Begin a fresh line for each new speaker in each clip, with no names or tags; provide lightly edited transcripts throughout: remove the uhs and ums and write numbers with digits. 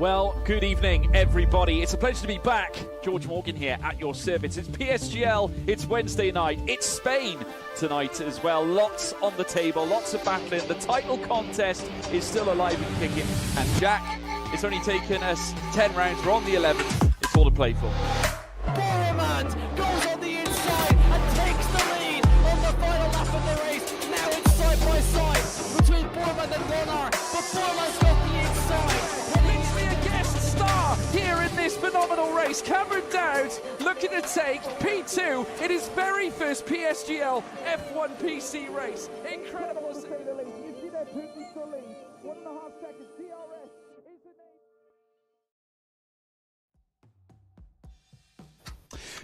Well, good evening, everybody. It's a pleasure to be back. George Morgan here at your service. It's PSGL, it's Wednesday night, it's Spain tonight as well. Lots on the table, lots of battling. The title contest is still alive and kicking. And Jack, it's only taken us 10 rounds. We're on the 11th. It's all to play for.
Boromand goes on the inside and takes the lead on the final lap of the race. Now it's side by side between Boromand and Gunnar, but Boromand's got the inside.
Star here in this phenomenal race. Cameron Dowd looking to take P2 in his very first PSGL F1 PC race. Incredible to say the least. You see that Putin for lead. 1.5 seconds. DRS is the name.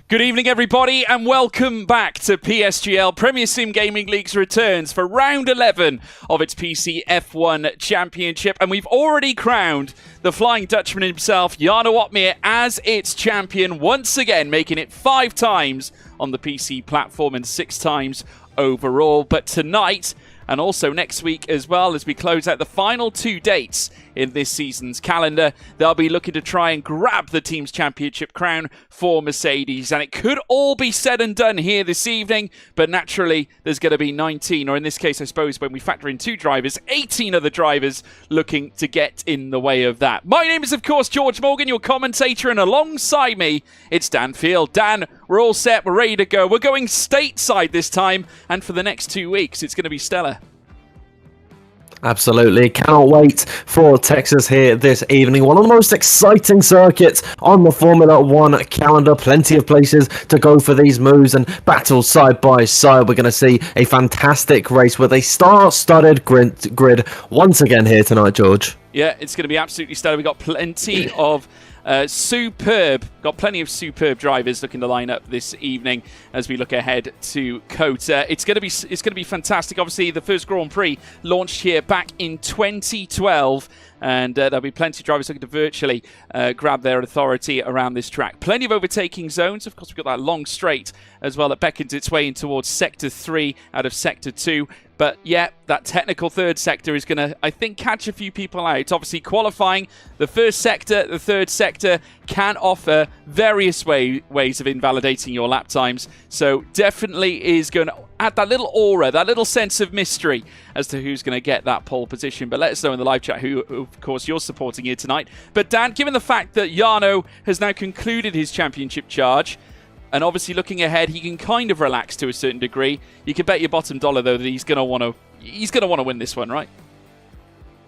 Good evening, everybody, and welcome back to PSGL. Premier Sim Gaming League's returns for round 11 of its PC F1 Championship, and we've already crowned the Flying Dutchman himself, Jarno Opmeer, as its champion, once again making it 5 times on the PC platform and 6 times overall. But tonight, and also next week as well, as we close out the final 2 dates in this season's calendar, they'll be looking to try and grab the team's championship crown for Mercedes. And it could all be said and done here this evening, but naturally there's going to be 19, or in this case, I suppose, when we factor in 2 drivers, 18 other drivers looking to get in the way of that. My name is, of course, George Morgan, your commentator, and alongside me, it's Dan Field. Dan, we're all set, we're ready to go. We're going stateside this time, and for the next 2 weeks, it's going to be stellar.
Absolutely. Cannot wait for Texas here this evening. One of the most exciting circuits on the Formula 1 calendar. Plenty of places to go for these moves and battles side by side. We're going to see a fantastic race with a star-studded grid once again here tonight, George.
Yeah, it's going to be absolutely stellar. We've got plenty of superb drivers looking to line up this evening as we look ahead to COTA. It's going to be fantastic. Obviously, the first Grand Prix launched here back in 2012. And there'll be plenty of drivers looking to virtually grab their authority around this track. Plenty of overtaking zones. Of course, we've got that long straight as well that beckons its way in towards Sector 3 out of Sector 2. But yeah, that technical third sector is going to, I think, catch a few people out. Obviously, qualifying the first sector, the third sector can offer various ways of invalidating your lap times. So definitely is going to add that little aura, that little sense of mystery as to who's going to get that pole position. But let us know in the live chat who, of course, you're supporting here tonight. But Dan, given the fact that Jarno has now concluded his championship charge, and obviously looking ahead, he can kind of relax to a certain degree. You can bet your bottom dollar, though, that he's going to want to win this one, right?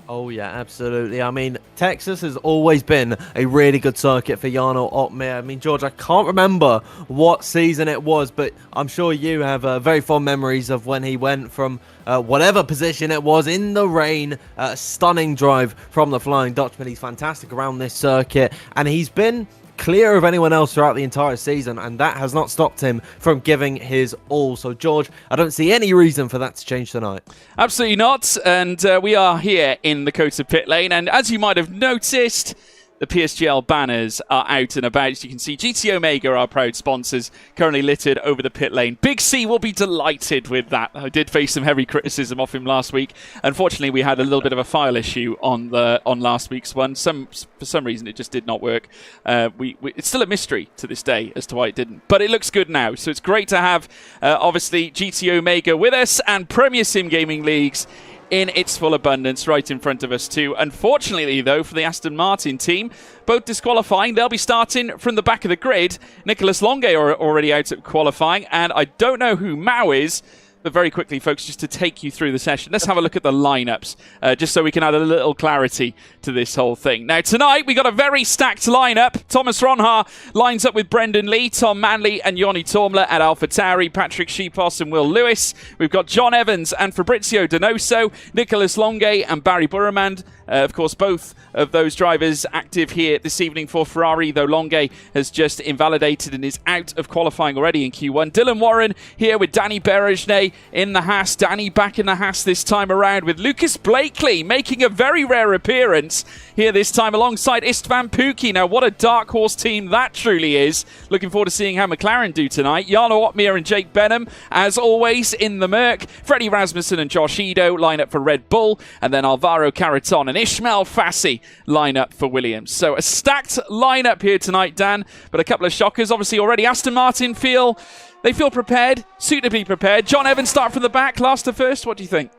Oh, yeah, absolutely. I mean, Texas has always been a really good circuit for Jarno Opmeer. I mean, George, I can't remember what season it was, but I'm sure you have very fond memories of when he went from whatever position it was in the rain. Stunning drive from the Flying Dutchman. He's fantastic around this circuit, and he's been clear of anyone else throughout the entire season, and that has not stopped him from giving his all. So, George, I don't see any reason for that to change tonight.
Absolutely not, and we are here in the COTA pit lane, and as you might have noticed, the PSGL banners are out and about. As you can see, GT Omega, our proud sponsors, currently littered over the pit lane. Big C will be delighted with that. I did face some heavy criticism of him last week. Unfortunately, we had a little bit of a file issue on last week's one. For some reason, it just did not work. It's still a mystery to this day as to why it didn't. But it looks good now. So it's great to have, obviously, GT Omega with us and Premier Sim Gaming Leagues in its full abundance right in front of us too. Unfortunately, though, for the Aston Martin team, both disqualifying. They'll be starting from the back of the grid. Nicholas Longue are already out at qualifying, and I don't know who Mao is. But very quickly, folks, just to take you through the session, let's have a look at the lineups, just so we can add a little clarity to this whole thing. Now, tonight, we got a very stacked lineup. Thomas Ronha lines up with Brendan Lee, Tom Manley and Yoni Tormler at AlphaTauri, Patrick Sheepos and Will Lewis. We've got John Evans and Fabrizio Donoso, Nicholas Longue and Barry Burremand. Of course, both of those drivers active here this evening for Ferrari, though Longue has just invalidated and is out of qualifying already in Q1. Dylan Warren here with Danny Berejne in the Haas. Danny back in the Haas this time around with Lucas Blakely making a very rare appearance here this time alongside Istvan Pukki. Now, what a dark horse team that truly is. Looking forward to seeing how McLaren do tonight. Jarno Opmeer and Jake Benham, as always, in the Merc. Freddie Rasmussen and Josh Edo line up for Red Bull. And then Alvaro Caraton and Ishmael Fassi lineup for Williams. So a stacked lineup here tonight, Dan, but a couple of shockers. Obviously already Aston Martin feel prepared, suitably prepared. John Evans start from the back, last to first. What do you think?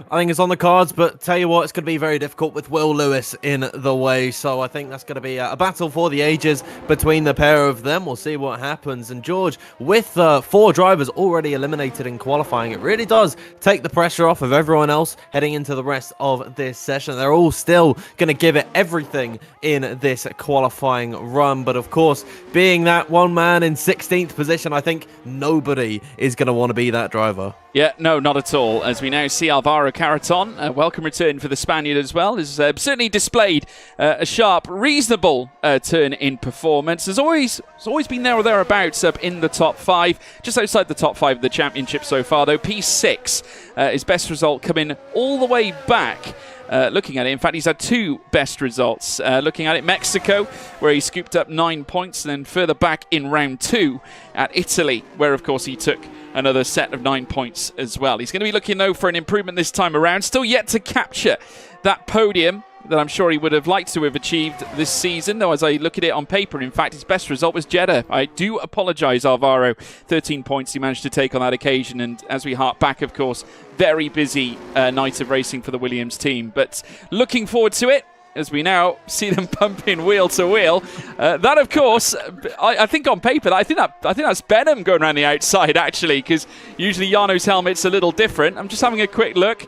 I think it's on the cards, but tell you what, it's going to be very difficult with Will Lewis in the way. So I think that's going to be a battle for the ages between the pair of them. We'll see what happens. And George, with 4 drivers already eliminated in qualifying, it really does take the pressure off of everyone else heading into the rest of this session. They're all still going to give it everything in this qualifying run. But of course, being that one man in 16th position, I think nobody is going to want to be that driver.
Yeah, no, not at all. As we now see Alvaro Carreton, a welcome return for the Spaniard as well, has certainly displayed a sharp, reasonable turn in performance. Has always been there or thereabouts up in the top 5, just outside the top 5 of the championship so far, though. P6, his best result coming all the way back. Looking at it, in fact, he's had 2 best results. Looking at it, Mexico, where he scooped up 9 points, and then further back in round 2 at Italy, where, of course, he took another set of 9 points as well. He's going to be looking, though, for an improvement this time around. Still yet to capture that podium that I'm sure he would have liked to have achieved this season, though as I look at it on paper, in fact, his best result was Jeddah. I do apologise, Alvaro. 13 points he managed to take on that occasion, and as we hark back, of course, very busy night of racing for the Williams team. But looking forward to it, as we now see them pumping wheel to wheel. That, of course, I think on paper, I think that's Benham going around the outside, actually, because usually Jarno's helmet's a little different. I'm just having a quick look.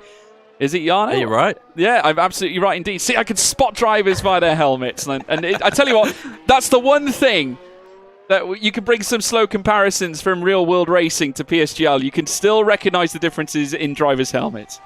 Is it Jarno?
Are you right?
Yeah, I'm absolutely right indeed. See, I can spot drivers by their helmets. And I tell you what, that's the one thing that you can bring some slow comparisons from real-world racing to PSGL. You can still recognise the differences in drivers' helmets.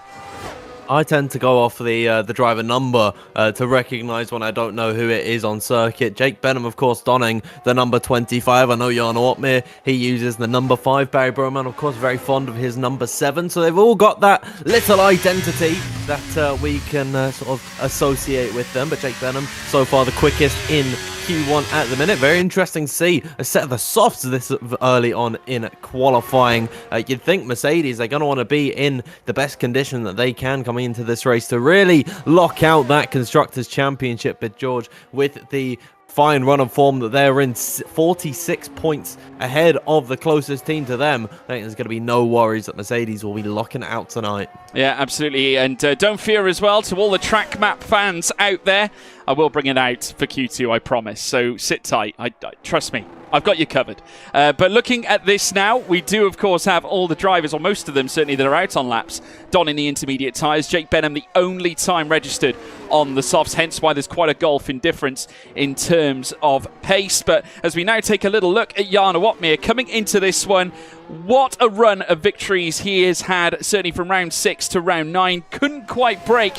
I tend to go off the driver number to recognise when I don't know who it is on circuit. Jake Benham, of course, donning the number 25. I know Jarno Opmeer, he uses the number 5. Barry Broman, of course, very fond of his number 7. So they've all got that little identity that we can sort of associate with them. But Jake Benham, so far the quickest in Q1 at the minute. Very interesting to see a set of the softs this early on in qualifying. You'd think Mercedes, they're going to want to be in the best condition that they can coming into this race to really lock out that Constructors' Championship. But George, with the fine run of form that they're in, 46 points ahead of the closest team to them, I think there's going to be no worries that Mercedes will be locking it out tonight.
Yeah, absolutely. And don't fear as well, to all the track map fans out there, I will bring it out for Q2, I promise. So sit tight. Trust me, I've got you covered. But looking at this now, we do, of course, have all the drivers, or most of them certainly, that are out on laps, donning the intermediate tyres. Jake Benham, the only time registered on the softs, hence why there's quite a gulf in difference in terms of pace. But as we now take a little look at Jarno Opmeer coming into this one, what a run of victories he has had, certainly from round 6 to round 9. Couldn't quite break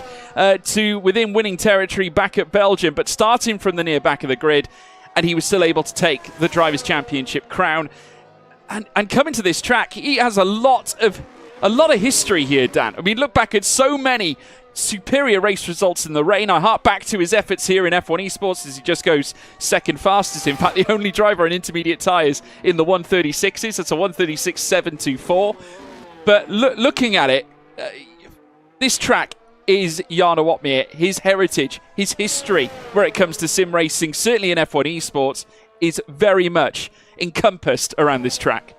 to within winning territory back at Belgium, but starting from the near back of the grid, and he was still able to take the Drivers' Championship crown. And coming to this track, he has a lot of history here, Dan. I mean, look back at so many superior race results in the rain. I hark back to his efforts here in F1 Esports as he just goes second fastest. In fact, the only driver on intermediate tyres in the 136s. That's a 136.724. But looking at it, this track is Jarno Opmeer. His heritage, his history where it comes to sim racing, certainly in F1 Esports, is very much encompassed around this track.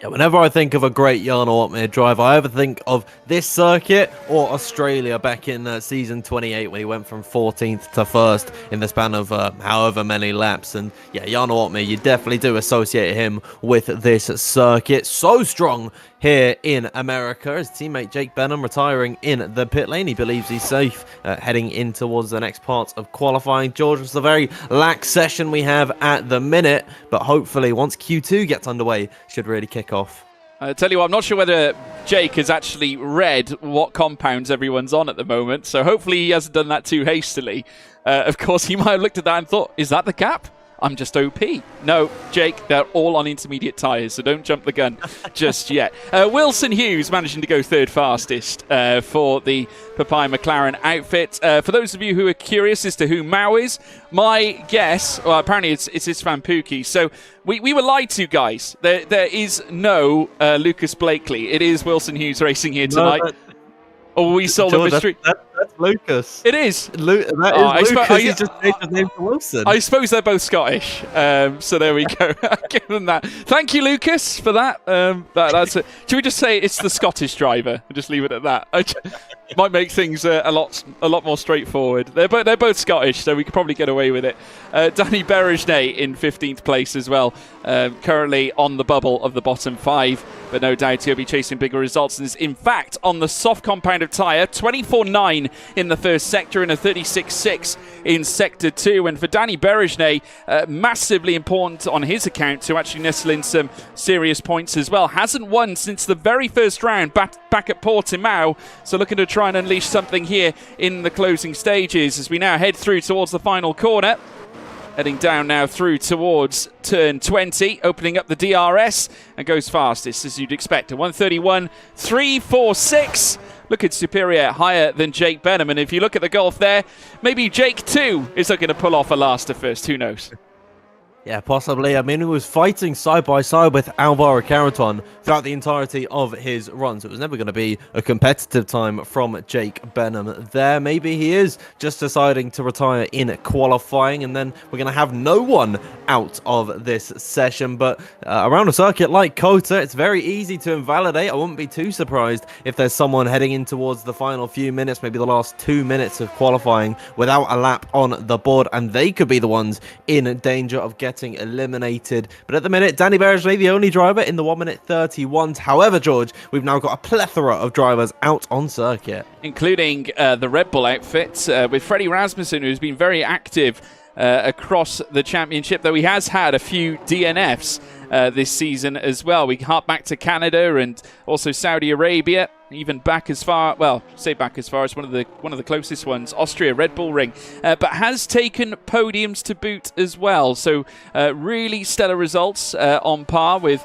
Yeah, whenever I think of a great Jarno Opmeer drive, I either think of this circuit or Australia back in season 28 when he went from 14th to 1st in the span of however many laps. And yeah, Jarno Opmeer, you definitely do associate him with this circuit. So strong here in America. His teammate Jake Benham retiring in the pit lane. He believes he's safe heading in towards the next part of qualifying. George, it's a very lax session we have at the minute, but hopefully once Q2 gets underway, should really kick off.
I tell you what, I'm not sure whether Jake has actually read what compounds everyone's on at the moment, so hopefully he hasn't done that too hastily. Of course, he might have looked at that and thought, is that the cap? I'm just OP. No, Jake, they're all on intermediate tyres, so don't jump the gun just yet. Wilson Hughes managing to go third fastest for the Papaya McLaren outfit. For those of you who are curious as to who Mao is, my guess, well, apparently it's Isfan Pookie. So we were lied to, guys. There is no Lucas Blakely. It is Wilson Hughes racing here tonight.
No,
or we sold the mystery.
That's Lucas.
It is.
That is Lucas. He just changed his name to Wilson.
I suppose they're both Scottish, so there we go. I'll give them that. Thank you, Lucas, for that. That's it. Should we just say it's the Scottish driver and just leave it at that? Might make things a lot more straightforward. They're both Scottish, so we could probably get away with it. Danny Berejnay in 15th place as well, currently on the bubble of the bottom 5, but no doubt he'll be chasing bigger results. And is in fact on the soft compounded tyre, 24.9 in the first sector and a 36.6 in sector 2. And for Danny Berejnay, massively important on his account to actually nestle in some serious points as well. Hasn't won since the very first round back at Portimao, so looking to try and unleash something here in the closing stages as we now head through towards the final corner. Heading down now through towards turn 20, opening up the DRS, and goes fastest as you'd expect. A 131.346. Looking superior, higher than Jake Benham. And if you look at the Gulf there, maybe Jake too is looking to pull off a last to first. Who knows?
Yeah, possibly. I mean, he was fighting side by side with Alvaro Carreton throughout the entirety of his run, so it was never going to be a competitive time from Jake Benham there. Maybe he is just deciding to retire in qualifying, and then we're going to have no one out of this session. But around a circuit like COTA, it's very easy to invalidate. I wouldn't be too surprised if there's someone heading in towards the final few minutes, maybe the last 2 minutes of qualifying, without a lap on the board, and they could be the ones in danger of getting eliminated. But at the minute, Danny Berejnay, the only driver in the 1:31. However, George, we've now got a plethora of drivers out on circuit,
including the Red Bull outfit with Freddie Rasmussen, who's been very active across the championship, though he has had a few DNFs this season as well. We hark back to Canada and also Saudi Arabia, even back as far, well, say back as far as one of the closest ones, Austria, Red Bull Ring, but has taken podiums to boot as well. So really stellar results on par with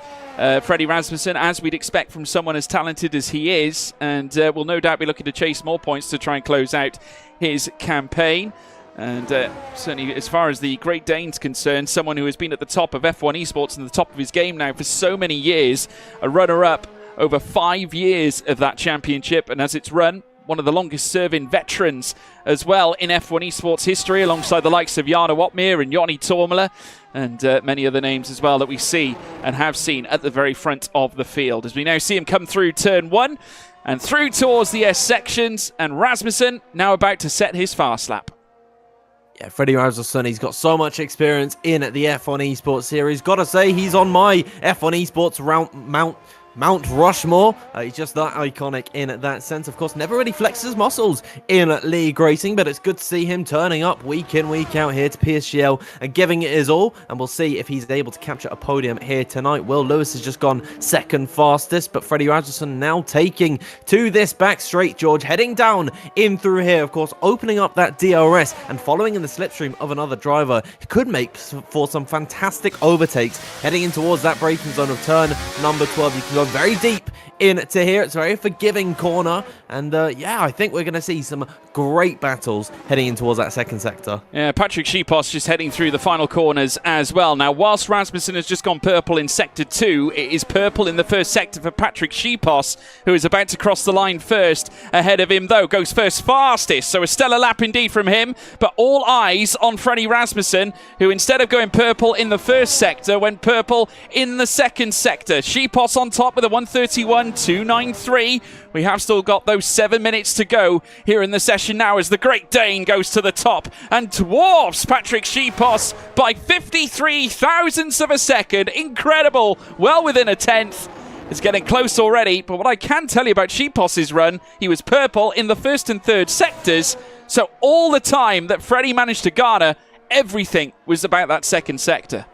Freddie Rasmussen, as we'd expect from someone as talented as he is, and will no doubt be looking to chase more points to try and close out his campaign. And certainly as far as the Great Dane's concerned, someone who has been at the top of F1 esports and the top of his game now for so many years, a runner-up over 5 years of that championship, and as it's run, one of the longest serving veterans as well in F1 esports history, alongside the likes of Jarno Opmeer and Joni Tormela, and many other names as well that we see and have seen at the very front of the field. As we now see him come through turn 1 and through towards the S sections, and Rasmussen now about to set his fast lap.
Yeah, Freddie Rasmussen, he's got so much experience in the F1 Esports series. Gotta say, he's on my F1 Esports Mount Rushmore. He's just that iconic in that sense. Of course, never really flexes muscles in league racing, but it's good to see him turning up week in, week out here to PSGL and giving it his all. And we'll see if he's able to capture a podium here tonight. Will Lewis has just gone second fastest, but Freddie Rasmussen now taking to this back straight, George, heading down in through here, of course, opening up that DRS and following in the slipstream of another driver. He could make for some fantastic overtakes heading in towards that braking zone of turn number 12. You can go very deep into here. It's a very forgiving corner, and yeah, I think we're going to see some great battles heading in towards that second sector.
Yeah, Patrick Schipos just heading through the final corners as well. Now, whilst Rasmussen has just gone purple in sector 2, it is purple in the first sector for Patrick Schipos, who is about to cross the line first. Ahead of him, though, goes first fastest, so a stellar lap indeed from him, but all eyes on Freddie Rasmussen, who instead of going purple in the first sector, went purple in the second sector. Schipos on top with a 1:31.293. We have still got those 7 minutes to go here in the session now, as the Great Dane goes to the top and dwarfs Patrick Schipos by 53 thousandths of a second. Incredible. Well within a tenth. It's getting close already, but what I can tell you about Schipos' run, he was purple in the first and third sectors, so all the time that Freddie managed to garner, everything was about that second sector.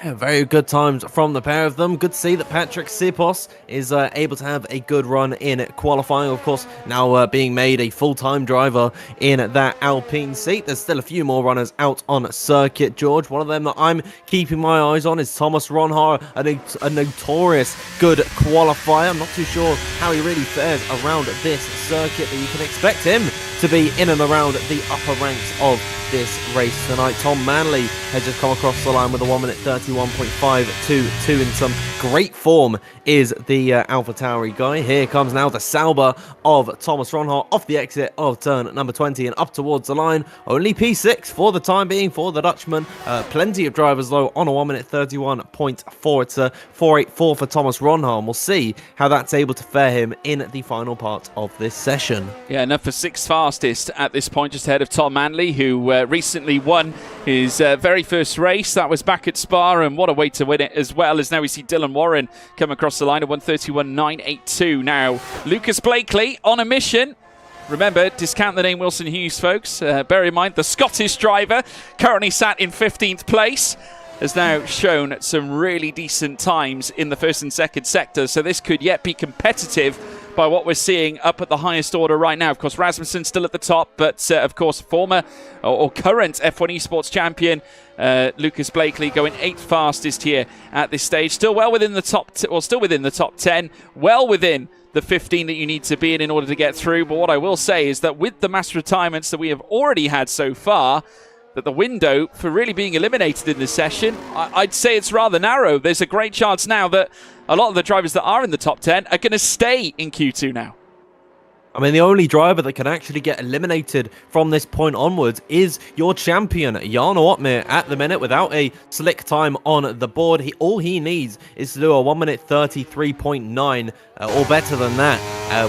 Yeah, very good times from the pair of them. Good to see that Patrick Schipos is able to have a good run in qualifying. Of course, now being made a full-time driver in that Alpine seat. There's still a few more runners out on circuit, George. One of them that I'm keeping my eyes on is Thomas Ronhaar, a notorious good qualifier. I'm not too sure how he really fares around this circuit, but you can expect him to be in and around the upper ranks of this race tonight. Tom Manley has just come across the line with a 1 minute 31.522 in some great form is the AlphaTauri guy. Here comes now the Sauber of Thomas Ronhart off the exit of turn number 20 and up towards the line. Only P6 for the time being for the Dutchman. Plenty of drivers though on a 1 minute 31.4. It's a 4.84 for Thomas Ronhart. We'll see how that's able to fare him in the final part of this session.
Yeah, enough for sixth fastest at this point, just ahead of Tom Manley, who recently won his very first race. That was back at Spa, and what a way to win it, as well as now we see Dylan Warren come across the line at 1:31.982. Now, Lucas Blakely on a mission. Remember, discount the name Wilson Hughes, folks. Bear in mind, the Scottish driver, currently sat in 15th place, has now shown some really decent times in the first and second sector, so this could yet be competitive by what we're seeing up at the highest order right now. Of course, Rasmussen still at the top, but of course, former or current F1 Esports champion Lucas Blakely going 8th fastest here at this stage. Still well within the top, still within the top 10, well within the 15 that you need to be in order to get through. But what I will say is that with the mass retirements that we have already had so far, that the window for really being eliminated in this session, I'd say it's rather narrow. There's a great chance now that a lot of the drivers that are in the top 10 are going to stay in Q2 now.
I mean, the only driver that can actually get eliminated from this point onwards is your champion, Jarno Opmeer, at the minute, without a slick time on the board. All he needs is to do a 1 minute 33.9 or better than that,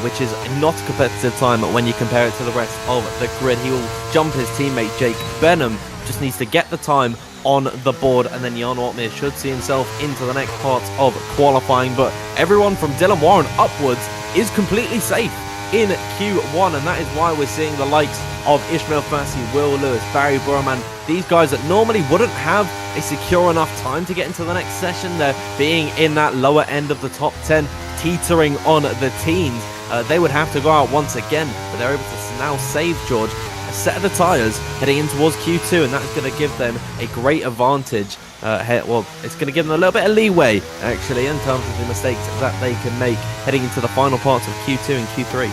which is not a competitive time when you compare it to the rest of the grid. He will jump his teammate Jake Benham, just needs to get the time on the board, and then Jarno Opmeer should see himself into the next part of qualifying. But everyone from Dylan Warren upwards is completely safe in Q1, and that is why we're seeing the likes of Ishmael Fassi, Will Lewis, Barry Burman, these guys that normally wouldn't have a secure enough time to get into the next session. They're being in that lower end of the top 10, teetering on the teens. They would have to go out once again, but they're able to now save, George, a set of the tyres heading in towards Q2, and that's going to give them a great advantage. Well, it's going to give them a little bit of leeway, actually, in terms of the mistakes that they can make heading into the final parts of Q2 and Q3.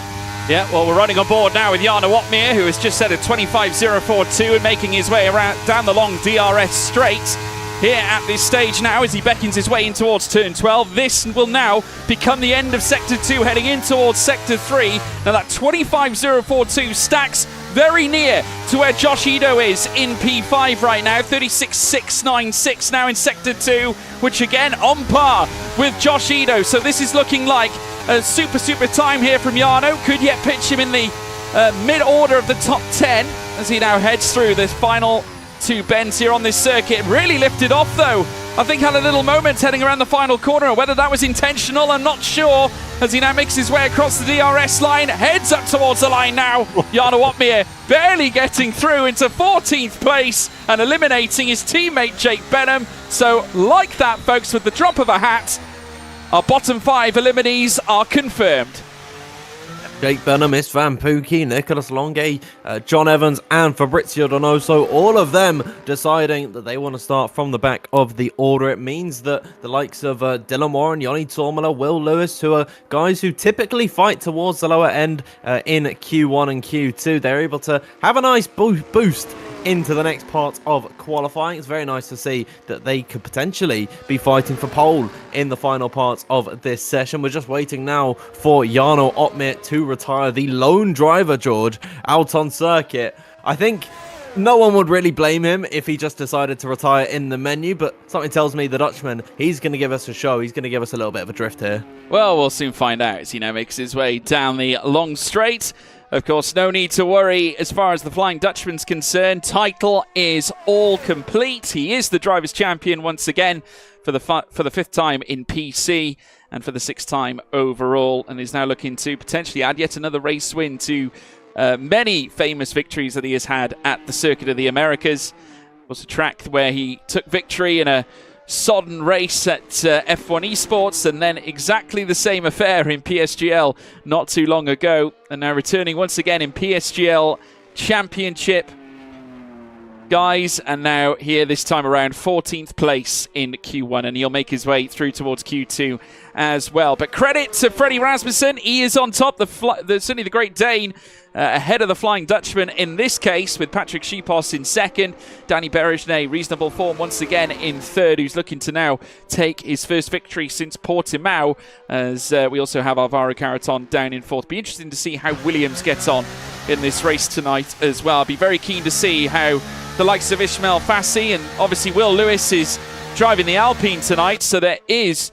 Yeah, well, we're running on board now with Jarno Opmeer, who has just set a 25.042 and making his way around down the long DRS straight here at this stage now as he beckons his way in towards turn 12. This will now become the end of Sector 2, heading in towards Sector 3. Now that 25.042 stacks very near to where Josh Ito is in P5 right now. 36.696 now in Sector 2, which again on par with Josh Ito. So this is looking like a super time here from Jarno. Could yet pitch him in the mid-order of the top 10 as he now heads through this final two bends here on this circuit. Really lifted off though. I think had a little moment heading around the final corner. Whether that was intentional, I'm not sure, as he now makes his way across the DRS line, heads up towards the line now. Jarno Opmeer barely getting through into 14th place and eliminating his teammate Jake Benham. So like that, folks, with the drop of a hat, our bottom 5 eliminees are confirmed.
Jake Benham, Istvan Pukki, Nicholas Longe, John Evans and Fabrizio Donoso, all of them deciding that they want to start from the back of the order. It means that the likes of Dylan Warren, Yoni Tormala, Will Lewis, who are guys who typically fight towards the lower end in Q1 and Q2, they're able to have a nice boost into the next part of qualifying. It's very nice to see that they could potentially be fighting for pole in the final parts of this session. We're just waiting now for Jarno Opmeer to retire, the lone driver, George, out on circuit. I think no one would really blame him if he just decided to retire in the menu, but something tells me the Dutchman, he's going to give us a show. He's going to give us a little bit of a drift here.
Well, we'll soon find out as he now makes his way down the long straight. Of course, no need to worry as far as the Flying Dutchman's concerned. Title is all complete. He is the Drivers' Champion once again for the 5th time in PC and for the 6th time overall, and is now looking to potentially add yet another race win to many famous victories that he has had at the Circuit of the Americas. It was a track where he took victory in a sodden race at F1 Esports, and then exactly the same affair in PSGL not too long ago, and now returning once again in PSGL Championship. guys, and now here this time around 14th place in Q1, and he'll make his way through towards Q2 as well. But credit to Freddie Rasmussen, he is on top, certainly the Great Dane, ahead of the Flying Dutchman in this case, with Patrick Schipos in second. Danny Berejne, reasonable form once again in third, who's looking to now take his first victory since Portimao, as we also have Alvaro Carreton down in fourth. Be interesting to see how Williams gets on in this race tonight as well. I'll be very keen to see how the likes of Ismail Fassi and obviously Will Lewis is driving the Alpine tonight, so there is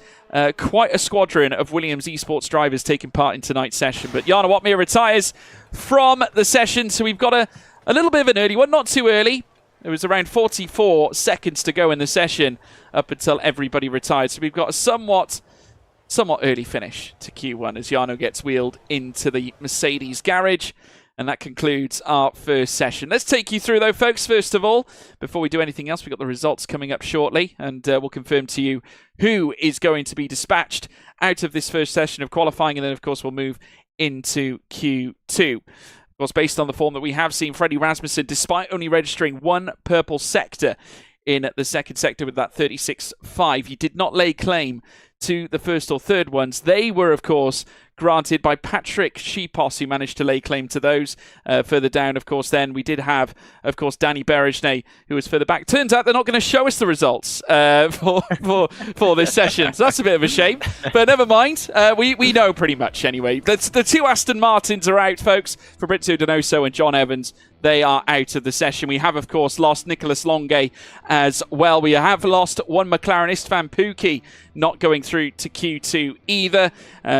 quite a squadron of Williams esports drivers taking part in tonight's session. But Jarno Opmeer retires from the session, so we've got a little bit of an early one, not too early. There was around 44 seconds to go in the session up until everybody retired, so we've got a somewhat early finish to Q1 as Jarno gets wheeled into the Mercedes garage. And that concludes our first session. Let's take you through, though, folks, first of all. Before we do anything else, we've got the results coming up shortly, and we'll confirm to you who is going to be dispatched out of this first session of qualifying, and then, of course, we'll move into Q2. Of course, based on the form that we have seen, Freddie Rasmussen, despite only registering one purple sector in the second sector with that 36.5, he did not lay claim to the first or third ones. They were, of course, granted by Patrick Schipos, who managed to lay claim to those. Further down, of course, then we did have, of course, Danny Berejne, who was further back. Turns out they're not going to show us the results for this session, so that's a bit of a shame. But never mind, we know pretty much anyway. The two Aston Martins are out, folks, Fabrizio Donoso and John Evans. They are out of the session. We have, of course, lost Nicolas Longue as well. We have lost one McLaren, Istvan Pukki, not going through to Q2 either.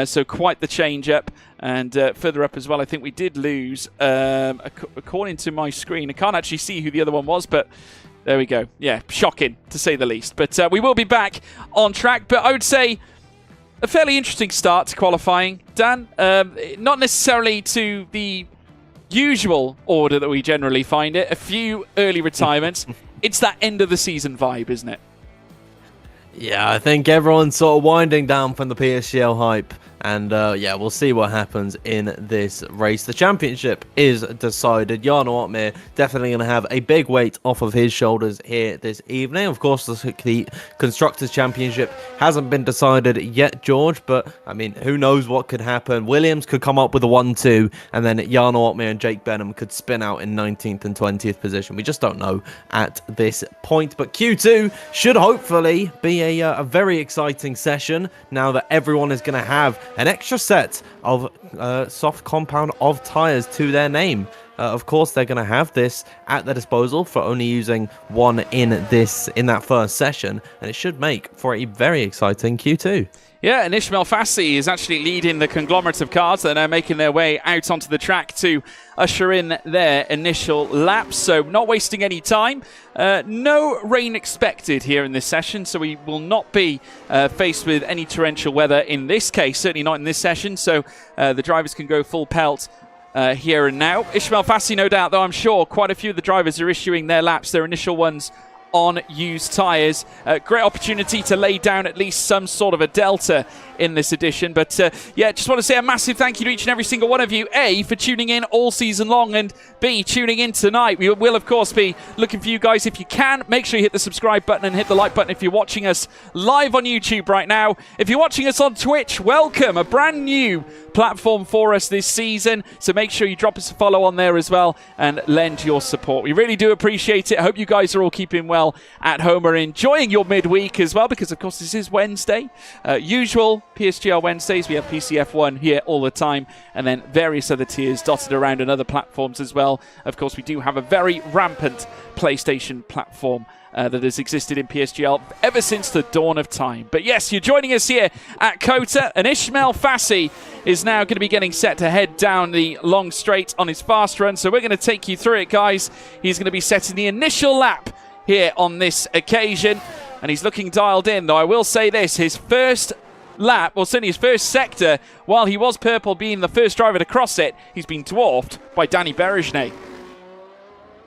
So quite the change-up. And further up as well, I think we did lose, according to my screen. I can't actually see who the other one was, but there we go. Yeah, shocking, to say the least. But we will be back on track. But I would say a fairly interesting start to qualifying. Dan, not necessarily to the usual order that we generally find it. A few early retirements. It's that end of the season vibe, isn't it?
Yeah, I think everyone's sort of winding down from the PSGL hype. And yeah, we'll see what happens in this race. The championship is decided. Jarno Opmeer definitely going to have a big weight off of his shoulders here this evening. Of course, the Constructors' Championship hasn't been decided yet, George. But, I mean, who knows what could happen. Williams could come up with a 1-2. And then Jarno Opmeer and Jake Benham could spin out in 19th and 20th position. We just don't know at this point. But Q2 should hopefully be a very exciting session now that everyone is going to have an extra set of soft compound of tyres to their name. Of course, they're going to have this at their disposal for only using one in that first session, and it should make for a very exciting Q2.
Yeah, and Ismail Fassi is actually leading the conglomerate of cars that are now making their way out onto the track to usher in their initial laps. So not wasting any time. No rain expected here in this session, so we will not be faced with any torrential weather in this case, certainly not in this session. So the drivers can go full pelt here and now. Ismail Fassi, no doubt, though I'm sure quite a few of the drivers are issuing their laps, their initial ones, on used tyres. Great opportunity to lay down at least some sort of a delta in this edition. But yeah, just want to say a massive thank you to each and every single one of you, A, for tuning in all season long, and B, tuning in tonight. We will, of course, be looking for you guys. If you can, make sure you hit the subscribe button and hit the like button if you're watching us live on YouTube right now. If you're watching us on Twitch, welcome. A brand new platform for us this season, so make sure you drop us a follow on there as well and lend your support. We really do appreciate it. I hope you guys are all keeping well at home or enjoying your midweek as well, because of course this is Wednesday. Usual PSGL Wednesdays, we have PCF1 here all the time, and then various other tiers dotted around on other platforms as well. Of course, we do have a very rampant PlayStation platform that has existed in PSGL ever since the dawn of time. But yes, you're joining us here at COTA, and Ismail Fassi is now going to be getting set to head down the long straight on his fast run. So we're going to take you through it, guys. He's going to be setting the initial lap here on this occasion, and he's looking dialed in, though I will say this, his first lap, or certainly his first sector, while he was purple being the first driver to cross it, he's been dwarfed by Danny Berejne.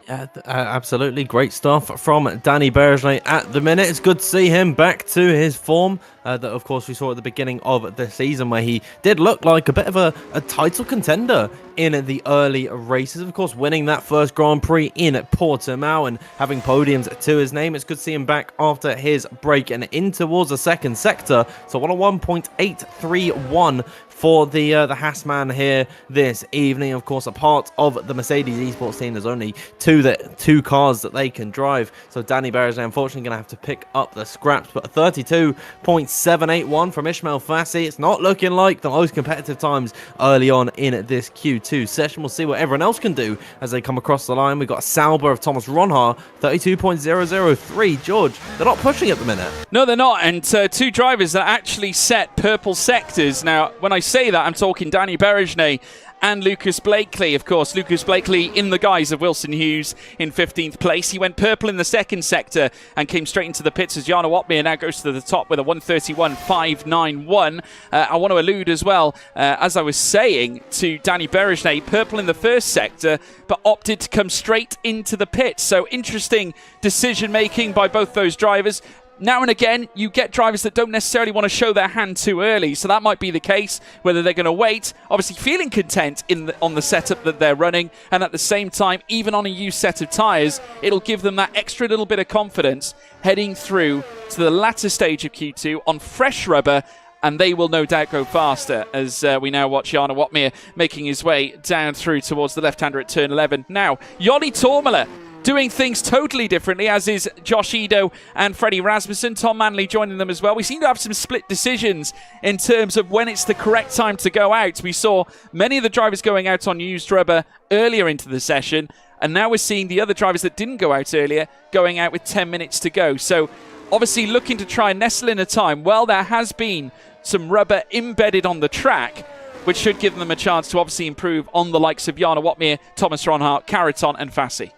Yeah, absolutely great stuff from Danny Berejne at the minute. It's good to see him back to his form. that, of course, we saw at the beginning of the season, where he did look like a bit of a title contender in the early races. Of course, winning that first Grand Prix in Portimao and having podiums to his name. It's good to see him back after his break and in towards the second sector. So 101.831 for the Haas-man here this evening. Of course, a part of the Mercedes esports team. There's only two cars that they can drive. So Danny Berger unfortunately going to have to pick up the scraps. But a 32.781 from Ismail Fassi. It's not looking like the most competitive times early on in this Q2 session. We'll see what everyone else can do as they come across the line. We've got a Sauber of Thomas Ronhaar, 32.003. George, they're not pushing at the minute.
No, they're not. And two drivers that actually set purple sectors. Now, when I say that, I'm talking Danny Berejne and Lucas Blakely. Of course, Lucas Blakely in the guise of Wilson Hughes in 15th place. He went purple in the second sector and came straight into the pits as Jarno Opmeer now goes to the top with a 131.591. I want to allude as well, as I was saying, to Danny Berejne, purple in the first sector, but opted to come straight into the pits. So interesting decision making by both those drivers. Now and again, you get drivers that don't necessarily want to show their hand too early, so that might be the case, whether they're going to wait, obviously feeling content on the setup that they're running, and at the same time, even on a used set of tyres, it'll give them that extra little bit of confidence heading through to the latter stage of Q2 on fresh rubber, and they will no doubt go faster as we now watch Jarno Opmeer making his way down through towards the left-hander at turn 11. Now, Joni Tormela doing things totally differently, as is Josh Edo and Freddie Rasmussen. Tom Manley joining them as well. We seem to have some split decisions in terms of when it's the correct time to go out. We saw many of the drivers going out on used rubber earlier into the session, and now we're seeing the other drivers that didn't go out earlier going out with 10 minutes to go. So obviously looking to try and nestle in a time. Well, there has been some rubber embedded on the track, which should give them a chance to obviously improve on the likes of Jarno Opmeer, Thomas Ronhaar, Caraton and Fassi.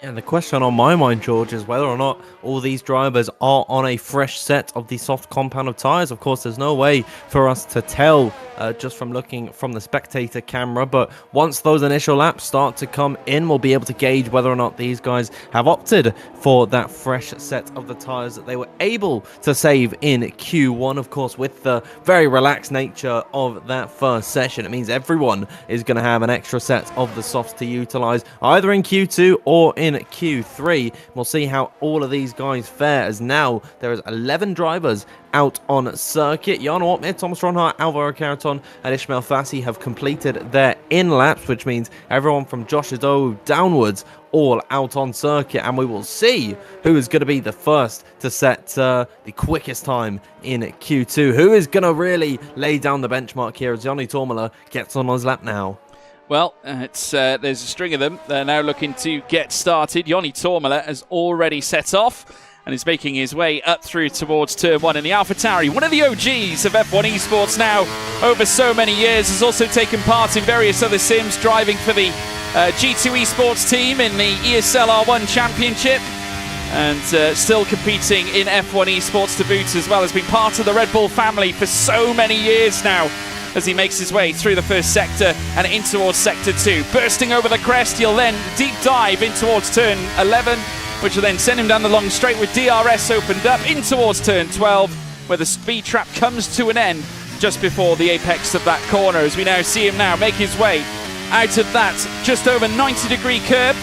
And the question on my mind, George, is whether or not all these drivers are on a fresh set of the soft compound of tyres. Of course, there's no way for us to tell just from looking from the spectator camera. But once those initial laps start to come in, we'll be able to gauge whether or not these guys have opted for that fresh set of the tyres that they were able to save in Q1. Of course, with the very relaxed nature of that first session, it means everyone is going to have an extra set of the softs to utilise either in Q2 or in Q3. We'll see how all of these guys fare, as now there is 11 drivers out on circuit. Jarno Opmeer, Thomas Ronhaar, Alvaro Caraton and Ismail Fassi have completed their in-laps, which means everyone from Josh Edo downwards all out on circuit, and we will see who is going to be the first to set the quickest time in Q2. Who is going to really lay down the benchmark here as Joni Tormela gets on his lap now.
Well, there's a string of them. They're now looking to get started. Joni Tormela has already set off and is making his way up through towards turn 1 in the AlphaTauri. One of the OGs of F1 esports now over so many years, has also taken part in various other sims, driving for the G2 esports team in the ESL R1 Championship, and still competing in F1 esports to boot, as well as being part of the Red Bull family for so many years now, as he makes his way through the first sector and in towards sector 2. Bursting over the crest, he'll then deep dive in towards turn 11, which will then send him down the long straight with DRS opened up in towards turn 12, where the speed trap comes to an end just before the apex of that corner, as we now see him now make his way out of that just over 90-degree curve.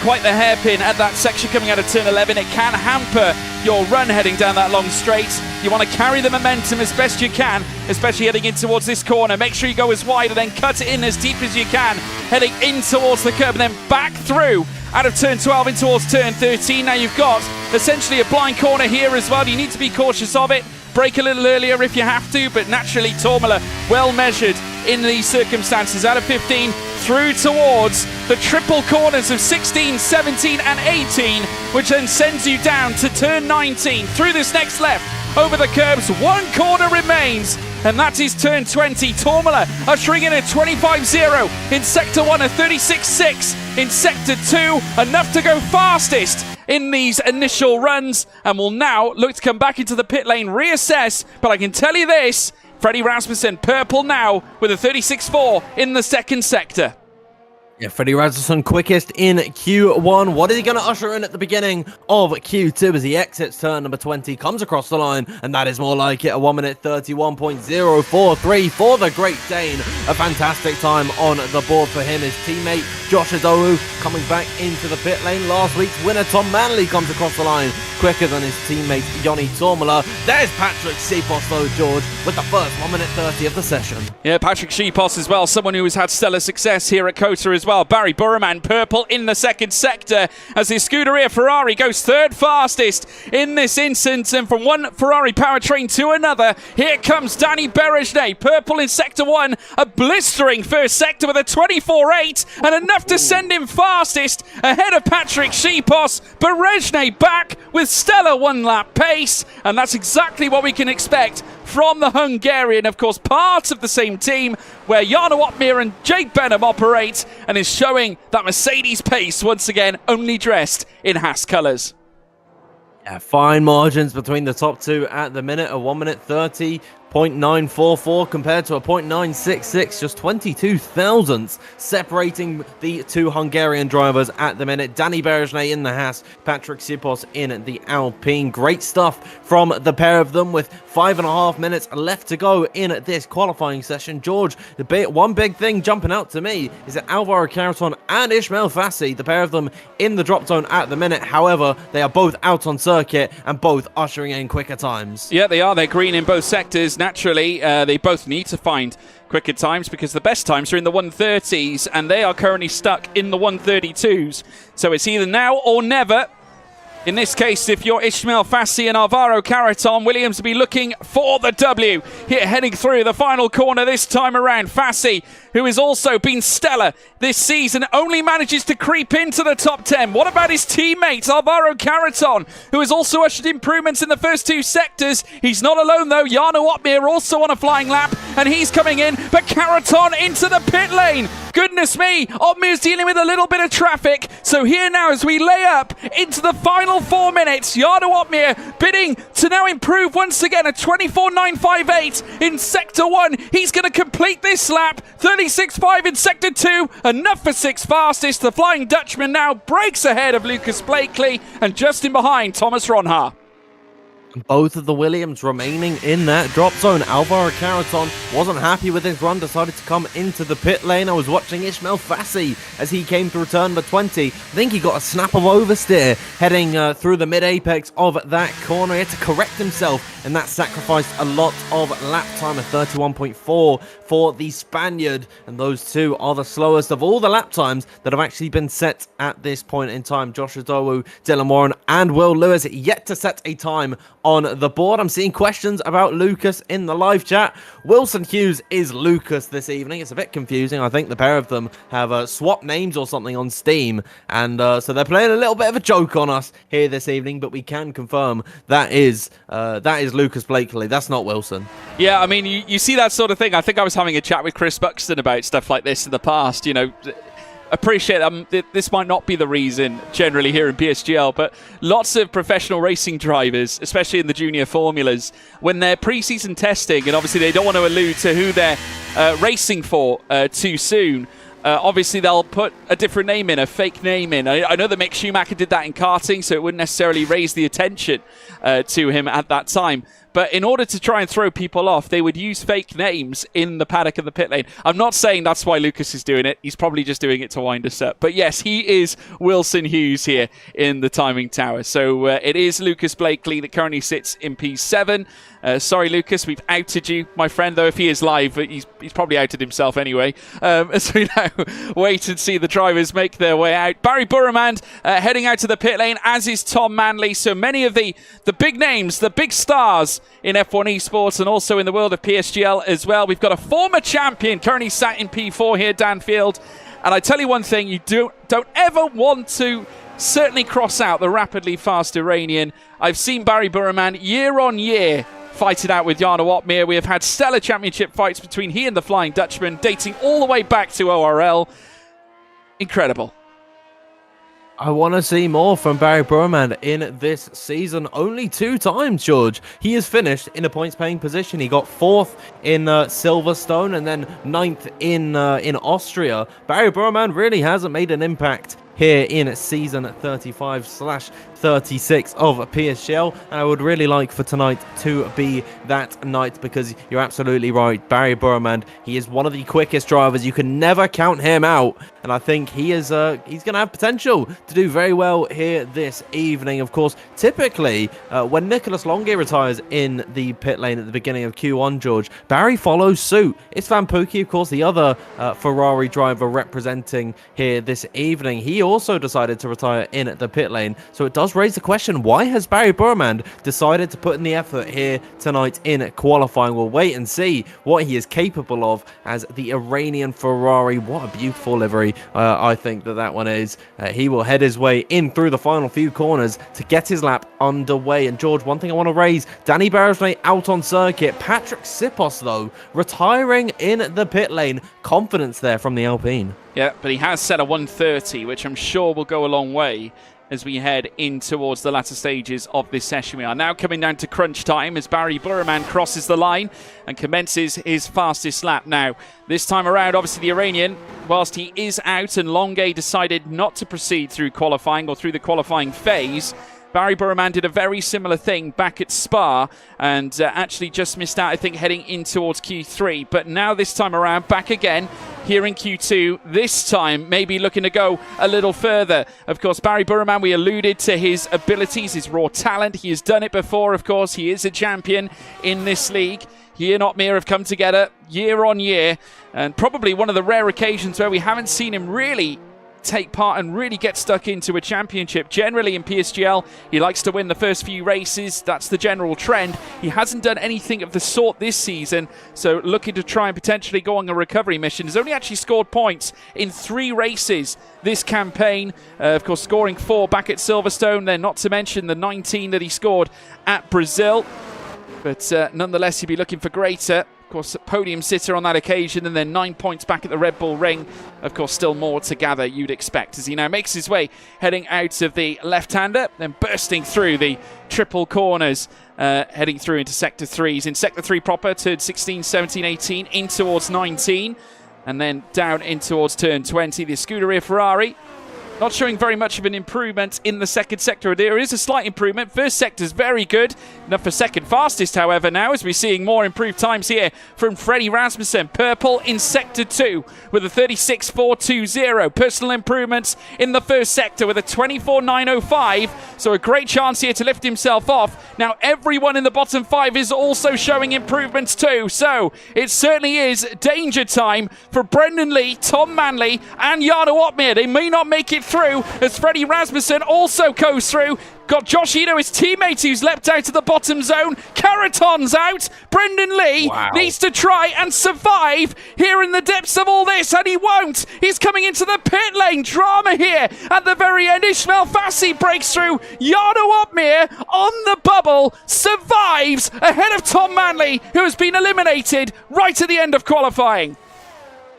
Quite the hairpin at that section coming out of turn 11. It can hamper your run heading down that long straight. You want to carry the momentum as best you can, especially heading in towards this corner. Make sure you go as wide and then cut it in as deep as you can, heading in towards the curb and then back through out of turn 12 in towards turn 13. Now you've got essentially a blind corner here as well. You need to be cautious of it. Brake a little earlier if you have to, but naturally Tormela well measured in these circumstances. Out of 15 through towards the triple corners of 16, 17 and 18, which then sends you down to turn 19 through this next left over the curbs. One corner remains, and that is turn 20. Tormela ushering in a 25.0 in sector 1, a 36.6 in sector 2, enough to go fastest in these initial runs, and will now look to come back into the pit lane, reassess. But I can tell you this, Freddie Rasmussen, purple now with a 36.4 in the second sector.
Yeah, Freddie Razzleson quickest in Q1. What is he going to usher in at the beginning of Q2 as he exits turn number 20, comes across the line, and that is more like it, a 1 minute 31.043 for the Great Dane. A fantastic time on the board for him. His teammate Josh Adowu coming back into the pit lane. Last week's winner Tom Manley comes across the line quicker than his teammate Yoni Tormala. There's Patrick Sipos though, George, with the first 1 minute 30 of the session.
Yeah, Patrick Sipos as well, someone who has had stellar success here at COTA as well. Barry Burman, purple in the second sector as the Scuderia Ferrari goes third fastest in this instance, and from one Ferrari powertrain to another, here comes Danny Berejne, purple in sector 1, a blistering first sector with a 24.8 and enough to send him fastest ahead of Patrick Sipos. Berejne back with stellar one-lap pace, and that's exactly what we can expect from the Hungarian, of course, part of the same team where Jarno Opmeer and Jake Benham operate, and is showing that Mercedes pace once again, only dressed in Haas colours.
Yeah, fine margins between the top two at the minute, a 1 minute 30.944 compared to a 0.966, just 22 thousandths separating the two Hungarian drivers at the minute. Danny Berejne in the Haas, Patrick Sipos in the Alpine. Great stuff from the pair of them with 5.5 minutes left to go in this qualifying session. George, one big thing jumping out to me is that Alvaro Carreton and Ismail Fassi, the pair of them in the drop zone at the minute. However, they are both out on circuit and both ushering in quicker times.
Yeah, they are. They're green in both sectors. Naturally, they both need to find quicker times because the best times are in the 130s and they are currently stuck in the 132s. So it's either now or never. In this case, if you're Ismail Fassi and Alvaro Carreton, Williams will be looking for the W. Here, heading through the final corner this time around. Fassi, who has also been stellar this season, only manages to creep into the top 10. What about his teammate, Alvaro Carreton, who has also ushered improvements in the first two sectors? He's not alone, though. Jarno Opmeer also on a flying lap, and he's coming in, but Carreton into the pit lane. Goodness me, Opmeer's dealing with a little bit of traffic. So here now, as we lay up into the final 4 minutes, Jarno Opmeer bidding to now improve once again, a 24.958 in Sector 1. He's going to complete this lap, 36.5 in Sector 2, enough for 6th fastest. The Flying Dutchman now breaks ahead of Lucas Blakely, and just in behind, Thomas Ronha.
Both of the Williams remaining in that drop zone. Alvaro Carreton wasn't happy with his run, decided to come into the pit lane. I was watching Ismail Fassi as he came through turn number 20. I think he got a snap of oversteer heading through the mid-apex of that corner. He had to correct himself, and that sacrificed a lot of lap time, a 31.4 for the Spaniard. And those two are the slowest of all the lap times that have actually been set at this point in time. Josh Adowu, Dylan Warren, and Will Lewis yet to set a time on the board. I'm seeing questions about Lucas in the live chat. Wilson Hughes is Lucas this evening. It's a bit confusing. I think the pair of them have swapped names or something on Steam, and so they're playing a little bit of a joke on us here this evening, but we can confirm that is Lucas Blakely. That's not Wilson.
Yeah, I mean, you see that sort of thing. I think I was having a chat with Chris Buxton about stuff like this in the past, you know. Appreciate this might not be the reason generally here in PSGL, but lots of professional racing drivers, especially in the junior formulas, when they're pre-season testing, and obviously they don't want to allude to who they're racing for too soon, obviously they'll put a different name in, a fake name in. I know that Mick Schumacher did that in karting, so it wouldn't necessarily raise the attention to him at that time. But in order to try and throw people off, they would use fake names in the paddock of the pit lane. I'm not saying that's why Lucas is doing it. He's probably just doing it to wind us up. But yes, he is Wilson Hughes here in the timing tower. So it is Lucas Blakely that currently sits in P7. Sorry, Lucas, we've outed you, my friend, though if he is live, he's probably outed himself anyway. As we now wait and see the drivers make their way out. Barry Burman heading out to the pit lane, as is Tom Manley. So many of the big names, the big stars in F1 esports and also in the world of PSGL as well. We've got a former champion currently sat in P4 here, Dan Field. And I tell you one thing, you don't ever want to certainly cross out the rapidly fast Iranian. I've seen Barry Burman year on year fight it out with Jarno Opmeer. We have had stellar championship fights between he and the Flying Dutchman, dating all the way back to ORL. Incredible.
I want to see more from Barry Burman in this season. Only 2 times, George. He has finished in a points-paying position. He got 4th in Silverstone and then 9th in Austria. Barry Burman really hasn't made an impact here in season 35/36 of PSGL, and I would really like for tonight to be that night, because you're absolutely right. Barry Burman, he is one of the quickest drivers. You can never count him out, and I think he's going to have potential to do very well here this evening. Of course, typically when Nicolas Longuet retires in the pit lane at the beginning of Q1, George, Barry follows suit. It's Van Pookie, of course, the other Ferrari driver representing here this evening. He also decided to retire in the pit lane, so it does raise the question, why has Barry Burman decided to put in the effort here tonight in qualifying? We'll wait and see what he is capable of as the Iranian Ferrari. What a beautiful livery I think that one is. He will head his way in through the final few corners to get his lap underway. And George, one thing I want to raise, Danny Berger out on circuit. Patrick Sipos, though, retiring in the pit lane. Confidence there from the Alpine.
Yeah, but he has set a 130, which I'm sure will go a long way as we head in towards the latter stages of this session. We are now coming down to crunch time as Barry Burman crosses the line and commences his fastest lap. Now, this time around, obviously the Iranian, whilst he is out and Longuet decided not to proceed through qualifying or through the qualifying phase, Barry Burman did a very similar thing back at Spa and actually just missed out, I think, heading in towards Q3. But now this time around, back again here in Q2, this time maybe looking to go a little further. Of course, Barry Burman, we alluded to his abilities, his raw talent. He has done it before, of course. He is a champion in this league. He and Otmir have come together year on year, and probably one of the rare occasions where we haven't seen him really take part and really get stuck into a championship. Generally in PSGL, he likes to win the first few races. That's the general trend. He hasn't done anything of the sort this season, so looking to try and potentially go on a recovery mission. He's only actually scored points in 3 races this campaign. Of course, scoring 4 back at Silverstone, then not to mention the 19 that he scored at Brazil. But nonetheless, he'd be looking for greater. Of course, podium sitter on that occasion, and then 9 points back at the Red Bull Ring. Of course, still more to gather, you'd expect, as he now makes his way heading out of the left-hander, then bursting through the triple corners, heading through into Sector 3s. In Sector 3 proper, turn 16, 17, 18, in towards 19, and then down in towards turn 20. The Scuderia Ferrari not showing very much of an improvement in the second sector. There is a slight improvement. First sector's very good. Enough for second fastest, however, now, as we're seeing more improved times here from Freddie Rasmussen. Purple in sector 2 with a 36.420. Personal improvements in the first sector with a 24.905. So a great chance here to lift himself off. Now, everyone in the bottom 5 is also showing improvements too. So it certainly is danger time for Brendan Lee, Tom Manley, and Jarno Otmir. They may not make it through as Freddie Rasmussen also goes through. Got Josh Ito, his teammate, who's leapt out of the bottom zone. Caraton's out. Brendan Lee needs to try and survive here in the depths of all this, and he won't. He's coming into the pit lane. Drama here at the very end. Ismail Fassi breaks through. Jarno Otmir on the bubble survives ahead of Tom Manley, who has been eliminated right at the end of qualifying.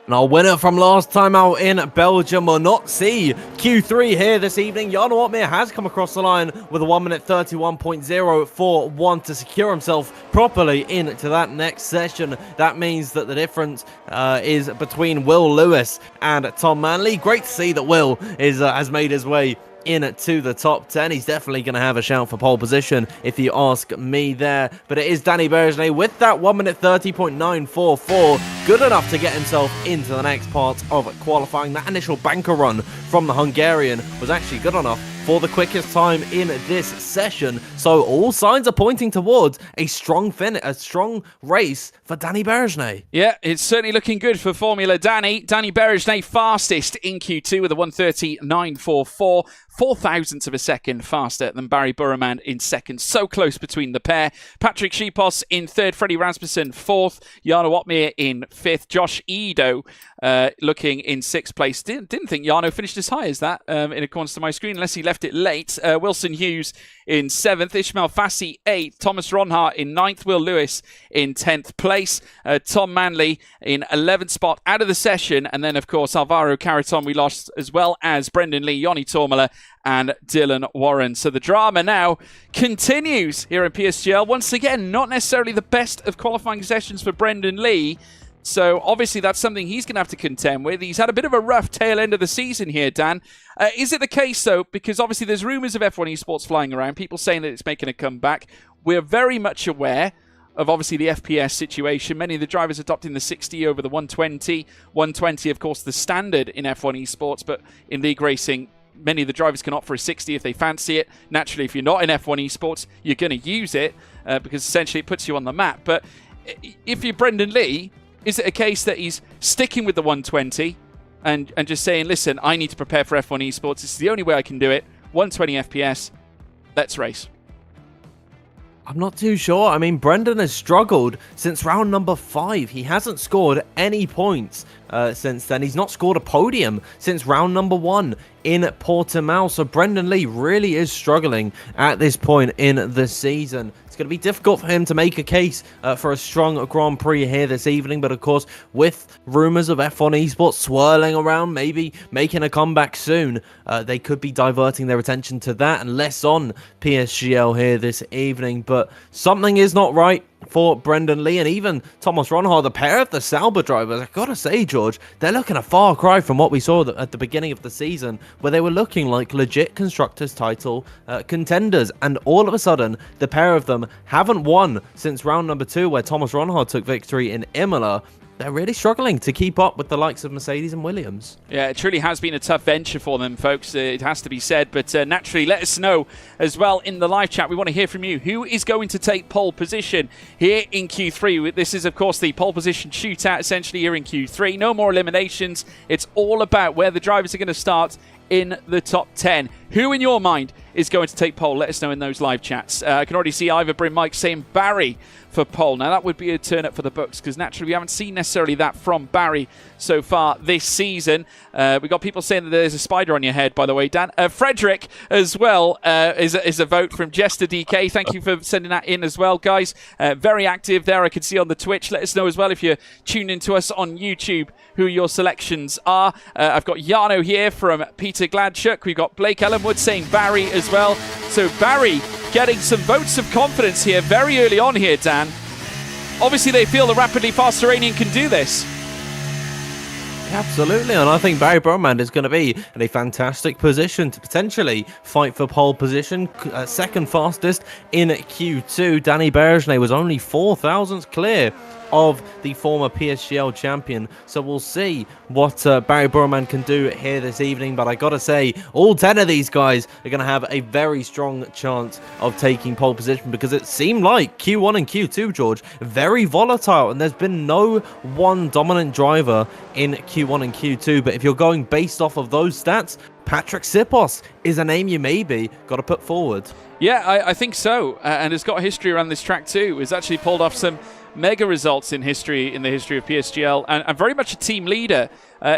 And our winner from last time out in Belgium will not see Q3 here this evening. Jarno Otmir has come across the line with a 1:31.041 to secure himself properly into that next session. That means that the difference is between Will Lewis and Tom Manley. Great to see that Will has made his way into the top 10. He's definitely going to have a shout for pole position, if you ask me there. But it is Danny Berger with that 1:30.944. Good enough to get himself into the next part of qualifying. That initial banker run from the Hungarian was actually good enough for the quickest time in this session. So all signs are pointing towards a strong race for Danny Berger.
Yeah, it's certainly looking good for Formula Danny. Danny Berger fastest in Q2 with a 1:30.944. 0.04 of a second faster than Barry Burman in second. So close between the pair. Patrick Schipos in third. Freddie Rasmussen fourth. Jarno Otmir in fifth. Josh Ito looking in sixth place. Didn't think Jarno finished as high as that in accordance to my screen, unless he left it late. Wilson Hughes in seventh. Ismail Fassi eighth. Thomas Ronhart in ninth. Will Lewis in 10th place. Tom Manley in 11th spot out of the session. And then, of course, Alvaro Caraton we lost, as well as Brendan Lee, Yoni Tormala, and Dylan Warren. So the drama now continues here in PSGL. Once again, not necessarily the best of qualifying sessions for Brendan Lee. So obviously that's something he's going to have to contend with. He's had a bit of a rough tail end of the season here, Dan. Is it the case, though, because obviously there's rumours of F1 esports flying around, people saying that it's making a comeback. We're very much aware of obviously the FPS situation. Many of the drivers adopting the 60 over the 120. 120, of course, the standard in F1 esports, but in league racing, many of the drivers can opt for a 60 if they fancy it. Naturally, if you're not in F1 esports, you're going to use it because essentially it puts you on the map. But if you're Brendan Lee, is it a case that he's sticking with the 120 and just saying, listen, I need to prepare for F1 esports. This is the only way I can do it. 120 FPS. Let's race.
I'm not too sure. I mean, Brendan has struggled since round number 5. He hasn't scored any points since then. He's not scored a podium since round number 1 in Portimao. So Brendan Lee really is struggling at this point in the season. It's going to be difficult for him to make a case for a strong Grand Prix here this evening. But of course, with rumours of F1 esports swirling around, maybe making a comeback soon, they could be diverting their attention to that and less on PSGL here this evening. But something is not right for Brendan Lee and even Thomas Ronhard, the pair of the Sauber drivers. I've got to say, George, they're looking a far cry from what we saw at the beginning of the season, where they were looking like legit Constructors' title contenders. And all of a sudden, the pair of them haven't won since round number 2, where Thomas Ronhard took victory in Imola. They're really struggling to keep up with the likes of Mercedes and Williams. Yeah,
it truly has been a tough venture for them, folks. It has to be said. But naturally, let us know as well in the live chat. We want to hear from you. Who is going to take pole position here in Q3? This is, of course, the pole position shootout, essentially, here in Q3. No more eliminations. It's all about where the drivers are going to start in the top 10. Who, in your mind, is going to take pole? Let us know in those live chats. I can already see Ivor Bryn Mike saying Barry for pole. Now, that would be a turn up for the books because naturally we haven't seen necessarily that from Barry so far this season. We got people saying that there's a spider on your head, by the way, Dan. Frederick as well is a vote from Jester DK. Thank you for sending that in as well, guys. Very active there, I can see on the Twitch. Let us know as well if you're tuned into us on YouTube who your selections are. I've got Jarno here from Peter Gladchuk. We've got Blake Ellenwood saying Barry as well. So Barry getting some votes of confidence here very early on here, Dan. Obviously, they feel the rapidly fast Iranian can do this.
Absolutely, and I think Barry Bromand is going to be in a fantastic position to potentially fight for pole position. Second fastest in Q2. Danny Berejnay was only 4 thousandths clear of the former PSGL champion. So we'll see what Barry Burman can do here this evening. But I gotta say, all 10 of these guys are going to have a very strong chance of taking pole position because it seemed like Q1 and Q2, George, very volatile. And there's been no one dominant driver in Q1 and Q2. But if you're going based off of those stats, Patrick Sipos is a name you maybe got to put forward.
Yeah, I think so. And has got history around this track too. Has actually pulled off some mega results in the history of PSGL, and very much a team leader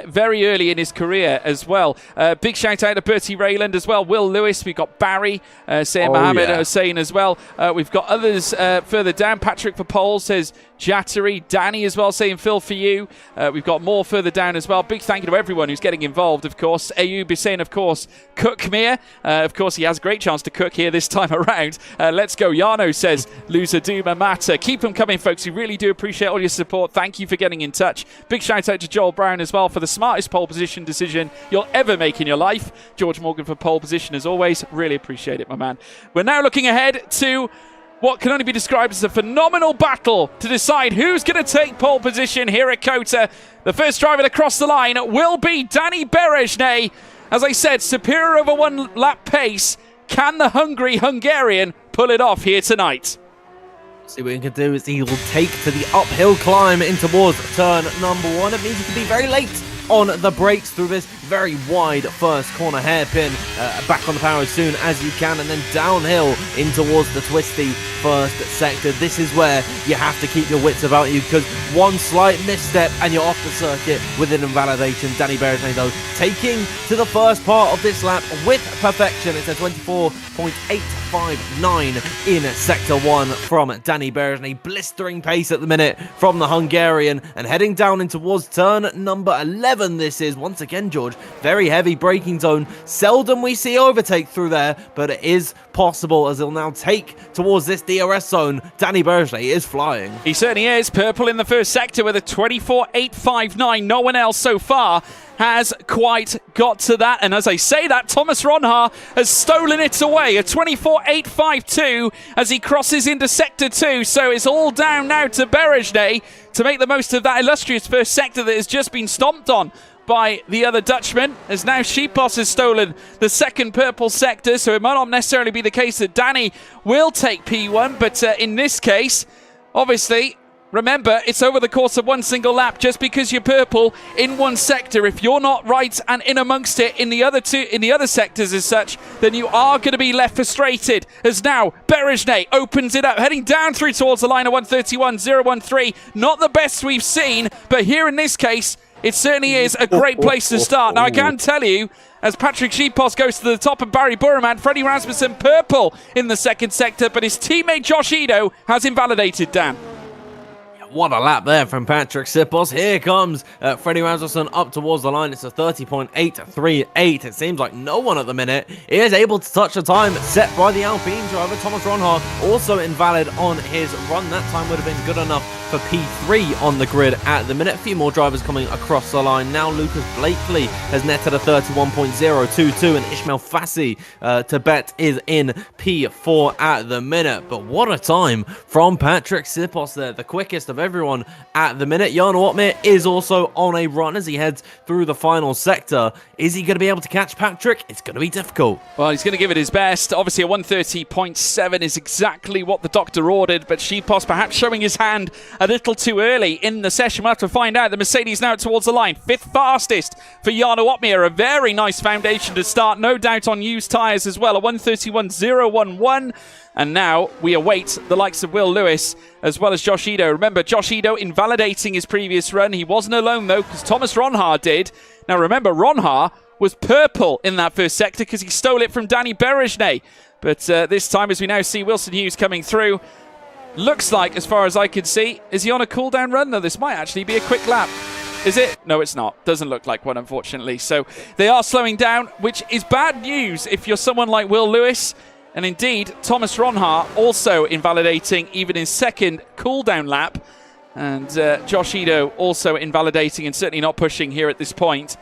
very early in his career as well. Big shout out to Bertie Rayland as well. Will Lewis, we've got Barry, Sayed Mohammed Hussein as well. We've got others further down. Patrick for pole says Jattery. Danny as well saying Phil for you. We've got more further down as well. Big thank you to everyone who's getting involved, of course. Ayub is saying, of course, Cookmere. Of course, he has a great chance to cook here this time around. Let's go. Jarno says Loser Duma Matter. Keep them coming, folks. We really do appreciate all your support. Thank you for getting in touch. Big shout out to Joel Brown as well for the smartest pole position decision you'll ever make in your life. George Morgan for pole position as always. Really appreciate it, my man. We're now looking ahead to what can only be described as a phenomenal battle to decide who's going to take pole position here at COTA. The first driver to cross the line will be Danny Berejnay. As I said, superior over 1 lap pace. Can the hungry Hungarian pull it off here tonight?
See what he can do is he will take to the uphill climb in towards turn number 1. It means he can be very late on the brakes through this very wide first corner hairpin. Back on the power as soon as you can, and then downhill in towards the twisty first sector. This is where you have to keep your wits about you, because one slight misstep and you're off the circuit with an invalidation. Danny Berejnay, though, taking to the first part of this lap with perfection. It's a 24.8 28.59 in Sector 1 from Danny Berezny. Blistering pace at the minute from the Hungarian, and heading down in towards turn number 11 this is. Once again, George, very heavy braking zone. Seldom we see overtake through there, but it is possible as he'll now take towards this DRS zone. Danny Berezny is flying.
He certainly is. Purple in the first sector with a 24.859. No one else so far has quite got to that. And as I say that, Thomas Ronhaar has stolen it away. A 24.852 as he crosses into Sector 2. So it's all down now to Berezny to make the most of that illustrious first sector that has just been stomped on by the other Dutchman, as now Sheepos has stolen the second purple sector, so it might not necessarily be the case that Danny will take P1, but in this case, obviously, remember, it's over the course of one single lap. Just because you're purple in one sector, if you're not right and in amongst it in the other sectors as such, then you are going to be left frustrated. As now Berezny opens it up, heading down through towards the line of 131.013. Not the best we've seen, but here in this case, it certainly is a great place to start. Now, I can tell you, as Patrick Sheepos goes to the top of Barry Burman, Freddie Rasmussen purple in the second sector, but his teammate Josh Edo has invalidated, Dan.
What a lap there from Patrick Sipos. Here comes Freddie Rasmussen up towards the line. It's a 30.838. It seems like no one at the minute is able to touch the time set by the Alpine driver. Thomas Ronhaar also invalid on his run. That time would have been good enough for P3 on the grid at the minute. A few more drivers coming across the line. Now Lucas Blakely has netted a 31.022 and Ishmael Fassi Tibet is in P4 at the minute. But what a time from Patrick Sipos there. The quickest of everyone at the minute. Jarno Opmeer is also on a run as he heads through the final sector. Is he going to be able to catch Patrick? It's going to be difficult.
Well, he's going to give it his best. Obviously, a 130.7 is exactly what the doctor ordered, but Sheepos perhaps showing his hand a little too early in the session. We'll have to find out. The Mercedes now towards the line. Fifth fastest for Jarno Opmeer. A very nice foundation to start. No doubt on used tyres as well. A 131.011. And now we await the likes of Will Lewis as well as Josh Edo. Remember, Josh Edo invalidating his previous run. He wasn't alone, though, because Thomas Ronhaar did. Now, remember, Ronhaar was purple in that first sector because he stole it from Danny Berezny. But this time, as we now see Wilson Hughes coming through, looks like, as far as I can see, is he on a cool-down run? Though this might actually be a quick lap. Is it? No, it's not. Doesn't look like one, unfortunately. So they are slowing down, which is bad news if you're someone like Will Lewis. And indeed, Thomas Ronhaar also invalidating even his second cool-down lap. And Josh Edo also invalidating and certainly not pushing here at this point.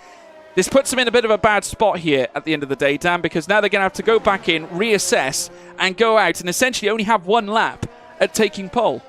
This puts them in a bit of a bad spot here at the end of the day, Dan, because now they're going to have to go back in, reassess, and go out and essentially only have one lap at taking pole.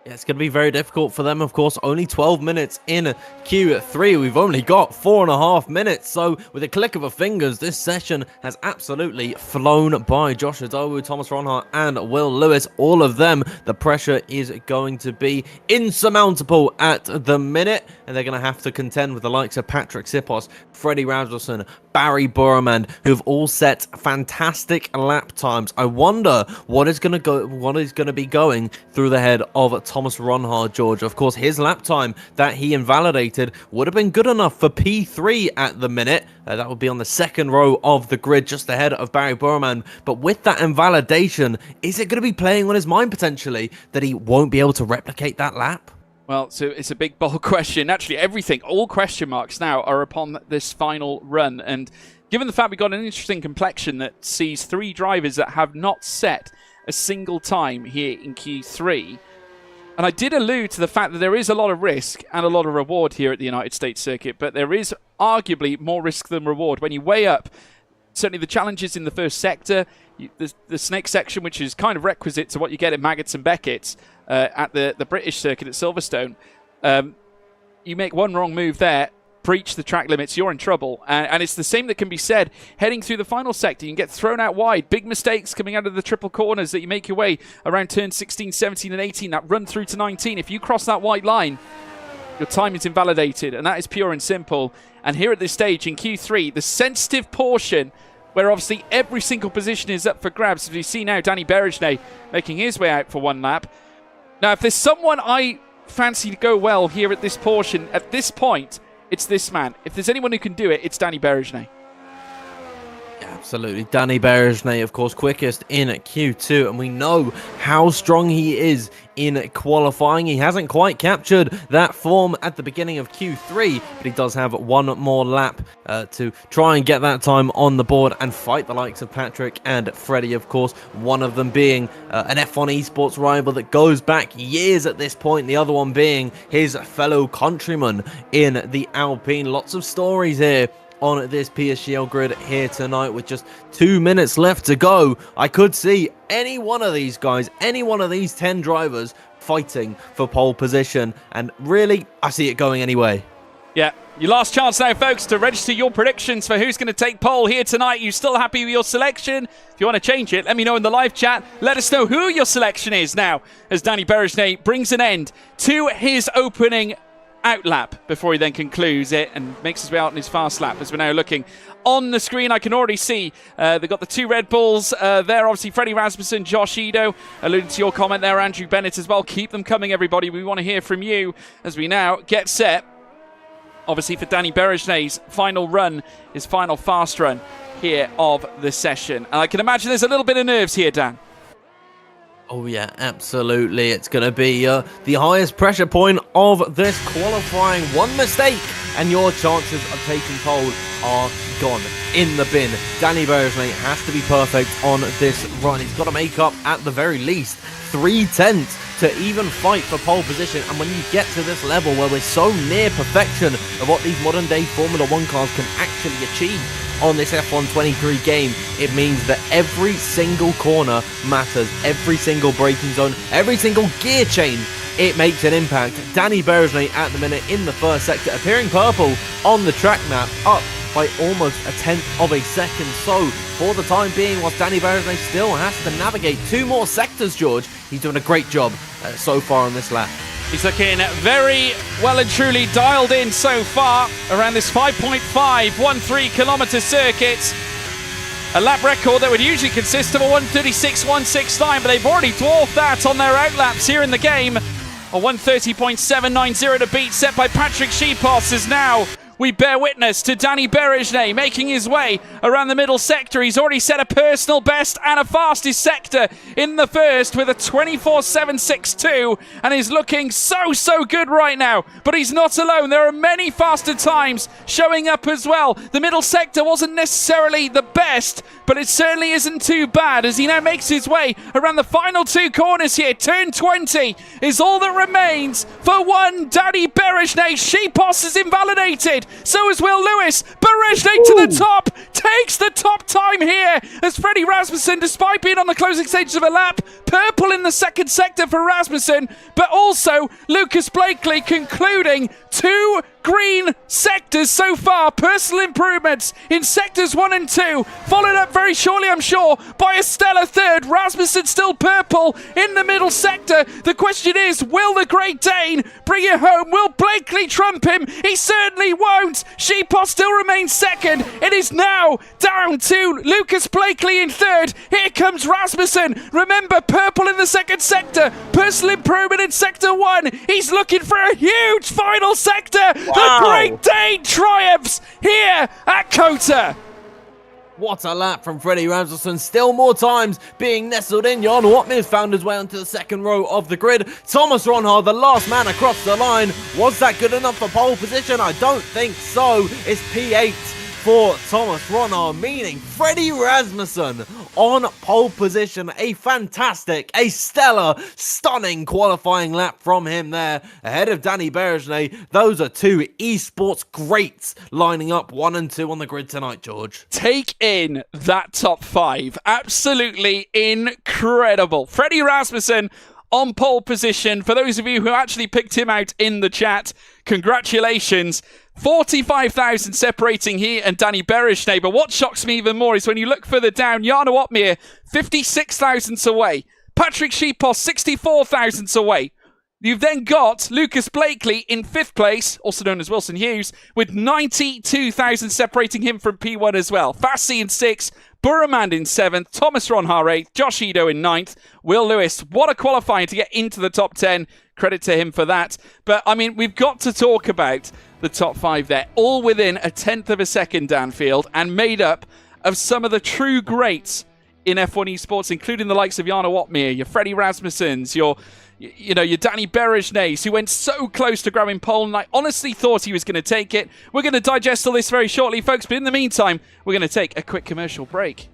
Yeah, it's going to be very difficult for them, of course. Only 12 minutes in Q3. We've only got 4.5 minutes. So, with a click of a fingers, this session has absolutely flown by. Josh Adowu, Thomas Ronhaar, and Will Lewis. All of them, the pressure is going to be insurmountable at the minute. And they're going to have to contend with the likes of Patrick Sipos, Freddie Rasmussen, Barry Burman, who've all set fantastic lap times. I wonder what is going to be going through the head of Thomas Ronhaar, George. Of course, his lap time that he invalidated would have been good enough for P3 at the minute. That would be on the second row of the grid, just ahead of Barry Burman. But with that invalidation, is it going to be playing on his mind potentially that he won't be able to replicate that lap?
Well, so it's a big, bold question. Actually, everything, all question marks now are upon this final run. And given the fact we've got an interesting complexion that sees three drivers that have not set a single time here in Q3, and I did allude to the fact that there is a lot of risk and a lot of reward here at the United States circuit, but there is arguably more risk than reward. When you weigh up certainly the challenges in the first sector, the snake section, which is kind of requisite to what you get at Maggots and Beckett's at the British circuit at Silverstone, you make one wrong move there, breach the track limits, you're in trouble. And it's the same that can be said heading through the final sector. You can get thrown out wide. Big mistakes coming out of the triple corners that you make your way around turn 16, 17 and 18. That run through to 19. If you cross that white line, your time is invalidated. And that is pure and simple. And here at this stage in Q3, the sensitive portion where obviously every single position is up for grabs. As we see now, Danny Berezny making his way out for one lap. Now, if there's someone I fancy to go well here at this portion, at this point, it's this man. If there's anyone who can do it, it's Danny Berezny.
Yeah, Absolutely. Danny Berejnay, of course, quickest in Q2, and we know how strong he is in qualifying. He hasn't quite captured that form at the beginning of Q3, but he does have one more lap to try and get that time on the board and fight the likes of Patrick and Freddie, of course, one of them being an F1 esports rival that goes back years at this point, the other one being his fellow countryman in the Alpine. Lots of stories here on this PSGL grid here tonight with just 2 minutes left to go. I could see any one of these guys, any one of these 10 drivers fighting for pole position, and really, I see it going anyway.
Yeah, your last chance now, folks, to register your predictions for who's going to take pole here tonight. You still happy with your selection? If you want to change it, let me know in the live chat. Let us know who your selection is now as Danny Berejnay brings an end to his opening out lap before he then concludes it and makes his way out in his fast lap. As we're now looking on the screen, I can already see they've got the 2 Red Bulls there. Obviously, Freddie Rasmussen, Josh Edo, alluding to your comment there, Andrew Bennett as well. Keep them coming, everybody. We want to hear from you as we now get set, obviously, for Danny Berejnay's final run, his final fast run here of the session. And I can imagine there's a little bit of nerves here, Dan.
Oh yeah, absolutely. It's going to be the highest pressure point of this qualifying. One mistake and your chances of taking pole are gone in the bin. Danny Berejnay has to be perfect on this run. He's got to make up, at the very least, 3/10 to even fight for pole position. And when you get to this level where we're so near perfection of what these modern day Formula 1 cars can actually achieve on this F1 23 game, it means that every single corner matters, every single braking zone, every single gear change, it makes an impact. Danny Berejnay at the minute in the first sector, appearing purple on the track map, up by almost 1/10 of a second. So for the time being, whilst Danny Berejnay still has to navigate 2 more sectors, George, he's doing a great job so far on this lap.
He's looking very well and truly dialed in so far around this 5.513 kilometre circuit. A lap record that would usually consist of a 1:36.169, but they've already dwarfed that on their outlaps here in the game. A 1:30.790 to beat, set by Patrick Sheepos, is now we bear witness to Danny Berejnay making his way around the middle sector. He's already set a personal best and a fastest sector in the first with a 24.762, and is looking so good right now. But he's not alone. There are many faster times showing up as well. The middle sector wasn't necessarily the best, but it certainly isn't too bad as he now makes his way around the final 2 corners here. Turn 20 is all that remains for one Danny Berejnay. Sheepos is invalidated. So is Will Lewis. Berejnay to the top, takes the top time here as Freddie Rasmussen, despite being on the closing stages of a lap, purple in the second sector for Rasmussen, but also Lucas Blakely concluding 2 green sectors so far. Personal improvements in sectors 1 and 2, followed up very shortly, I'm sure, by a stellar third. Rasmussen still purple in the middle sector. The question is, will the Great Dane bring it home? Will Blakely trump him? He certainly won't. Sheepos still remains second. It is now down to Lucas Blakely in third. Here comes Rasmussen. Remember, purple in the second sector. Personal improvement in sector 1. He's looking for a huge final sector.
Wow.
The Great Dane triumphs here at Kota.
What a lap from Freddie Rasmussen. Still more times being nestled in. Jan Watmir found his way onto the second row of the grid. Thomas Ronhard, the last man across the line. Was that good enough for pole position? I don't think so. It's P8 for Thomas Ronhard, meaning Freddie Rasmussen on pole position. A fantastic, a stellar, stunning qualifying lap from him there, ahead of Danny Berejnay. Those are 2 esports greats lining up 1 and 2 on the grid tonight, George.
Take in that top 5. Absolutely incredible. Freddie Rasmussen on pole position. For those of you who actually picked him out in the chat, congratulations. 45,000 separating he and Danny Berejnay. But what shocks me even more is when you look further down, Jarno Opmeer, 56,000 away. Patrick Sheepos, 64,000 away. You've then got Lucas Blakely in 5th place, also known as Wilson Hughes, with 92,000 separating him from P1 as well. Fassi in 6th, Burremand in 7th, Thomas Ronhar 8th, Josh Edo in 9th, Will Lewis. What a qualifying to get into the top 10. Credit to him for that. But, I mean, we've got to talk about the top 5 there. All within 1/10 of a second, Danfield, and made up of some of the true greats in F1 esports, including the likes of Jarno Opmeer, your Freddie Rasmussens, your Danny Berejnays, who went so close to grabbing pole, and I honestly thought he was going to take it. We're going to digest all this very shortly, folks, but in the meantime, we're going to take a quick commercial break.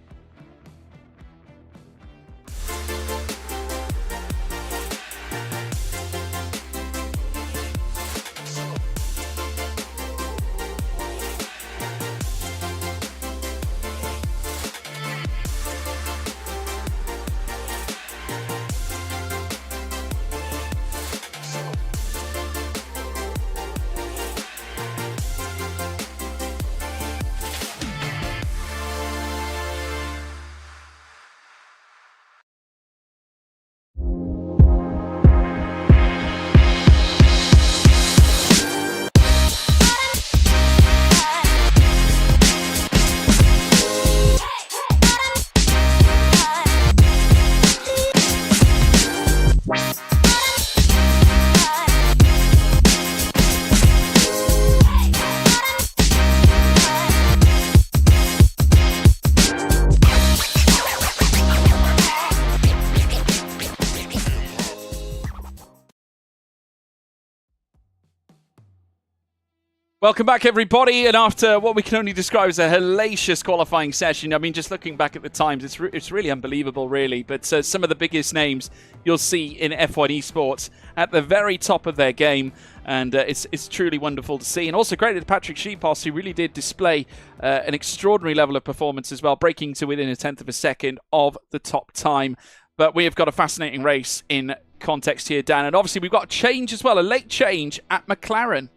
Welcome back, everybody, and after what we can only describe as a hellacious qualifying session, I mean, just looking back at the times, it's really unbelievable, really, but some of the biggest names you'll see in F1 esports at the very top of their game, and it's truly wonderful to see. And also credit to Patrick Sheepos, who really did display an extraordinary level of performance as well, breaking to within a tenth of a second of the top time. But we have got a fascinating race in context here, Dan, and obviously we've got a change as well, a late change at McLaren.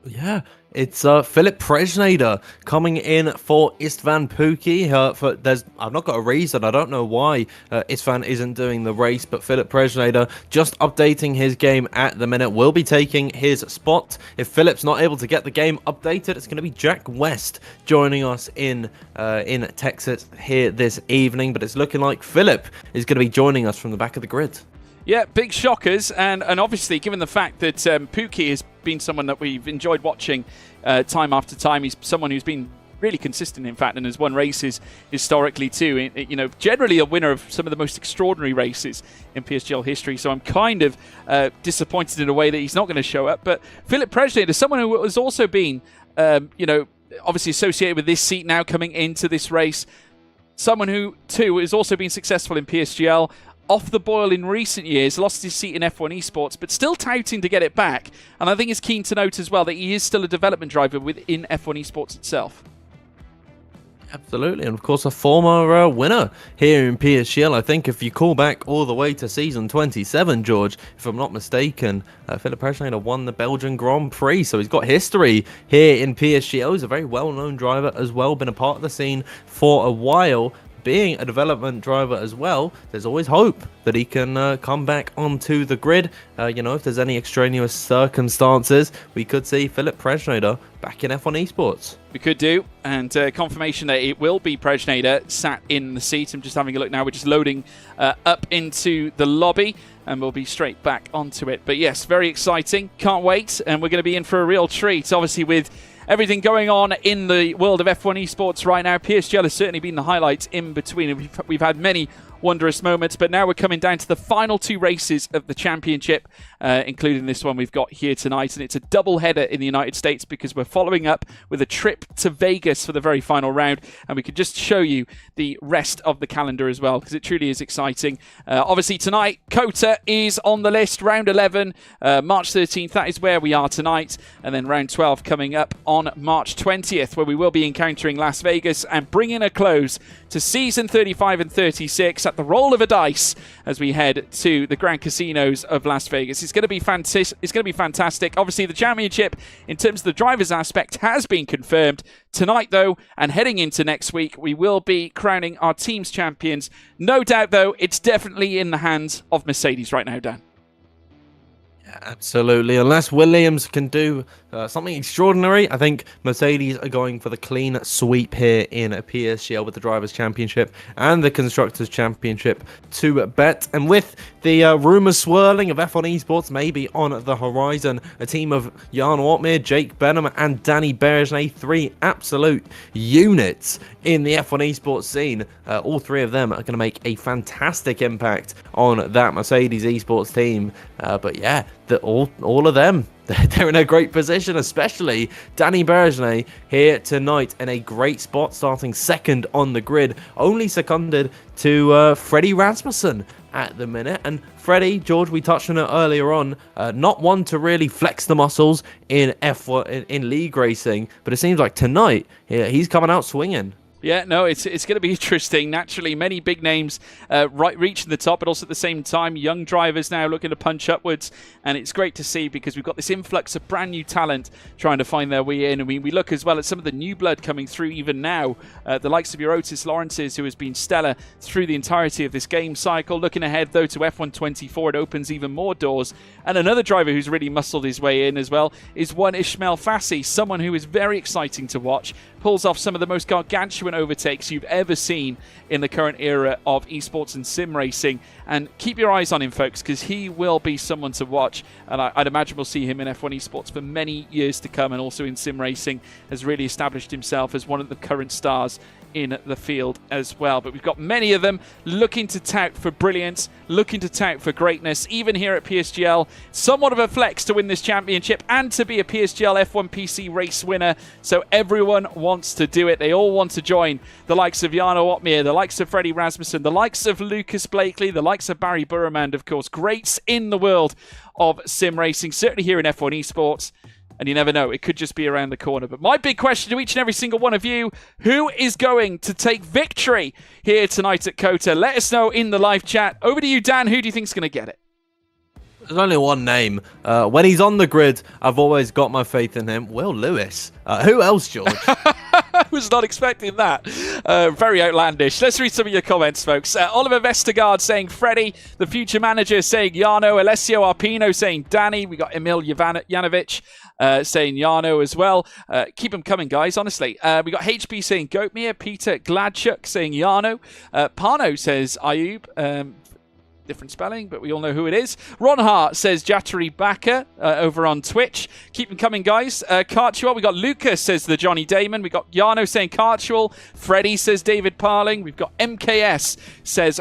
Yeah, it's Philip Presnader coming in for Istvan Pukki. I've not got a reason. I don't know why Istvan isn't doing the race, but Philip Presnader just updating his game at the minute. Will be taking his spot. If Philip's not able to get the game updated, it's going to be Jack West joining us in Texas here this evening. But it's looking like Philip is going to be joining us from the back of the grid.
Yeah, big shockers, and obviously, given the fact that Pukki has been someone that we've enjoyed watching time after time, he's someone who's been really consistent, in fact, and has won races historically too. Generally a winner of some of the most extraordinary races in PSGL history. So I'm kind of disappointed in a way that he's not going to show up. But Philip Presnader is someone who has also been, obviously associated with this seat now coming into this race. Someone who, too, has also been successful in PSGL. Off the boil in recent years, lost his seat in F1 esports, but still touting to get it back. And I think it's keen to note as well that he is still a development driver within F1 esports itself.
Absolutely, and of course a former winner here in PSGL. I think if you call back all the way to season 27, George, if I'm not mistaken, Philip Presnader won the Belgian Grand Prix, so he's got history here in PSGL. He's a very well-known driver as well, been a part of the scene for a while. Being a development driver as well, there's always hope that he can come back onto the grid. If there's any extraneous circumstances, we could see Philip Presnader back in F1 esports.
We could do, and confirmation that it will be Presnader sat in the seat. I'm just having a look now. We're just loading up into the lobby, and we'll be straight back onto it. But yes, very exciting. Can't wait, and we're going to be in for a real treat, obviously, with everything going on in the world of F1 esports right now. PSGL has certainly been the highlight in between. We've had many wondrous moments, but now we're coming down to the final two races of the championship, including this one we've got here tonight, and it's a double header in the United States because we're following up with a trip to Vegas for the very final round, and we could just show you the rest of the calendar as well because it truly is exciting. Obviously tonight, COTA is on the list, round 11, March 13th, that is where we are tonight, and then round 12 coming up on March 20th, where we will be encountering Las Vegas and bringing a close to season 35 and 36 at the roll of a dice as we head to the Grand Casinos of Las Vegas. It's going to be fantastic. It's going to be fantastic. Obviously, the championship, in terms of the drivers' aspect, has been confirmed tonight, though, and heading into next week, we will be crowning our team's champions. No doubt, though, it's definitely in the hands of Mercedes right now, Dan.
Absolutely. Unless Williams can do something extraordinary, I think Mercedes are going for the clean sweep here in PSGL with the Drivers' Championship and the Constructors' Championship to bet. And with the rumours swirling of F1 Esports maybe on the horizon, a team of Jan Ortmeier, Jake Benham and Danny Bergenet, 3 absolute units in the F1 Esports scene. All 3 of them are going to make a fantastic impact on that Mercedes Esports team. But yeah, all of them, they're in a great position, especially Danny Bergenet here tonight in a great spot, starting second on the grid, only seconded to Freddie Rasmussen at the minute. And Freddie, George, we touched on it earlier on, not one to really flex the muscles in F1 in league racing, but it seems like tonight he's coming out swinging.
Yeah, no, it's going to be interesting. Naturally, many big names reaching the top, but also at the same time, young drivers now looking to punch upwards. And it's great to see because we've got this influx of brand new talent trying to find their way in. And we look as well at some of the new blood coming through even now. The likes of your Otis Lawrence's, who has been stellar through the entirety of this game cycle. Looking ahead, though, to F124, it opens even more doors. And another driver who's really muscled his way in as well is one Ismail Fassi, someone who is very exciting to watch. Pulls off some of the most gargantuan overtakes you've ever seen in the current era of esports and sim racing. And keep your eyes on him, folks, because he will be someone to watch. And I'd imagine we'll see him in F1 esports for many years to come, and also in sim racing has really established himself as one of the current stars in the field as well. But we've got many of them looking to tout for brilliance, looking to tout for greatness. Even here at PSGL, somewhat of a flex to win this championship and to be a PSGL F1 PC race winner. So everyone wants to do it. They all want to join the likes of Jarno Opmeer, the likes of Freddie Rasmussen, the likes of Lucas Blakely, the likes of Barry Burremand, of course, greats in the world of sim racing, certainly here in F1 esports. And you never know, it could just be around the corner. But my big question to each and every single one of you, who is going to take victory here tonight at COTA? Let us know in the live chat. Over to you, Dan. Who do you think is going to get it?
There's only one name. When he's on the grid, I've always got my faith in him. Will Lewis. Who else, George?
I was not expecting that. Very outlandish. Let's read some of your comments, folks. Oliver Vestergaard saying Freddie. The future manager saying Jarno. Alessio Arpino saying Danny. We got Emil Janovic saying Jarno as well. Keep them coming, guys, honestly. We got HB saying Goatmere. Peter Gladchuk saying Jarno. Parno says Ayub. Different spelling, but we all know who it is. Ron Hart says Jattery Backer over on Twitch. Keep them coming, guys. Cartual, we got Lucas says the Johnny Damon. We got Jarno saying Cartual. Freddie says David Parling. We've got MKS says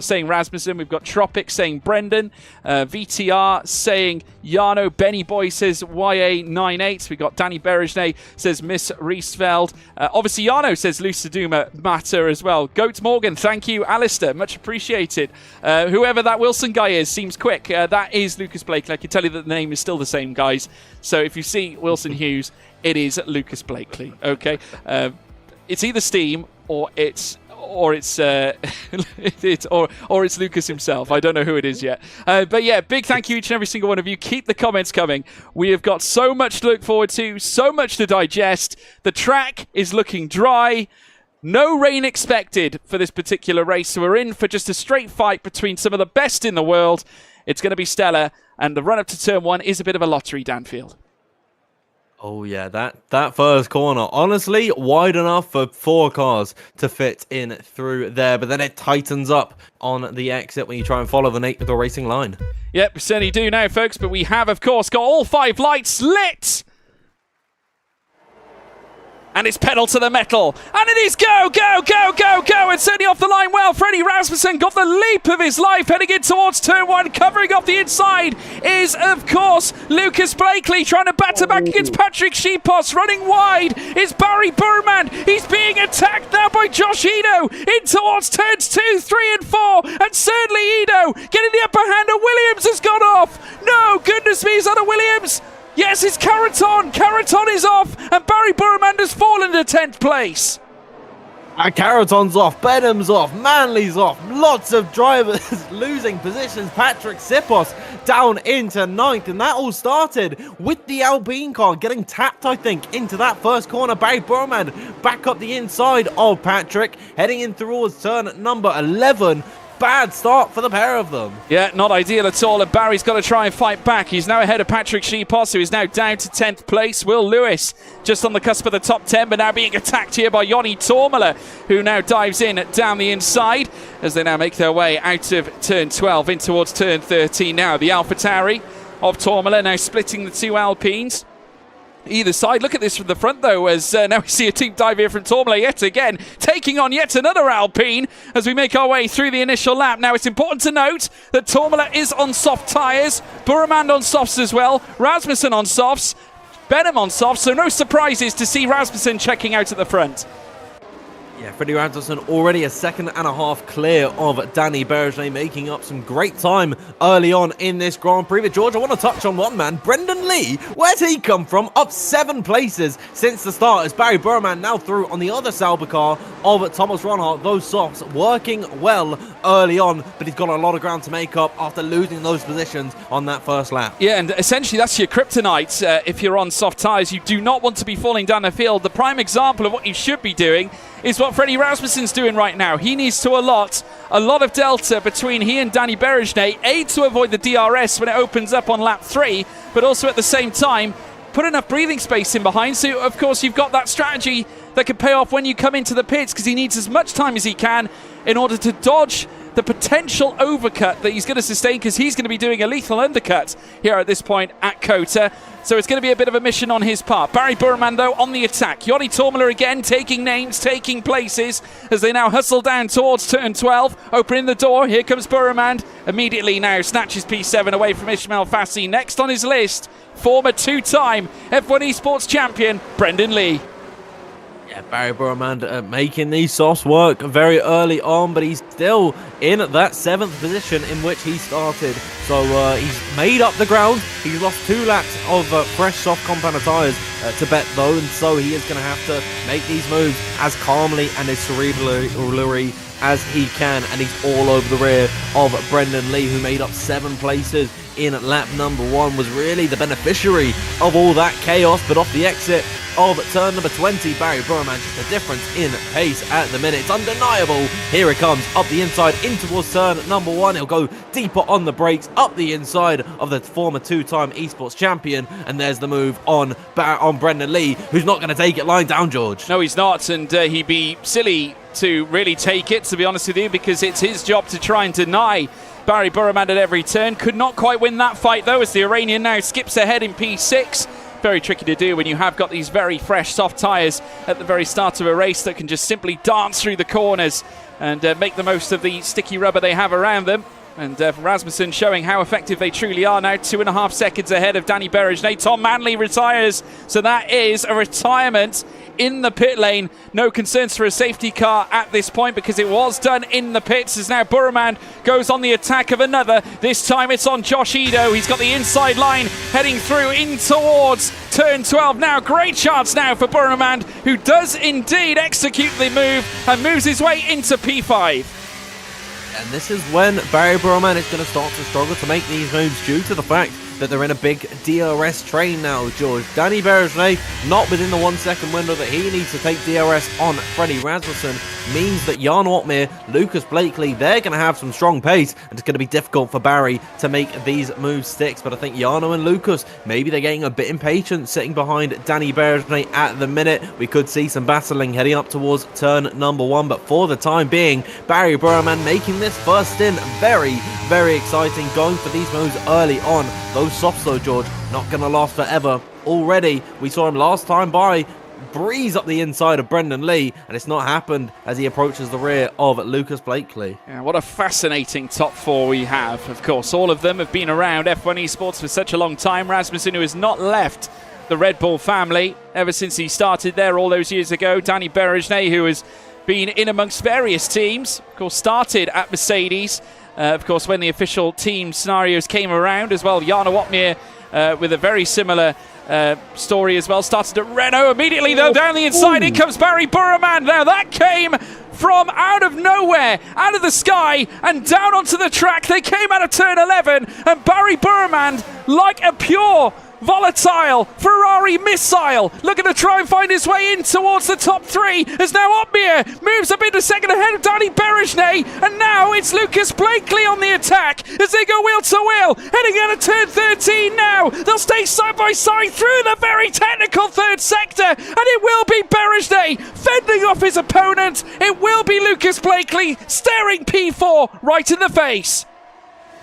saying Rasmussen. We've got Tropic saying Brendan. VTR saying Jarno. Benny Boy says YA98. We got Danny Berejne says Miss Riesfeld. Obviously Jarno says Luciduma Matter as well. Goat Morgan, thank you. Alistair, much appreciated. Whoever that Wilson guy is seems quick. That is Lucas Blakely. I can tell you that the name is still the same, guys. So if you see Wilson Hughes, it is Lucas Blakely. Okay, it's either Steam or it's Lucas himself. I don't know who it is yet. But yeah, big thank you each and every single one of you. Keep the comments coming. We have got so much to look forward to, so much to digest. The track is looking dry. No rain expected for this particular race, so we're in for just a straight fight between some of the best in the world. It's going to be stellar, and the run-up to turn one is a bit of a lottery, Danfield.
Oh yeah, that first corner, honestly, wide enough for 4 cars to fit in through there, but then it tightens up on the exit when you try and follow the racing line.
Yep, we certainly do now, folks, but we have, of course, got all 5 lights lit! And it's pedal to the metal. And it is go, go, go, go, go. And certainly off the line well. Freddie Rasmussen got the leap of his life heading in towards turn 1. Covering off the inside is, of course, Lucas Blakely trying to batter back against Patrick Sheepos. Running wide is Barry Burman. He's being attacked now by Josh Eno. In towards turns 2, 3 and 4. And certainly Eno getting the upper hand. And Williams has gone off. No, goodness me, is that a Williams? Yes, it's Caraton. Caraton is off, and Barry Burman has fallen to 10th place.
Caraton's off, Benham's off, Manley's off. Lots of drivers losing positions. Patrick Sipos down into 9th, and that all started with the Alpine car getting tapped, I think, into that first corner. Barry Burman back up the inside of Patrick, heading in towards turn number 11. bad start for the pair of them.
Yeah, not ideal at all, and Barry's got to try and fight back. He's now ahead of Patrick Sheepos, who is now down to 10th place. Will Lewis just on the cusp of the top 10, but now being attacked here by Joni Tormala, who now dives in down the inside as they now make their way out of turn 12 in towards turn 13 now. The AlphaTauri of Tormala now splitting the two Alpines either side. Look at this from the front, though, as now we see a deep dive here from Tormala yet again, taking on yet another Alpine as we make our way through the initial lap. Now, it's important to note that Tormala is on soft tyres, Buremand on softs as well, Rasmussen on softs, Benham on softs, so no surprises to see Rasmussen checking out at the front.
Yeah, Freddie Rasmussen already a second and a half clear of Danny Berger, making up some great time early on in this Grand Prix. But George, I want to touch on one man, Brendan Lee. Where's he come from? Up 7 places since the start as Barry Burman now through on the other Sauber car of Thomas Ronhart. Those softs working well early on, but he's got a lot of ground to make up after losing those positions on that first lap.
Yeah, and essentially that's your kryptonite. If you're on soft tyres, you do not want to be falling down the field. The prime example of what you should be doing is what Freddie Rasmussen's doing right now. He needs to allot a lot of delta between he and Danny Berejne, to avoid the DRS when it opens up on lap 3, but also at the same time put enough breathing space in behind, so of course you've got that strategy that can pay off when you come into the pits, because he needs as much time as he can in order to dodge the potential overcut that he's going to sustain, because he's going to be doing a lethal undercut here at this point at COTA. So it's going to be a bit of a mission on his part. Barry Burman, though, on the attack. Joni Tormala again taking names, taking places as they now hustle down towards turn 12. Opening the door. Here comes Burman. Immediately now snatches P7 away from Ismail Fassi. Next on his list, former 2-time F1 Esports champion, Brendan Lee.
Yeah, Barry Burman making these softs work very early on, but he's still in that 7th position in which he started. So he's made up the ground. He's lost 2 laps of fresh soft compound tyres to bet, though, and so he is going to have to make these moves as calmly and as cerebrally as he can, and he's all over the rear of Brendan Lee, who made up 7 places in lap number 1, was really the beneficiary of all that chaos. But off the exit of turn number 20, Barry Burman, just a difference in pace at the minute. It's undeniable. Here it comes up the inside in towards turn number 1. He'll go deeper on the brakes up the inside of the former 2-time esports champion, and there's the move on Brendan Lee, who's not going to take it lying down, George.
No, he's not, and he'd be silly to really take it, to be honest with you, because it's his job to try and deny Barry Burman at every turn. Could not quite win that fight, though, as the Iranian now skips ahead in P6. Very tricky to do when you have got these very fresh soft tyres at the very start of a race that can just simply dance through the corners and make the most of the sticky rubber they have around them. And Rasmussen showing how effective they truly are now, 2.5 seconds ahead of Danny Berejne. Tom Manley retires, so that is a retirement in the pit lane. No concerns for a safety car at this point because it was done in the pits, as now Burman goes on the attack of another. This time it's on Josh Edo. He's got the inside line heading through in towards turn 12 now. Great chance now for Burman, who does indeed execute the move and moves his way into P5.
And this is when Barry Burman is going to start to struggle to make these moves due to the fact that they're in a big DRS train now, George. Danny Berejne not within the 1 second window that he needs to take DRS on Freddie Rasmussen means that Jan Otmir, Lucas Blakely, they're going to have some strong pace, and it's going to be difficult for Barry to make these moves stick. But I think Jano and Lucas, maybe they're getting a bit impatient sitting behind Danny Berejne at the minute. We could see some battling heading up towards turn number 1, but for the time being, Barry Burman making this first stint very, very exciting, going for these moves early on. Those softs though, George, not going to last forever. Already, we saw him last time by breeze up the inside of Brendan Lee, and it's not happened as he approaches the rear of Lucas Blakely.
Yeah, what a fascinating top 4 we have. Of course, all of them have been around F1 Esports for such a long time. Rasmussen, who has not left the Red Bull family ever since he started there all those years ago. Danny Berejne, who has been in amongst various teams, of course started at Mercedes, of course when the official team scenarios came around as well. Jano Otmir with a very similar story as well, started at Renault. Immediately though, down the inside, in comes Barry Burman. Now that came from out of nowhere, out of the sky and down onto the track. They came out of turn 11, and Barry Burman, like a pure volatile Ferrari missile, looking to try and find his way in towards the top three, as now Otmir moves a bit a second ahead of Danny Berejnay, and now it's Lucas Blakely on the attack as they go wheel to wheel, heading out of turn 13 now. They'll stay side by side through the very technical third sector, and it will be Berejnay fending off his opponent. It will be Lucas Blakely staring P4 right in the face.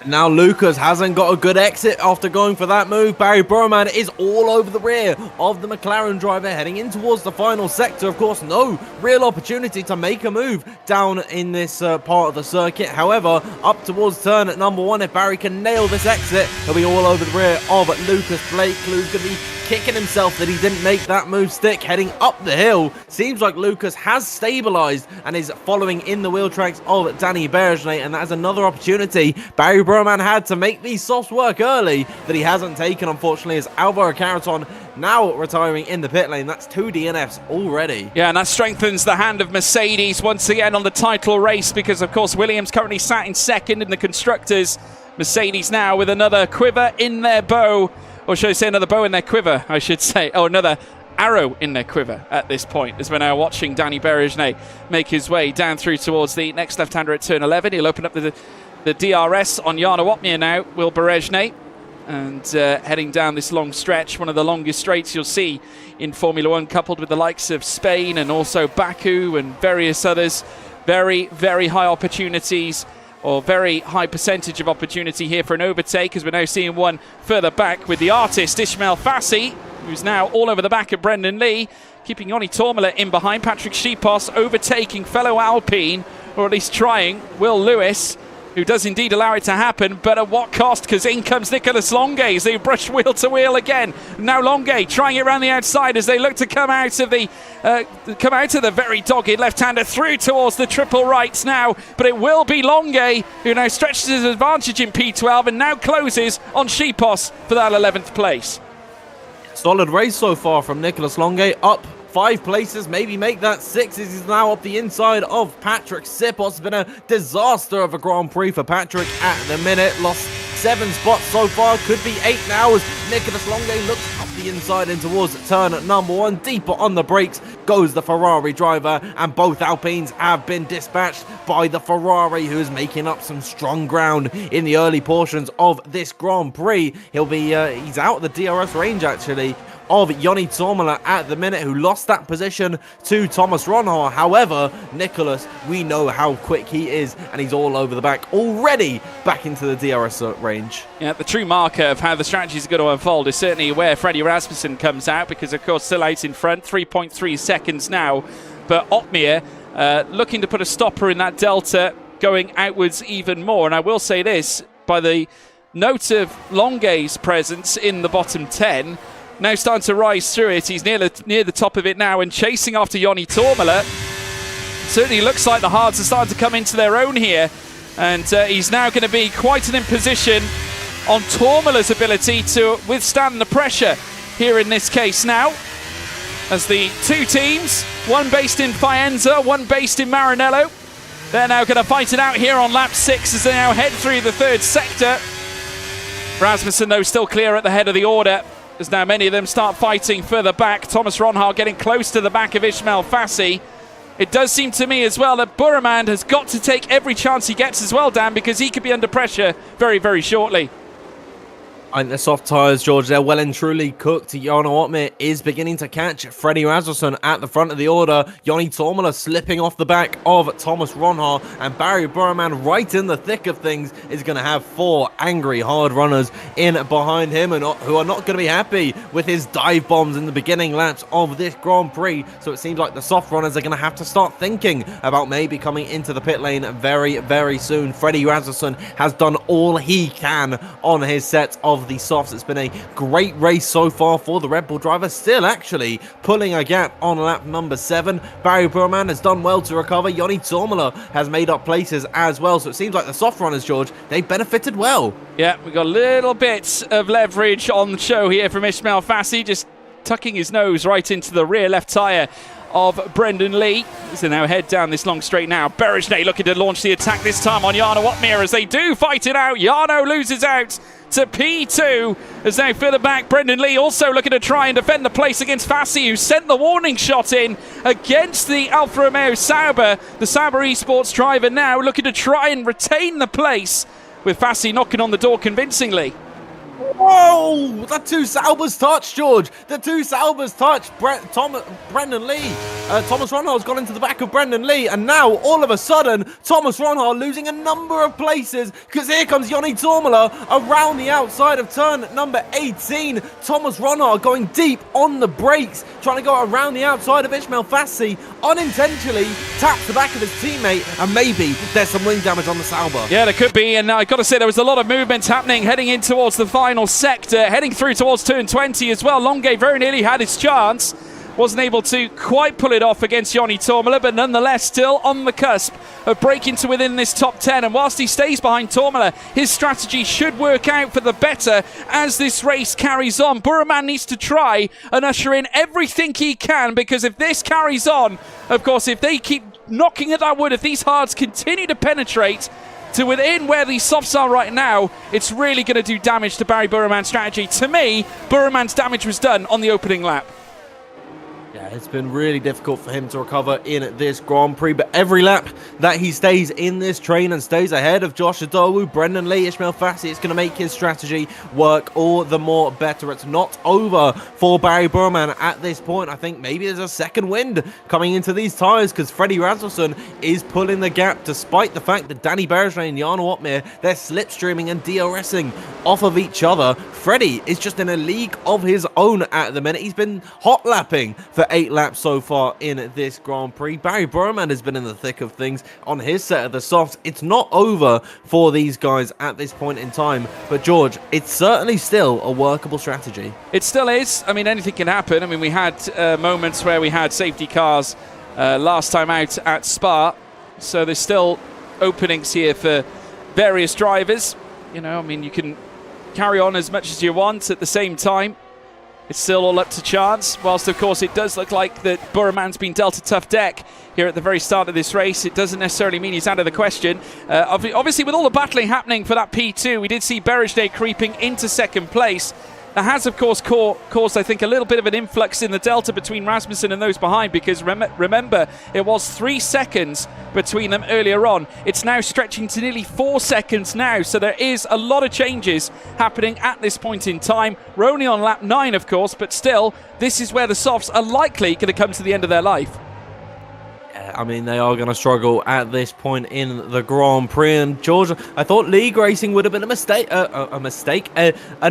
Now Lucas hasn't got a good exit after going for that move. Barry Burman is all over the rear of the McLaren driver heading in towards the final sector. Of course, no real opportunity to make a move down in this part of the circuit. However, up towards turn at number 1, if Barry can nail this exit, he'll be all over the rear of Lucas Blake, who's going to be kicking himself that he didn't make that move stick heading up the hill. Seems like Lucas has stabilized and is following in the wheel tracks of Danny Berejnay, and that is another opportunity Barry Burman had to make these softs work early that he hasn't taken, unfortunately, as Alvaro Carreton now retiring in the pit lane. That's 2 DNFs already.
Yeah, and that strengthens the hand of Mercedes once again on the title race, because of course Williams currently sat in second in the Constructors. Mercedes now with another quiver in their bow, or should I say another bow in their quiver, I should say. Oh, another arrow in their quiver at this point, as we're now watching Danny Berejnay make his way down through towards the next left-hander at turn 11. He'll open up the DRS on Jarno Opmeer now, Will Berejnay. And heading down this long stretch, one of the longest straights you'll see in Formula One, coupled with the likes of Spain and also Baku and various others. Very, very high opportunities, or very high percentage of opportunity here for an overtake, as we're now seeing one further back with the artist Ismail Fassi, who's now all over the back of Brendan Lee, keeping Joni Tormela in behind. Patrick Schipos overtaking fellow Alpine, or at least trying, Will Lewis, who does indeed allow it to happen, but at what cost? Because in comes Nicolas Longuet as they brush wheel to wheel again. Now Longuet trying it around the outside as they look to come out of the very dogged left-hander through towards the triple rights now, but it will be Longuet who now stretches his advantage in P12 and now closes on Schipos for that 11th place.
Solid race so far from Nicolas Longuet, up 5 places, maybe make that 6 as he's now up the inside of Patrick Sipos. It's been a disaster of a Grand Prix for Patrick at the minute. Lost 7 spots so far, could be 8 now as Nicolas Longuet looks up the inside and towards turn at number 1. Deeper on the brakes goes the Ferrari driver, and both Alpines have been dispatched by the Ferrari, who is making up some strong ground in the early portions of this Grand Prix. He's out of the DRS range actually of Joni Tormela at the minute, who lost that position to Thomas Ronhaar. However, Nicholas, we know how quick he is, and he's all over the back already, back into the DRS range.
Yeah, the true marker of how the strategy is going to unfold is certainly where Freddie Rasmussen comes out, because of course still out in front, 3.3 seconds now, but Otmir looking to put a stopper in that delta, going outwards even more. And I will say this, by the note of Longuet's presence in the bottom 10, now starting to rise through it. He's near the top of it now and chasing after Joni Tormela. Certainly looks like the hards are starting to come into their own here, and he's now going to be quite an imposition on Tormela's ability to withstand the pressure here in this case now, as the two teams, one based in Faenza, one based in Maranello, they're now going to fight it out here on lap 6 as they now head through the third sector. Rasmussen though still clear at the head of the order, as now many of them start fighting further back. Thomas Ronhaar getting close to the back of Ismail Fassi. It does seem to me as well that Burman has got to take every chance he gets as well, Dan, because he could be under pressure very, very shortly.
And the soft tyres, George, they're well and truly cooked. Jarno Opmeer is beginning to catch Freddie Rasmussen at the front of the order. Joni Tormela slipping off the back of Thomas Ronhaar, and Barry Burman right in the thick of things is going to have 4 angry hard runners in behind him, and who are not going to be happy with his dive bombs in the beginning laps of this Grand Prix. So it seems like the soft runners are going to have to start thinking about maybe coming into the pit lane very, very soon. Freddie Rasmussen has done all he can on his set of the softs. It's been a great race so far for the Red Bull driver, still actually pulling a gap on lap number 7. Barry Burman has done well to recover. Joni Tormela has made up places as well, so it seems like the soft runners, George, they benefited well. Yeah,
we got a little bit of leverage on the show here from Ismail Fassi, just tucking his nose right into the rear left tyre of Brendan Lee. As they now head down this long straight now. Berejnay looking to launch the attack this time on Jarno Opmeer as they do fight it out. Jarno loses out to P2 as now further back. Brendan Lee also looking to try and defend the place against Fassi, who sent the warning shot in against the Alfa Romeo Sauber. The Sauber Esports driver now looking to try and retain the place, with Fassi knocking on the door convincingly.
Whoa! The two Saubers touch, George. The two Saubers touch. Brendan Lee. Thomas Ronhard's gone into the back of Brendan Lee, and now all of a sudden, Thomas Ronhard losing a number of places because here comes Joni Tormala around the outside of turn number 18. Thomas Ronhard going deep on the brakes, trying to go around the outside of Ismail Fassi. Unintentionally taps the back of his teammate, and maybe there's some wing damage on the Sauber.
Yeah, there could be, and I've got to say there was a lot of movement happening heading in towards the final sector, heading through towards turn 20 as well. Longue very nearly had his chance, wasn't able to quite pull it off against Joni Tormala, but nonetheless still on the cusp of breaking to within this top 10. And whilst he stays behind Tormala, his strategy should work out for the better as this race carries on. Burman needs to try and usher in everything he can, because if this carries on, of course, if they keep knocking at that wood, if these hards continue to penetrate to within where these softs are right now, it's really going to do damage to Barry Burman's strategy. To me, Burman's damage was done on the opening lap.
Yeah, it's been really difficult for him to recover in this Grand Prix, but every lap that he stays in this train and stays ahead of Josh Adowu, Brendan Lee, Ismail Fassi, it's going to make his strategy work all the more better. It's not over for Barry Burman at this point. I think maybe there's a second wind coming into these tyres, because Freddie Rasmussen is pulling the gap, despite the fact that Danny Berger and Jarno Opmeer, they're slipstreaming and DRSing off of each other. Freddie is just in a league of his own at the minute. He's been hot lapping for 8 laps so far in this Grand Prix. Barry Burman has been in the thick of things on his set of the softs. It's not over for these guys at this point in time, but George, it's certainly still a workable strategy.
It still is. I mean, anything can happen. I mean, we had moments where we had safety cars last time out at Spa, so there's still openings here for various drivers. You know, I mean, you can carry on as much as you want. At the same time, it's still all up to chance. Whilst, of course, it does look like that Burman's been dealt a tough deck here at the very start of this race, it doesn't necessarily mean he's out of the question. Obviously, with all the battling happening for that P2, we did see Berejday creeping into second place. That has, of course, caused, I think, a little bit of an influx in the delta between Rasmussen and those behind, because remember, it was 3 seconds between them earlier on. It's now stretching to nearly 4 seconds now, so there is a lot of changes happening at this point in time. We're only on lap 9, of course, but still, this is where the softs are likely going to come to the end of their life.
I mean, they are going to struggle at this point in the Grand Prix. And George, I thought league racing would have been an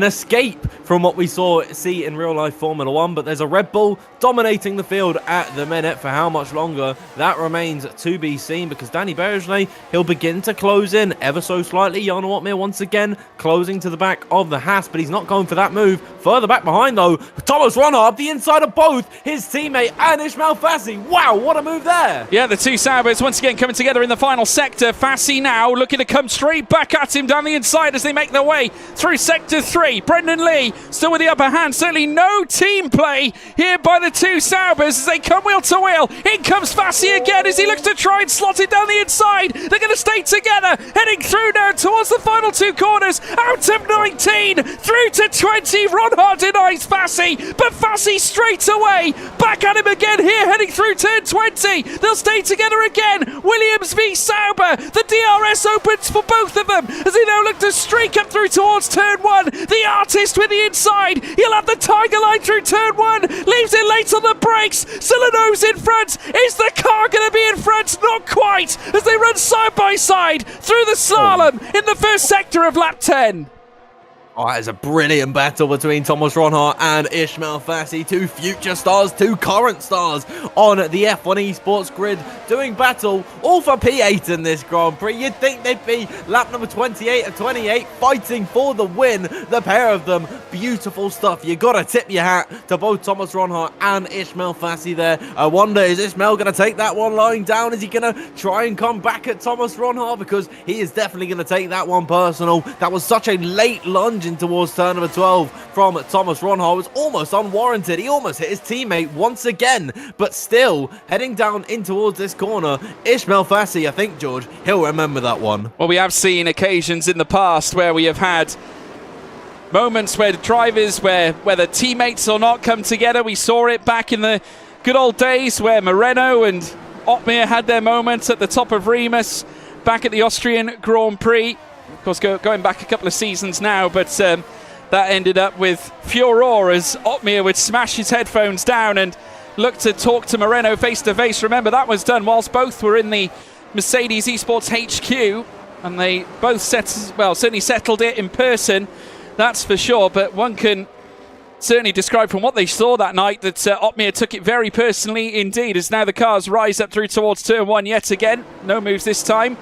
escape from what we see in real life Formula 1. But there's a Red Bull dominating the field at the minute. For how much longer, that remains to be seen, because Danny Berejday, he'll begin to close in ever so slightly. Jarno Opmeer once again closing to the back of the Haas, but he's not going for that move. Further back behind, though, Thomas Ronhard, the inside of both his teammate and Ismail Fassi. Wow, what a move there!
Yeah, the two Saubers once again coming together in the final sector. Fassi now looking to come straight back at him down the inside as they make their way through sector 3. Brendan Lee still with the upper hand. Certainly no team play here by the two Saubers as they come wheel to wheel. In comes Fassi again as he looks to try and slot it down the inside. They're going to stay together, heading through now towards the final 2 corners. Out of 19, through to 20. Ronhard denies Fassi, but Fassi straight away back at him again here, heading through turn 20. They'll stay together again. Williams v Sauber. The DRS opens for both of them as they now look to streak up through towards turn 1. The artist with the inside. He'll have the tiger line through turn 1. Leaves it late on the brakes. Silano's in front. Is the car going to be in front? Not quite, as they run side by side through the slalom in the first sector of lap 10.
Oh, it's a brilliant battle between Thomas Ronhard and Ismail Fassi, 2 future stars, 2 current stars on the F1 Esports grid, doing battle all for P8 in this Grand Prix. You'd think they'd be lap number 28 of 28, fighting for the win, the pair of them. Beautiful stuff. You gotta tip your hat to both Thomas Ronhard and Ismail Fassi there. I wonder, is Ismail gonna take that one lying down? Is he gonna try and come back at Thomas Ronhard? Because he is definitely gonna take that one personal. That was such a late lunge in towards turn number 12 from Thomas Ronhard. It was almost unwarranted. He almost hit his teammate once again, but still heading down in towards this corner. Ismail Fassi, I think, George, he'll remember that one.
Well, we have seen occasions in the past where we have had moments where drivers, whether teammates or not, come together. We saw it back in the good old days where Moreno and Otmir had their moments at the top of Remus back at the Austrian Grand Prix. Of course, going back a couple of seasons now, but that ended up with furore as Otmir would smash his headphones down and look to talk to Moreno face to face. Remember, that was done whilst both were in the Mercedes Esports HQ, and they both certainly settled it in person, that's for sure. But one can certainly describe from what they saw that night that Otmir took it very personally indeed, as now the cars rise up through towards turn one yet again. No moves this time,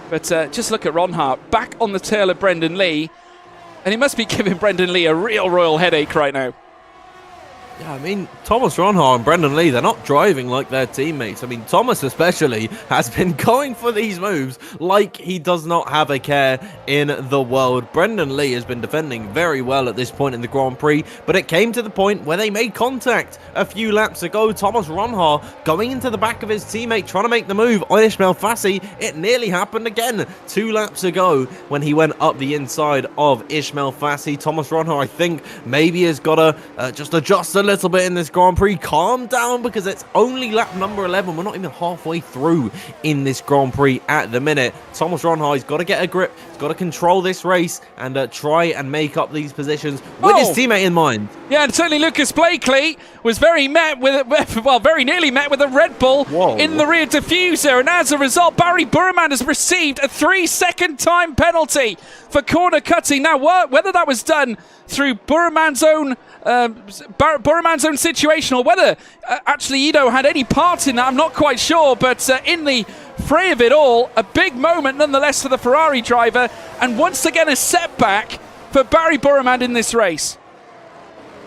but just look at Ronhart back on the tail of Brendan Lee, and he must be giving Brendan Lee a real royal headache right now.
Yeah, I mean, Thomas Ronhart and Brendan Lee, they're not driving like their teammates. I mean, Thomas especially has been going for these moves like he does not have a care in the world. Brendan Lee has been defending very well at this point in the Grand Prix, but it came to the point where they made contact a few laps ago. Thomas Ronhart going into the back of his teammate, trying to make the move on Ismail Fassi. It nearly happened again 2 laps ago when he went up the inside of Ismail Fassi. Thomas Ronhart, I think, maybe has got to just adjust a little bit in this Grand Prix. Calm down, because it's only lap number 11. We're not even halfway through in this Grand Prix at the minute. Thomas Ronhart's got to get a grip. He's got to control this race and try and make up these positions with his teammate in mind.
Yeah, and certainly Lucas Blakely was very nearly met with a Red Bull in the rear diffuser, and as a result, Barry Burman has received a 3-second time penalty for corner cutting. Now, whether that was done through Burman's own situation, or whether actually Ido had any part in that, I'm not quite sure. But in the fray of it all, a big moment nonetheless for the Ferrari driver, and once again a setback for Barry Burman in this race.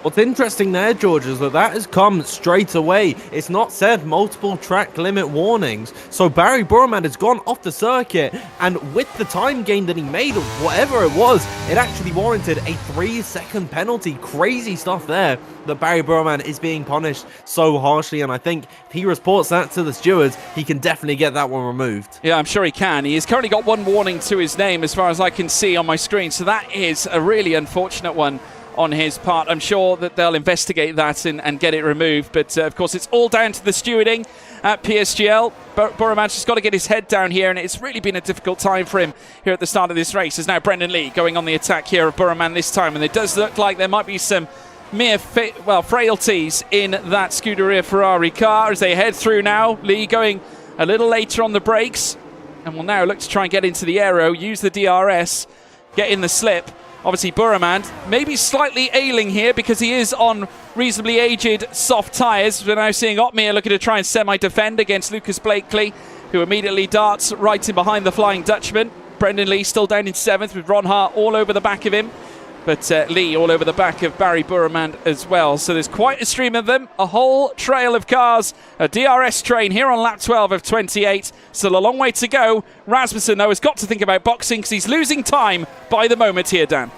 What's interesting there, George, is that has come straight away. It's not said multiple track limit warnings. So Barry Burman has gone off the circuit, and with the time gain that he made, or whatever it was, it actually warranted a 3-second penalty. Crazy stuff there, that Barry Burman is being punished so harshly, and I think if he reports that to the stewards, he can definitely get that one removed.
Yeah, I'm sure he can. He has currently got 1 warning to his name as far as I can see on my screen, so that is a really unfortunate one on his part. I'm sure that they'll investigate that and get it removed, but of course it's all down to the stewarding at PSGL. Buraman's just got to get his head down here, and it's really been a difficult time for him here at the start of this race. As now Brendan Lee going on the attack here of Buraman this time, and it does look like there might be some mere frailties in that Scuderia Ferrari car as they head through now. Lee going a little later on the brakes, and will now look to try and get into the aero, use the DRS, get in the slip. Obviously, Buraman maybe slightly ailing here because he is on reasonably aged soft tyres. We're now seeing Otmir looking to try and semi-defend against Lucas Blakely, who immediately darts right in behind the Flying Dutchman. Brendan Lee still down in 7th with Ronhart all over the back of him. But Lee all over the back of Barry Burman as well. So there's quite a stream of them. A whole trail of cars. A DRS train here on lap 12 of 28. Still a long way to go. Rasmussen, though, has got to think about boxing because he's losing time by the moment here, Dan.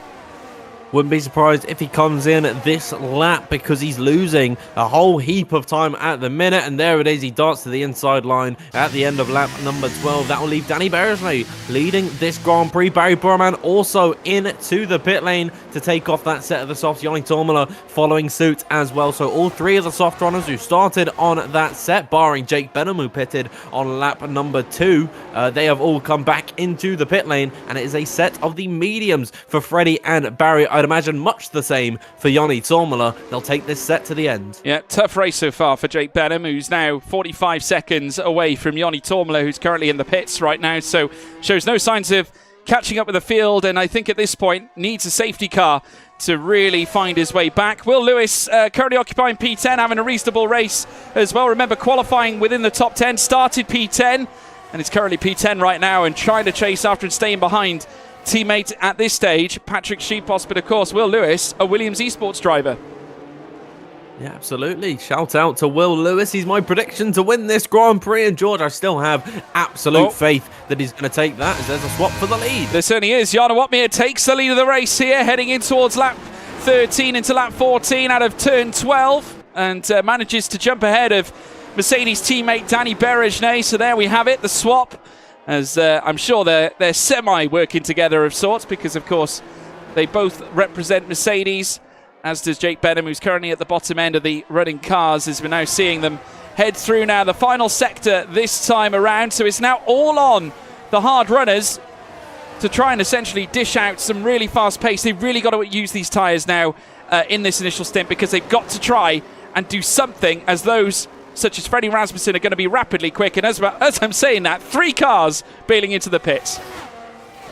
Wouldn't be surprised if he comes in this lap, because he's losing a whole heap of time at the minute. And there it is, he darts to the inside line at the end of lap number 12. That will leave Danny Beresney leading this Grand Prix. Barry Burman also into the pit lane to take off that set of the softs. Joni Tormula following suit as well. So all 3 of the soft runners who started on that set, barring Jake Benham, who pitted on lap number 2, they have all come back into the pit lane, and it is a set of the mediums for Freddie and Barry. I'd imagine much the same for Joni Tormula. They'll take this set to the end. Yeah,
tough race so far for Jake Benham, who's now 45 seconds away from Joni Tormula, who's currently in the pits right now, so shows no signs of catching up with the field, and I think at this point needs a safety car to really find his way back. Will Lewis currently occupying P10, having a reasonable race as well. Remember, qualifying within the top 10, started P10, and it's currently P10 right now and trying to chase after and staying behind teammate at this stage, Patrick Sheepos, but of course Will Lewis, a Williams Esports driver.
Yeah, absolutely. Shout out to Will Lewis. He's my prediction to win this Grand Prix. And George, I still have absolute faith that he's going to take that, as there's a swap for the lead.
There certainly is. Jarno Otmir takes the lead of the race here, heading in towards lap 13 into lap 14 out of turn 12, and manages to jump ahead of Mercedes teammate Danny Beresney. So there we have it, the swap, as I'm sure they're semi-working together of sorts, because of course They both represent Mercedes, as does Jake Benham, who's currently at the bottom end of the running cars, as we're now seeing them head through now the final sector this time around. So it's now all on the hard runners to try and essentially dish out some really fast pace. They've really got to use these tyres now in this initial stint, because they've got to try and do something, as those such as Freddie Rasmussen are going to be rapidly quick. And as I'm saying that, 3 cars bailing into the pits.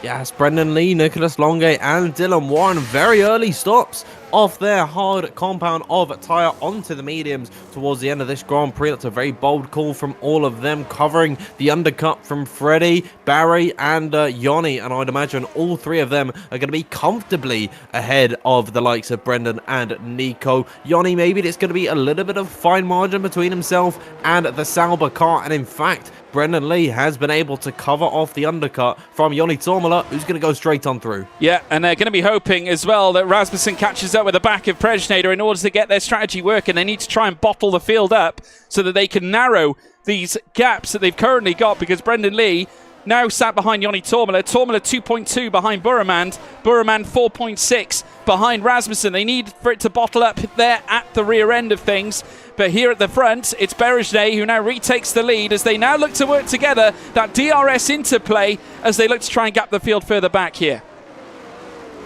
Yes, Brendan Lee, Nicholas Longay and Dylan Warren, very early stops off their hard compound of tyre onto the mediums towards the end of this Grand Prix. That's a very bold call from all of them, covering the undercut from Freddie, Barry and Yoni, and I'd imagine all 3 of them are going to be comfortably ahead of the likes of Brendan and Nico. Yoni, maybe it's going to be a little bit of fine margin between himself and the Sauber car, and in fact Brendan Lee has been able to cover off the undercut from Joni Tormala, who's going to go straight on through. Yeah,
and they're going to be hoping as well that Rasmussen catches up with the back of Prejnader in order to get their strategy working. They need to try and bottle the field up so that they can narrow these gaps that they've currently got, because Brendan Lee now sat behind Joni Tormala. Tormala 2.2 behind Burremand. Burremand 4.6 behind Rasmussen. They need for it to bottle up there at the rear end of things. But here at the front, it's Berejnay who now retakes the lead as they now look to work together. That DRS interplay as they look to try and gap the field further back here.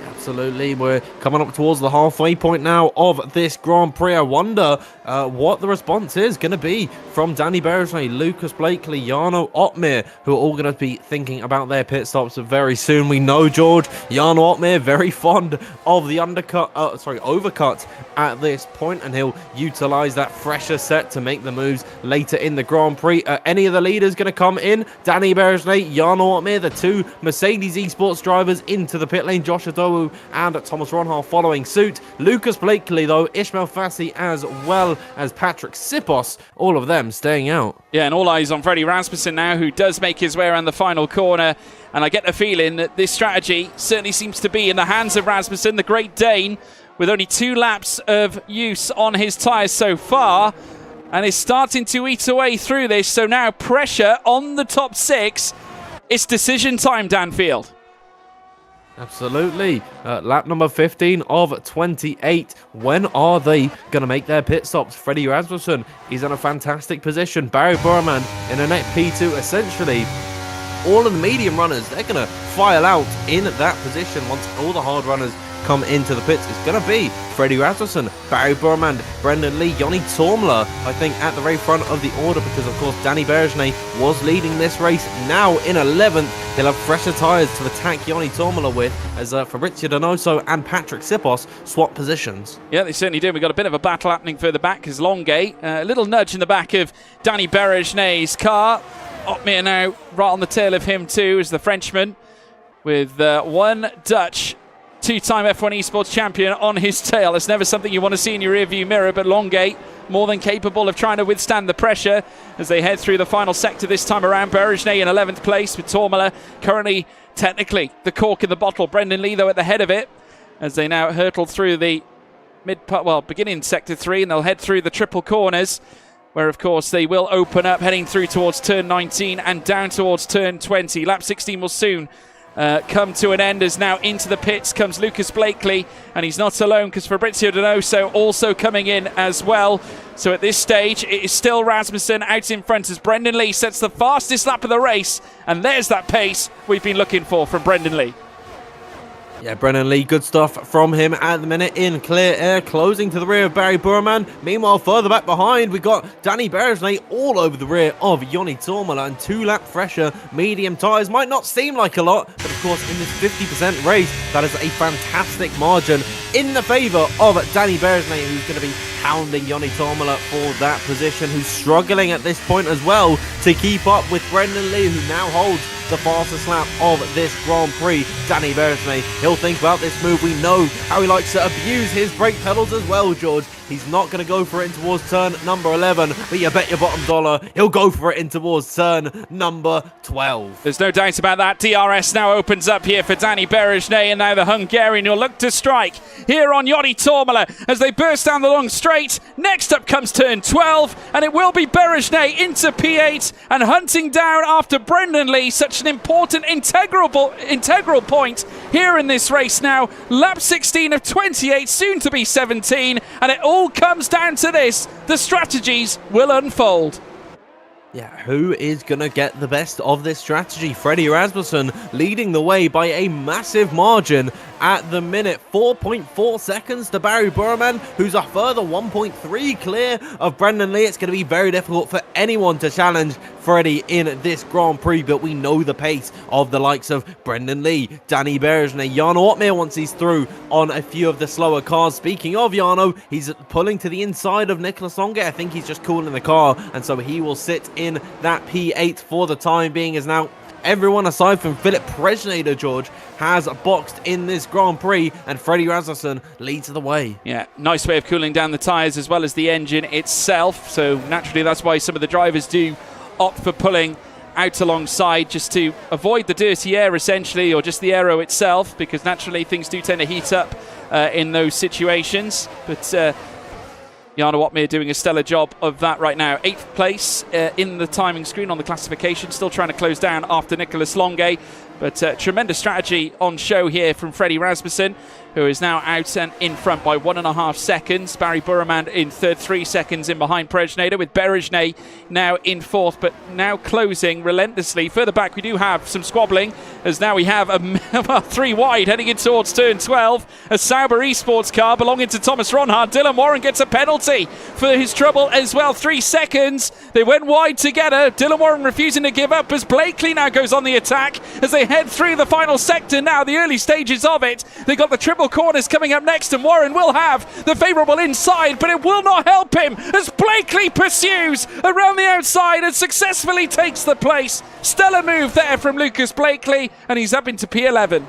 Absolutely, we're coming up towards the halfway point now of this Grand Prix. I wonder what the response is going to be from Danny Berejnay, Lucas Blakely, Jarno Opmeer, who are all going to be thinking about their pit stops very soon. We know, George, Jarno Opmeer very fond of the overcut at this point, and he'll utilise that fresher set to make the moves later in the Grand Prix. Any of the leaders going to come in? Danny Berejnay, Jarno Opmeer, the 2 Mercedes eSports drivers into the pit lane. Josh Adowu and Thomas Ronhal following suit. Lucas Blakely, though, Ishmael Fassi, as well as Patrick Sipos, all of them staying out.
Yeah, and all eyes on Freddie Rasmussen now, who does make his way around the final corner. And I get the feeling that this strategy certainly seems to be in the hands of Rasmussen, the Great Dane, with only 2 laps of use on his tyres so far, and is starting to eat away through this. So now pressure on the top 6. It's decision time, Danfield.
Absolutely. Lap number 15 of 28. When are they going to make their pit stops? Freddie Rasmussen, he's in a fantastic position. Barry Burman in a net P2. Essentially, all of the medium runners, they're going to file out in that position once all the hard runners come into the pits. It's going to be Freddie Rasmussen, Barry Burman, Brendan Lee, Joni Tormala, I think, at the very front of the order, because, of course, Danny Berejnay was leading this race. Now in 11th, he'll have fresher tyres to attack Joni Tormala with, as Fabrizio Donoso and Patrick Sipos swap positions.
Yeah, they certainly do. We've got a bit of a battle happening further back, because Longay, a little nudge in the back of Danny Berejnay's car. Opmeer now right on the tail of him too, as the Frenchman, with 1 Dutch 2-time F1 eSports champion on his tail. It's never something you want to see in your rearview mirror, but Longay more than capable of trying to withstand the pressure as they head through the final sector this time around. Berejnay in 11th place, with Tormala currently technically the cork in the bottle. Brendan Lee, though, at the head of it as they now hurtle through the beginning sector 3, and they'll head through the triple corners, where, of course, they will open up, heading through towards turn 19 and down towards turn 20. Lap 16 will soon come to an end, as now into the pits comes Lucas Blakely, and he's not alone, because Fabrizio Donoso also coming in as well. So at this stage, it is still Rasmussen out in front as Brendan Lee sets the fastest lap of the race, and there's that pace we've been looking for from Brendan Lee.
Yeah, Brendan Lee, good stuff from him at the minute in clear air, closing to the rear of Barry Burman. Meanwhile, further back behind, we got Danny Berejnay all over the rear of Joni Tormala, and 2 lap fresher medium tyres. Might not seem like a lot, but of course, in this 50% race, that is a fantastic margin in the favour of Danny Berejnay, who's going to be hounding Joni Tormala for that position, who's struggling at this point as well to keep up with Brendan Lee, who now holds the fastest lap of this Grand Prix. Danny Berejnay, he'll think about this move. We know how he likes to abuse his brake pedals as well, George. He's not going to go for it in towards turn number 11, but you bet your bottom dollar he'll go for it in towards turn number 12.
There's no doubt about that. DRS now opens up here for Danny Berejnay, and now the Hungarian will look to strike here on Joni Tormala as they burst down the long straight. Next up comes turn 12, and it will be Berejnay into P8 and hunting down after Brendan Lee, such an important integral point here in this race now. Lap 16 of 28, soon to be 17, and it all comes down to this. The strategies will unfold.
Yeah, who is going to get the best of this strategy? Freddie Rasmussen leading the way by a massive margin at the minute. 4.4 seconds to Barry Burman, who's a further 1.3 clear of Brendan Lee. It's going to be very difficult for anyone to challenge Freddie in this Grand Prix, but we know the pace of the likes of Brendan Lee, Danny Bergevin, Jarno Opmeer once he's through on a few of the slower cars. Speaking of Jarno, he's pulling to the inside of Nicholas Longe. I think he's just cooling the car, and so he will sit in that P8 for the time being, as now everyone aside from Philip Presnader, George, has boxed in this Grand Prix, and Freddie Rasmussen leads the way.
Yeah, nice way of cooling down the tyres as well as the engine itself. So naturally, that's why some of the drivers do opt for pulling out alongside, just to avoid the dirty air essentially, or just the aero itself, because naturally things do tend to heat up in those situations. But Jarno Opmeer doing a stellar job of that right now. 8th place in the timing screen on the classification, still trying to close down after Nicholas Longe. But tremendous strategy on show here from Freddie Rasmussen, who is now out and in front by 1.5 seconds. Barry Burman in third, 3 seconds in behind Presnader, with Berejnay now in fourth, but now closing relentlessly. Further back, we do have some squabbling, as now we have a 3 wide heading in towards turn 12. A Sauber Esports car belonging to Thomas Ronhard. Dylan Warren gets a penalty for his trouble as well. 3 seconds. They went wide together. Dylan Warren refusing to give up as Blakely now goes on the attack as they head through the final sector now, the early stages of it. They got the triple corners coming up next, and Warren will have the favourable inside, but it will not help him as Blakely pursues around the outside and successfully takes the place. Stellar move there from Lucas Blakely, and he's up into P11.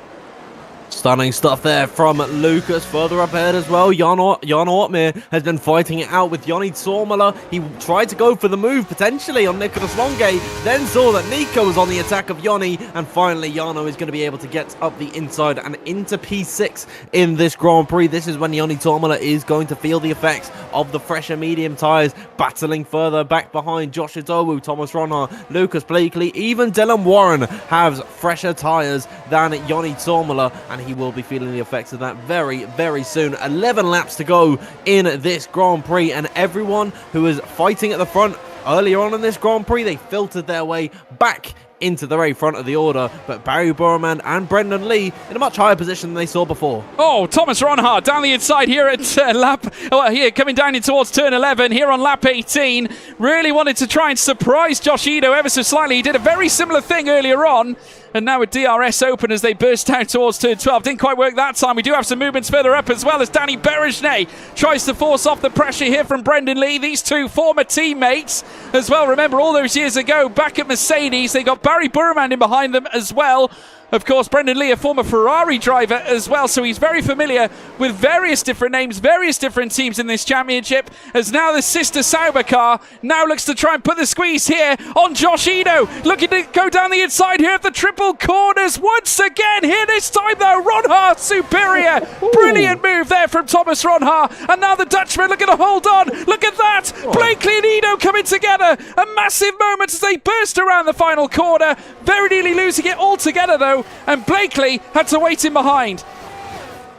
Stunning stuff there from Lucas. Further up ahead as well, Jarno Opmeer has been fighting it out with Joni Sormala. He tried to go for the move potentially on Nicholas Longe, then saw that Nico was on the attack of Joni, and finally Jarno is going to be able to get up the inside and into P6 in this Grand Prix. This is when Joni Sormala is going to feel the effects of the fresher medium tyres, battling further back behind Josh Idowu, Thomas Ronhard, Lucas Blakely, even Dylan Warren has fresher tyres than Joni Sormala, and he will be feeling the effects of that very, very soon. 11 laps to go in this Grand Prix, and everyone who is fighting at the front earlier on in this Grand Prix, they filtered their way back into the very front of the order, but Barry Burman and Brendan Lee in a much higher position than they saw before.
Oh, Thomas Ronhard down the inside here at coming down in towards turn 11 here on lap 18. Really wanted to try and surprise Josh Ito ever so slightly. He did a very similar thing earlier on, and now with DRS open as they burst down towards turn 12. Didn't quite work that time. We do have some movements further up as well, as Danny Berejnay tries to force off the pressure here from Brendan Lee. These two former teammates as well. Remember all those years ago back at Mercedes, they got Barry Burman in behind them as well. Of course, Brendan Lee, a former Ferrari driver as well, so he's very familiar with various different names, various different teams in this championship, as now the sister Sauber car now looks to try and put the squeeze here on Josh Ito, looking to go down the inside here at the triple corners once again. Here this time though, Ronhard superior. Brilliant move there from Thomas Ronhard, and now the Dutchman looking to hold on. Look at that, Blakely and Ito coming together. A massive moment as they burst around the final corner, very nearly losing it altogether though, and Blakely had to wait in behind.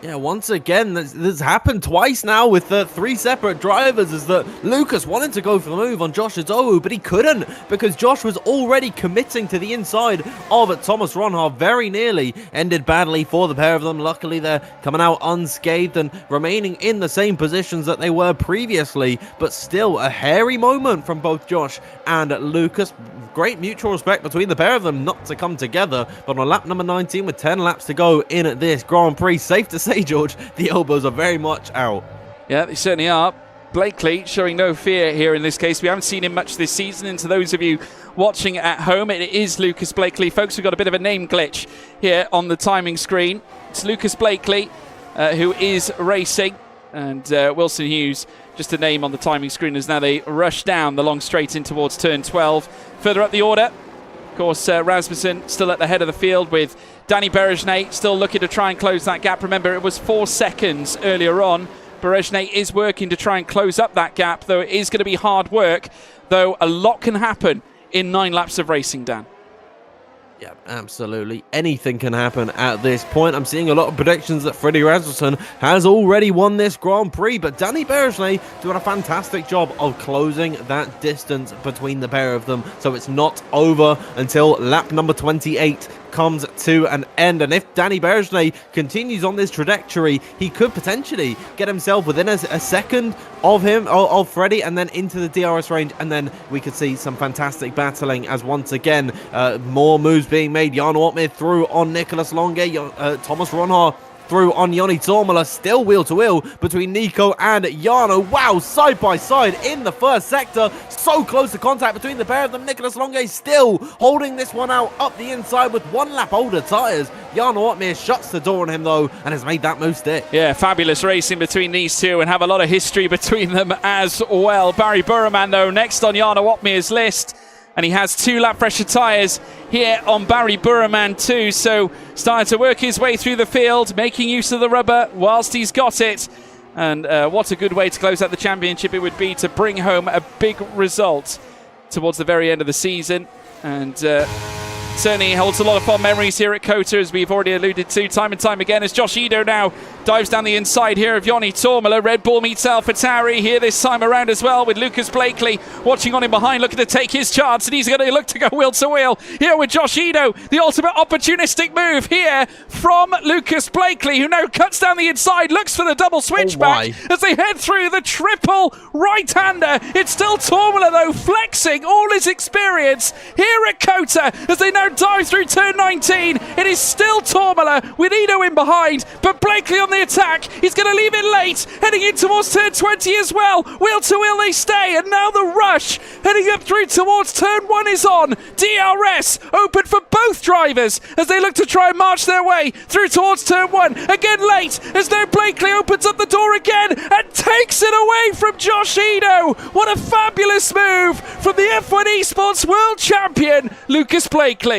Yeah, once again, this happened twice now with the 3 separate drivers, is that Lucas wanted to go for the move on Josh Idowu, but he couldn't because Josh was already committing to the inside of Thomas Ronhard. Very nearly ended badly for the pair of them. Luckily, they're coming out unscathed and remaining in the same positions that they were previously, but still a hairy moment from both Josh and Lucas. Great mutual respect between the pair of them not to come together, but on lap number 19 with 10 laps to go in this Grand Prix, safe to say, George, the elbows are very much out.
Yeah, they certainly are. Blakely showing no fear here in this case. We haven't seen him much this season, and to those of you watching at home, it is Lucas Blakely. Folks, we've got a bit of a name glitch here on the timing screen. It's Lucas Blakely who is racing, and Wilson Hughes, just a name on the timing screen, as now they rush down the long straight in towards turn 12. Further up the order, of course, Rasmussen still at the head of the field, with Danny Berejnay still looking to try and close that gap. Remember, it was 4 seconds earlier on. Berejnay is working to try and close up that gap, though it is going to be hard work, though a lot can happen in 9 laps of racing, Dan.
Yeah, absolutely. Anything can happen at this point. I'm seeing a lot of predictions that Freddie Rasmussen has already won this Grand Prix, but Danny Berger doing a fantastic job of closing that distance between the pair of them, so it's not over until lap number 28 comes to an end. And if Danny Berger continues on this trajectory, he could potentially get himself within a second of Freddie, and then into the DRS range, and then we could see some fantastic battling as once again more moves being made. Jan Ortmir through on Nicholas Longe, Thomas Ronhaar through on Joni Tormala, still wheel to wheel between Nico and Jarno. Wow, side by side in the first sector, so close to contact between the pair of them. Nicholas Longe still holding this one out up the inside with 1 lap older tyres. Jarno Ortmir shuts the door on him though and has made that move stick.
Yeah, fabulous racing between these two, and have a lot of history between them as well. Barry Burman though next on Jarno Ortmir's list, and he has 2 lap pressure tyres here on Barry Burman too, so starting to work his way through the field, making use of the rubber whilst he's got it. And what a good way to close out the championship it would be, to bring home a big result towards the very end of the season. And certainly holds a lot of fond memories here at COTA, as we've already alluded to time and time again, as Josh Ido now dives down the inside here of Joni Tormala. Red Bull meets AlphaTauri here this time around as well, with Lucas Blakely watching on in behind, looking to take his chance, and he's going to look to go wheel to wheel here with Josh Ido. The ultimate opportunistic move here from Lucas Blakely, who now cuts down the inside, looks for the double switchback as they head through the triple right-hander. It's still Tormala though, flexing all his experience here at COTA as they now dive through turn 19. It is still Tormala with Ido in behind, but Blakely on the attack. He's going to leave it late, heading in towards turn 20 as well. Wheel to wheel they stay, and now the rush heading up through towards turn 1 is on. DRS open for both drivers as they look to try and march their way through towards turn 1. Again late, as though Blakely opens up the door again and takes it away from Josh Ido. What a fabulous move from the F1 Esports World Champion, Lucas Blakely.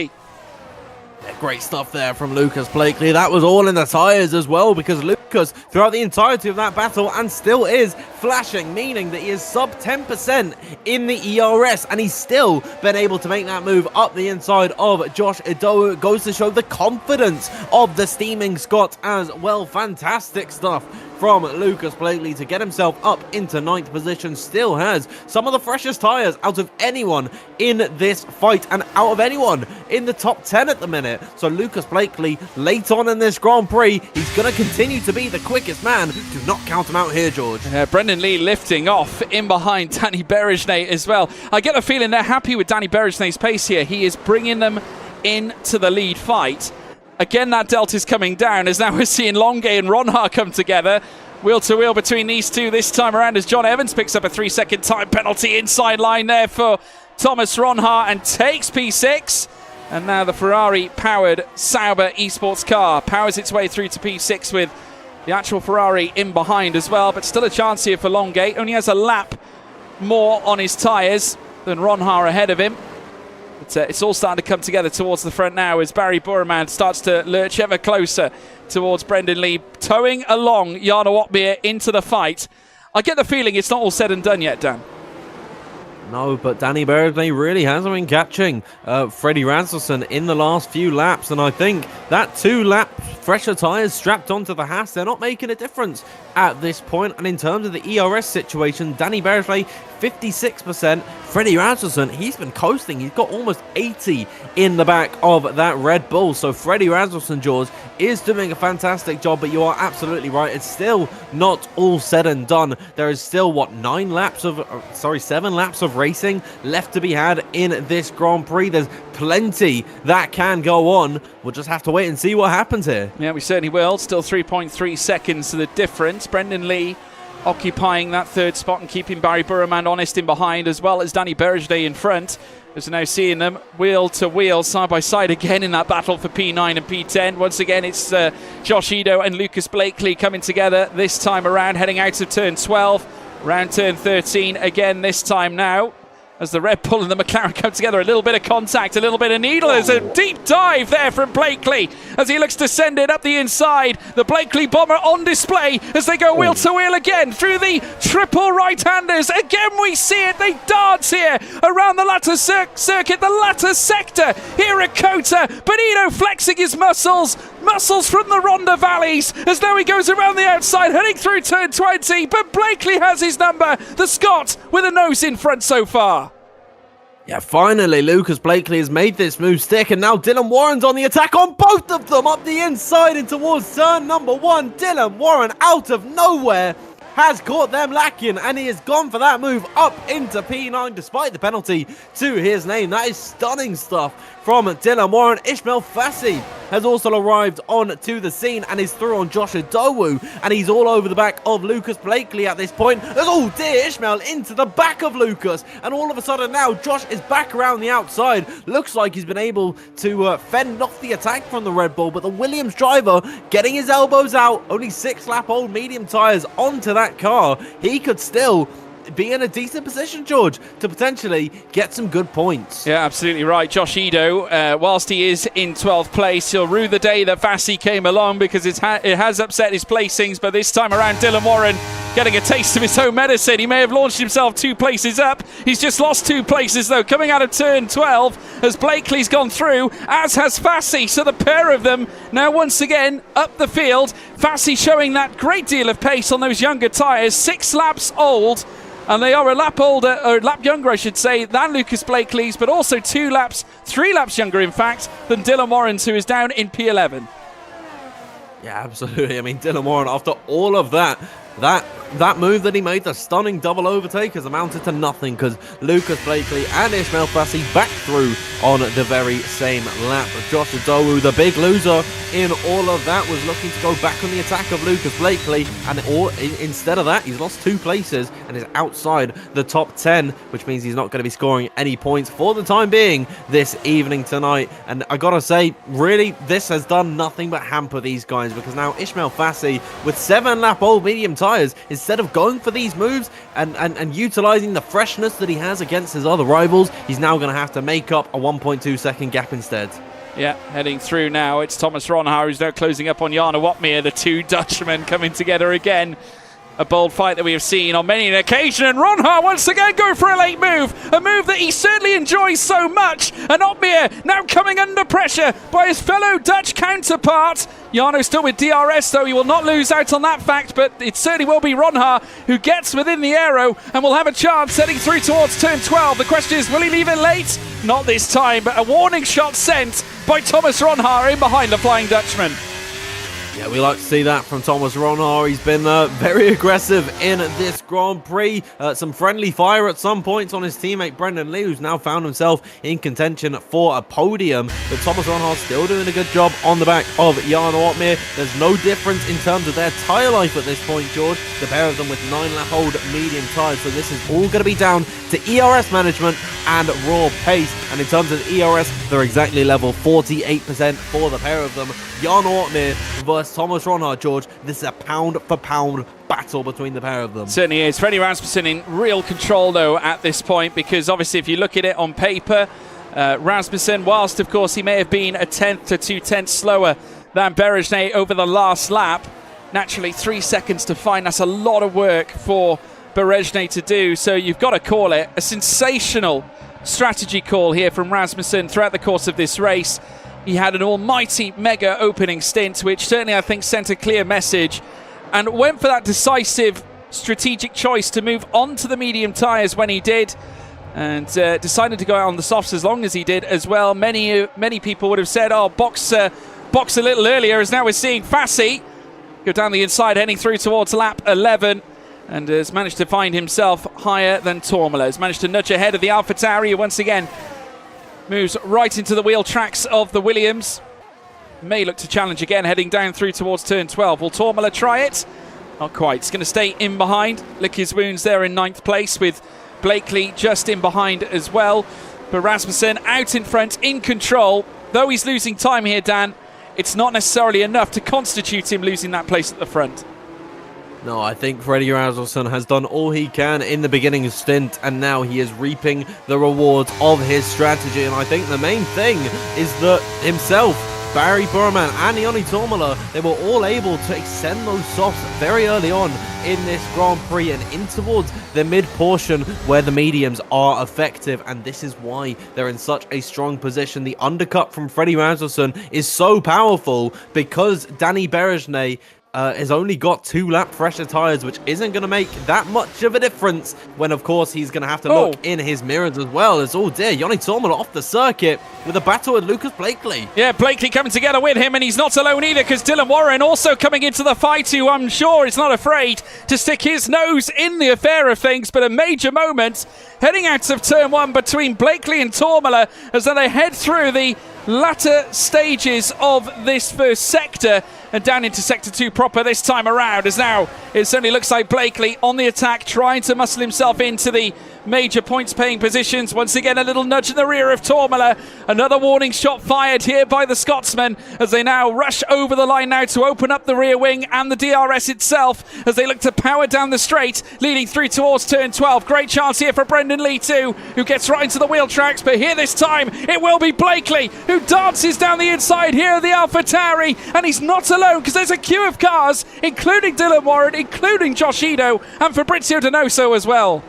Great stuff there from Lucas Blakely. That was all in the tyres as well, because Lucas, throughout the entirety of that battle, and still is flashing, meaning that he is sub 10% in the ERS, and he's still been able to make that move up the inside of Josh Ido. It goes to show the confidence of the steaming Scot as well. Fantastic stuff from Lucas Blakely to get himself up into 9th position. Still has some of the freshest tyres out of anyone in this fight, and out of anyone in the top 10 at the minute. So Lucas Blakely, late on in this Grand Prix, he's going to continue to be the quickest man. Do not count him out here, George.
Brendan Lee lifting off in behind Danny Berejnay as well. I get the feeling they're happy with Danny Berejnay's pace here. He is bringing them into the lead fight. Again, that delta's coming down, as now we're seeing Longe and Ronhaar come together. Wheel to wheel between these two this time around, as John Evans picks up a 3-second time penalty inside line there for Thomas Ronhaar and takes P6. And now the Ferrari-powered Sauber esports car powers its way through to P6 with the actual Ferrari in behind as well. But still a chance here for Longe. Only has a lap more on his tyres than Ronhaar ahead of him. It's all starting to come together towards the front now, as Barry Burman starts to lurch ever closer towards Brendan Lee, towing along Jarno Ortmir into the fight. I get the feeling it's not all said and done yet, Dan.
No, but Danny Berejnay really hasn't been catching Freddie Rasmussen in the last few laps, and I think that 2-lap fresher tyres strapped onto the Haas, they're not making a difference at this point. And in terms of the ERS situation, Danny Berejnay 56%. Freddie Rasmussen, he's been coasting. He's got almost 80 in the back of that Red Bull. So Freddie Rasmussen, George, is doing a fantastic job, but you are absolutely right. It's still not all said and done. There is still, what, 7 laps of racing left to be had in this Grand Prix. There's plenty that can go on. We'll just have to wait and see what happens here.
Yeah, we certainly will. Still 3.3 seconds to the difference. Brendan Lee occupying that 3rd spot and keeping Barry Burman honest in behind, as well as Danny Berejnay in front. As we're now seeing them wheel to wheel, side by side again in that battle for P9 and P10. Once again, it's Josh Ido and Lucas Blakely coming together this time around, heading out of turn 12, round turn 13 again this time now. as the Red Bull and the McLaren come together. A little bit of contact, a little bit of needle. There's a deep dive there from Blakely as he looks to send it up the inside. The Blakely bomber on display as they go wheel to wheel again through the triple right-handers. Again we see it. They dance here around the latter circuit, the latter sector here at Kota. Benito flexing his muscles from the Ronda Valleys as though he goes around the outside heading through turn 20, but Blakely has his number. The Scot with a nose in front so far.
Yeah, finally, Lucas Blakely has made this move stick, and now Dylan Warren's on the attack on both of them, up the inside and towards turn number 1. Dylan Warren, out of nowhere, has caught them lacking, and he has gone for that move up into P9 despite the penalty to his name. That is stunning stuff from Dylan Warren. Ishmael Fassi has also arrived onto the scene and is through on Josh Adowu, and he's all over the back of Lucas Blakely at this point. Oh dear, Ishmael into the back of Lucas, and all of a sudden now Josh is back around the outside. Looks like he's been able to fend off the attack from the Red Bull, but the Williams driver getting his elbows out, only 6-lap-old medium tyres onto that car. He could still be in a decent position, George, to potentially get some good points.
Yeah, absolutely right. Josh Edo, whilst he is in 12th place, he'll rue the day that Fassi came along because it has upset his placings, but this time around Dylan Warren getting a taste of his own medicine. He may have launched himself 2 places up. He's just lost 2 places though, coming out of turn 12 as Blakely's gone through, as has Fassi. So the pair of them now once again up the field. Fassi showing that great deal of pace on those younger tyres, 6 laps old. And they are a lap older, or a lap younger, I should say, than Lucas Blakely's, but also 3 laps younger, in fact, than Dylan Warren's, who is down in P11.
Yeah, absolutely. I mean, Dylan Warren, after all of that move that he made, the stunning double overtake, has amounted to nothing because Lucas Blakely and Ishmael Fassi back through on the very same lap. Josh Adowu, the big loser in all of that, was looking to go back on the attack of Lucas Blakely, and instead of that, he's lost 2 places and is outside the top 10, which means he's not going to be scoring any points for the time being this evening tonight. And I gotta say, really, this has done nothing but hamper these guys, because now Ishmael Fassi, with 7-lap-old medium tyres, instead of going for these moves and utilising the freshness that he has against his other rivals, he's now going to have to make up a 1.2 second gap instead.
Yeah, heading through now, it's Thomas Ronhaar who's now closing up on Jarno Opmeer, the 2 Dutchmen coming together again. A bold fight that we have seen on many an occasion, and Ronhaar once again going for a late move, a move that he certainly enjoys so much, and Opmeer now coming under pressure by his fellow Dutch counterpart. Jarno still with DRS, though he will not lose out on that fact, but it certainly will be Ronhaar who gets within the aero and will have a chance heading through towards turn 12. The question is, will he leave it late? Not this time, but a warning shot sent by Thomas Ronhaar in behind the Flying Dutchman.
Yeah, we like to see that from Thomas Ronhaar. He's been very aggressive in this Grand Prix. Some friendly fire at some points on his teammate Brendan Lee, who's now found himself in contention for a podium. But Thomas Ronhaar still doing a good job on the back of Jarno Opmeer. There's no difference in terms of their tyre life at this point, George. The pair of them with 9-lap-old medium tyres. So this is all going to be down to ERS management and raw pace. And in terms of ERS, they're exactly level, 48% for the pair of them. Jarno Opmeer versus Thomas Ronhaar, George. This is a pound-for-pound battle between the pair of them.
Certainly is. Freddie Rasmussen in real control, though, at this point, because obviously if you look at it on paper, Rasmussen, whilst of course he may have been a 1/10 to 2/10 slower than Berejnay over the last lap, naturally 3 seconds to find. That's a lot of work for Berejnay to do, so you've got to call it a sensational strategy call here from Rasmussen throughout the course of this race. He had an almighty mega opening stint, which certainly I think sent a clear message, and went for that decisive strategic choice to move on to the medium tyres when he did, and decided to go out on the softs as long as he did as well. Many people would have said, oh, box a little earlier, as now we're seeing Fassi go down the inside heading through towards lap 11, and has managed to find himself higher than Tormala. Has managed to nudge ahead of the AlphaTauri, who once again moves right into the wheel tracks of the Williams. May look to challenge again, heading down through towards turn 12. Will Tormala try it? Not quite. He's going to stay in behind, lick his wounds there in 9th place, with Blakely just in behind as well. But Rasmussen out in front, in control. Though he's losing time here, Dan, it's not necessarily enough to constitute him losing that place at the front.
No, I think Freddie Razelson has done all he can in the beginning stint, and now he is reaping the rewards of his strategy. And I think the main thing is that himself, Barry Burman and Ioni Tormala, they were all able to extend those softs very early on in this Grand Prix and in towards the mid portion where the mediums are effective, and this is why they're in such a strong position. The undercut from Freddie Razelson is so powerful because Danny Berejnay has only got 2 lap fresher tyres, which isn't going to make that much of a difference when, of course, he's going to have to look in his mirrors as well. As, oh dear, Ioni Tormala off the circuit with a battle with Lucas Blakely.
Yeah, Blakely coming together with him, and he's not alone either, because Dylan Warren also coming into the fight, who I'm sure is not afraid to stick his nose in the affair of things. But a major moment heading out of turn 1 between Blakely and Tormala as they head through the latter stages of this first sector and down into sector 2 proper this time around, as now it certainly looks like Blakely on the attack, trying to muscle himself into the major points paying positions. Once again, a little nudge in the rear of Tormala. Another warning shot fired here by the Scotsman as they now rush over the line now to open up the rear wing and the DRS itself as they look to power down the straight, leading through towards turn 12. Great chance here for Brendan Lee too, who gets right into the wheel tracks, but here this time it will be Blakely who dances down the inside here of the AlphaTauri, and he's not alone because there's a queue of cars, including Dylan Warren, including Josh Ito and Fabrizio Donoso as well.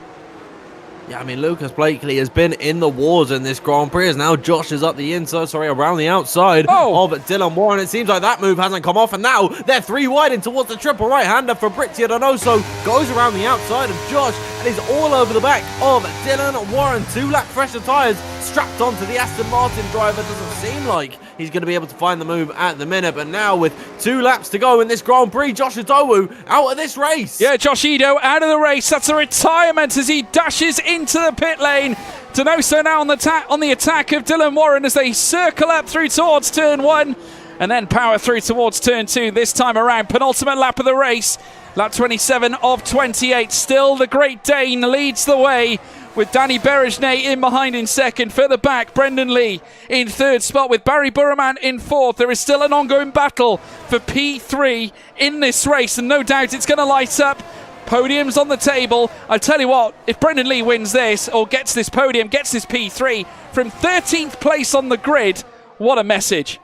Yeah, I mean, Lucas Blakely has been in the wars in this Grand Prix, as now Josh is up the inside, around the outside of Dylan Warren. It seems like that move hasn't come off, and now they're 3 wide in towards the triple right-hander. Fabrizio Donoso goes around the outside of Josh and is all over the back of Dylan Warren. 2 lap fresher tyres strapped onto the Aston Martin driver. Doesn't seem like he's going to be able to find the move at the minute, but now with 2 laps to go in this Grand Prix, Josh Idowu out of this race.
Yeah, Josh Ito out of the race. That's a retirement as he dashes into the pit lane. Donoso now on the attack of Dylan Warren as they circle up through towards turn 1 and then power through towards turn 2 this time around. Penultimate lap of the race, lap 27 of 28. Still the Great Dane leads the way with Danny Berejnay in behind in second. Further back, Brendan Lee in third spot with Barry Burman in fourth. There is still an ongoing battle for P3 in this race, and no doubt it's going to light up. Podiums on the table. I tell you what, if Brendan Lee wins this, or gets this podium, gets this P3 from 13th place on the grid, what a message.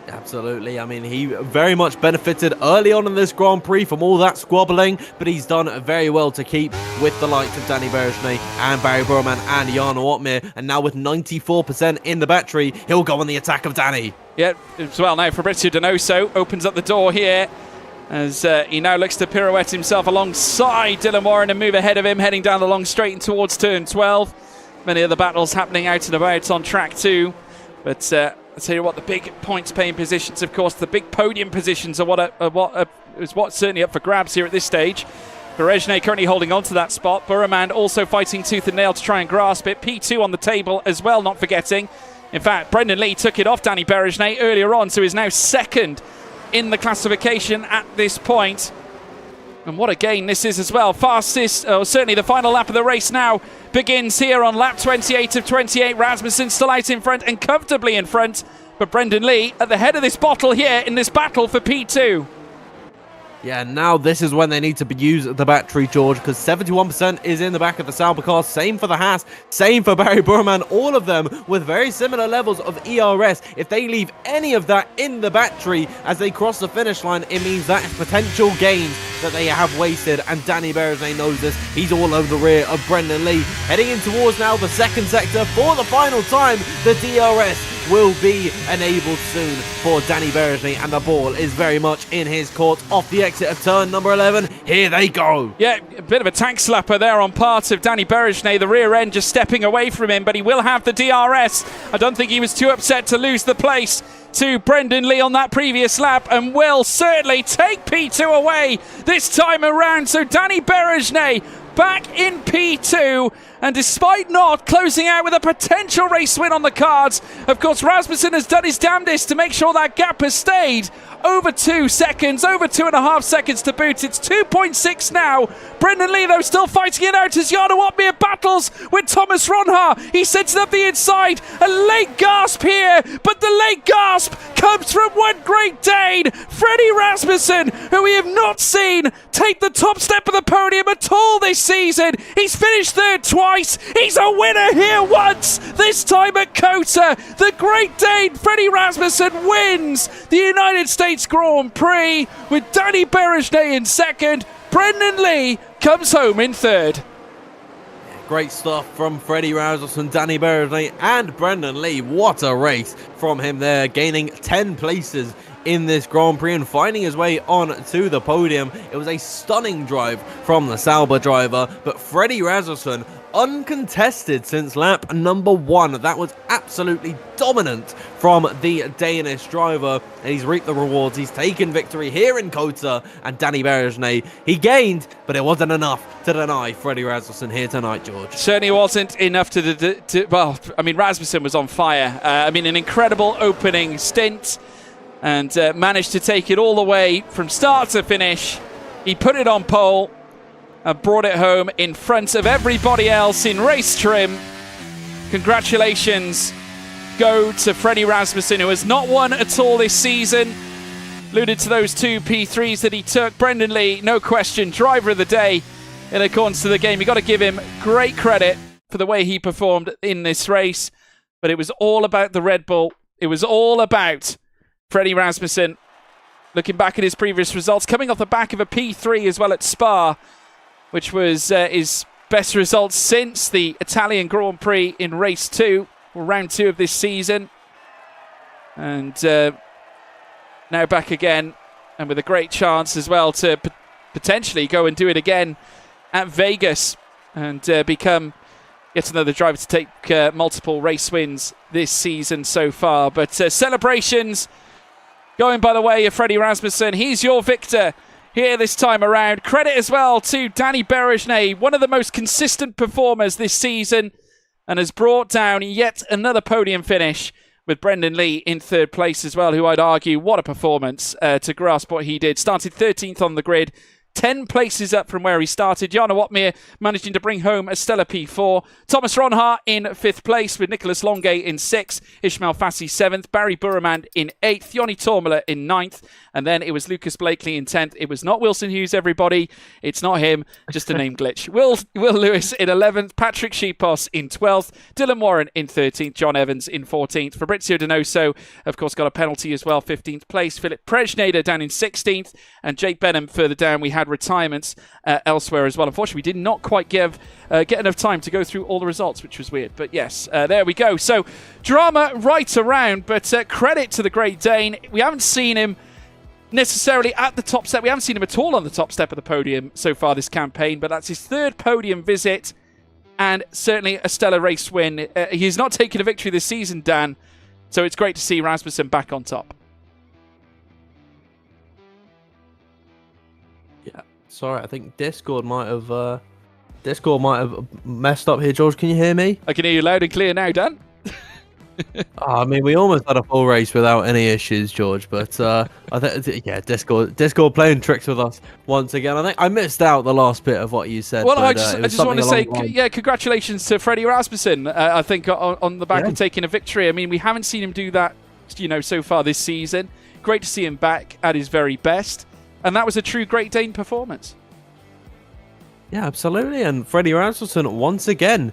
Absolutely. I mean, he very much benefited early on in this Grand Prix from all that squabbling, but he's done very well to keep with the likes of Danny Berejnay and Barry Burman and Jarno Opmeer, and now with 94% in the battery, he'll go on the attack of Danny.
Yeah, as well now Fabrizio Donoso opens up the door here as he now looks to pirouette himself alongside Dylan Warren and move ahead of him, heading down the long straight and towards turn 12. Many other battles happening out and about on track too, but I'll tell you what, the big points paying positions, of course, the big podium positions are what's certainly up for grabs here at this stage. Berejnay currently holding on to that spot. Burman also fighting tooth and nail to try and grasp it. P2 on the table as well, not forgetting. In fact, Brendan Lee took it off Danny Berejnay earlier on, so is now second in the classification at this point. And what a gain this is as well. Fastest, certainly the final lap of the race now begins here on lap 28 of 28. Rasmussen still out in front and comfortably in front, but Brendan Lee at the head of this bottle here in this battle for P2.
Yeah, now this is when they need to use the battery, George, because 71% is in the back of the Sauber car. Same for the Haas, same for Barry Burman, all of them with very similar levels of ERS. If they leave any of that in the battery as they cross the finish line, it means that is potential gains that they have wasted, and Danny Berejnay knows this. He's all over the rear of Brendan Lee. Heading in towards now the second sector for the final time. The DRS will be enabled soon for Danny Berejnay, and the ball is very much in his court. Off the exit of turn number 11, here they go.
Yeah, a bit of a tank slapper there on part of Danny Berejnay, the rear end just stepping away from him, but he will have the DRS. I don't think he was too upset to lose the place to Brendan Lee on that previous lap, and will certainly take P2 away this time around. So Danny Berejnay back in P2, And despite not closing out with a potential race win on the cards, of course, Rasmussen has done his damnedest to make sure that gap has stayed over 2 seconds, over 2.5 seconds to boot. It's 2.6 now. Brendan Lee, though, still fighting it out as Jarno Opmeer battles with Thomas Ronhaar. He sends it up the inside. A late gasp here, but the late gasp comes from one Great Dane, Freddie Rasmussen, who we have not seen take the top step of the podium at all this season. He's finished third twice. He's a winner here once, this time at COTA. The Great Dane, Freddie Rasmussen, wins the United States Grand Prix with Danny Berejnay in second. Brendan Lee comes home in third.
Great stuff from Freddie Rasmussen, Danny Berejnay and Brendan Lee. What a race from him there, gaining 10 places in this Grand Prix and finding his way on to the podium. It was a stunning drive from the Sauber driver, but Freddie Rasmussen uncontested since lap number 1. That was absolutely dominant from the Danish driver, and he's reaped the rewards. He's taken victory here in COTA, and Danny Berejnay, he gained, but it wasn't enough to deny Freddie Rasmussen here tonight, George.
Certainly wasn't enough well, I mean, Rasmussen was on fire. I mean, an incredible opening stint, and managed to take it all the way from start to finish. He put it on pole and brought it home in front of everybody else in race trim. Congratulations go to Freddie Rasmussen, who has not won at all this season. Alluded to those 2 P3s that he took. Brendan Lee, no question, driver of the day in accordance to the game. You've got to give him great credit for the way he performed in this race. But it was all about the Red Bull. It was all about Freddie Rasmussen. Looking back at his previous results, coming off the back of a P3 as well at Spa, which was his best results since the Italian Grand Prix in race 2, or round 2 of this season. And now back again, and with a great chance as well to potentially go and do it again at Vegas and become yet another driver to take multiple race wins this season so far. But celebrations going by the way of Freddie Rasmussen. He's your victor here this time around. Credit as well to Danny Berejnay, one of the most consistent performers this season, and has brought down yet another podium finish with Brendan Lee in third place as well, who I'd argue, what a performance to grasp what he did. Started 13th on the grid, 10 places up from where he started. Jarno Opmeer managing to bring home a stellar P4. Thomas Ronhaar in 5th place with Nicholas Longuet in 6th. Ishmael Fassi 7th. Barry Burremand in 8th. Yoni Tormela in 9th. And then it was Lucas Blakely in 10th. It was not Wilson Hughes, everybody. It's not him. Just a name glitch. Will Lewis in 11th. Patrick Shipos in 12th. Dylan Warren in 13th. John Evans in 14th. Fabrizio Donoso, of course, got a penalty as well. 15th place. Philip Prejnader down in 16th. And Jake Benham further down. We had retirements elsewhere as well. Unfortunately, we did not quite get enough time to go through all the results, which was weird. But yes, there we go. So drama right around, but credit to the Great Dane. We haven't seen him necessarily at the top step. We haven't seen him at all on the top step of the podium so far this campaign, but that's his 3rd podium visit and certainly a stellar race win. He's not taken a victory this season, Dan, so it's great to see Rasmussen back on top.
Yeah, sorry, I think Discord might have messed up here. George, can you hear me?
I can hear you loud and clear now, Dan.
I mean, we almost had a full race without any issues, George. But I think, yeah, Discord playing tricks with us once again. I think I missed out the last bit of what you said.
Well,
but,
I just want to say, yeah, congratulations to Freddie Rasmussen. I think on the back of taking a victory. I mean, we haven't seen him do that, so far this season. Great to see him back at his very best, and that was a true Great Dane performance.
Yeah, absolutely. And Freddie Rasmussen, once again,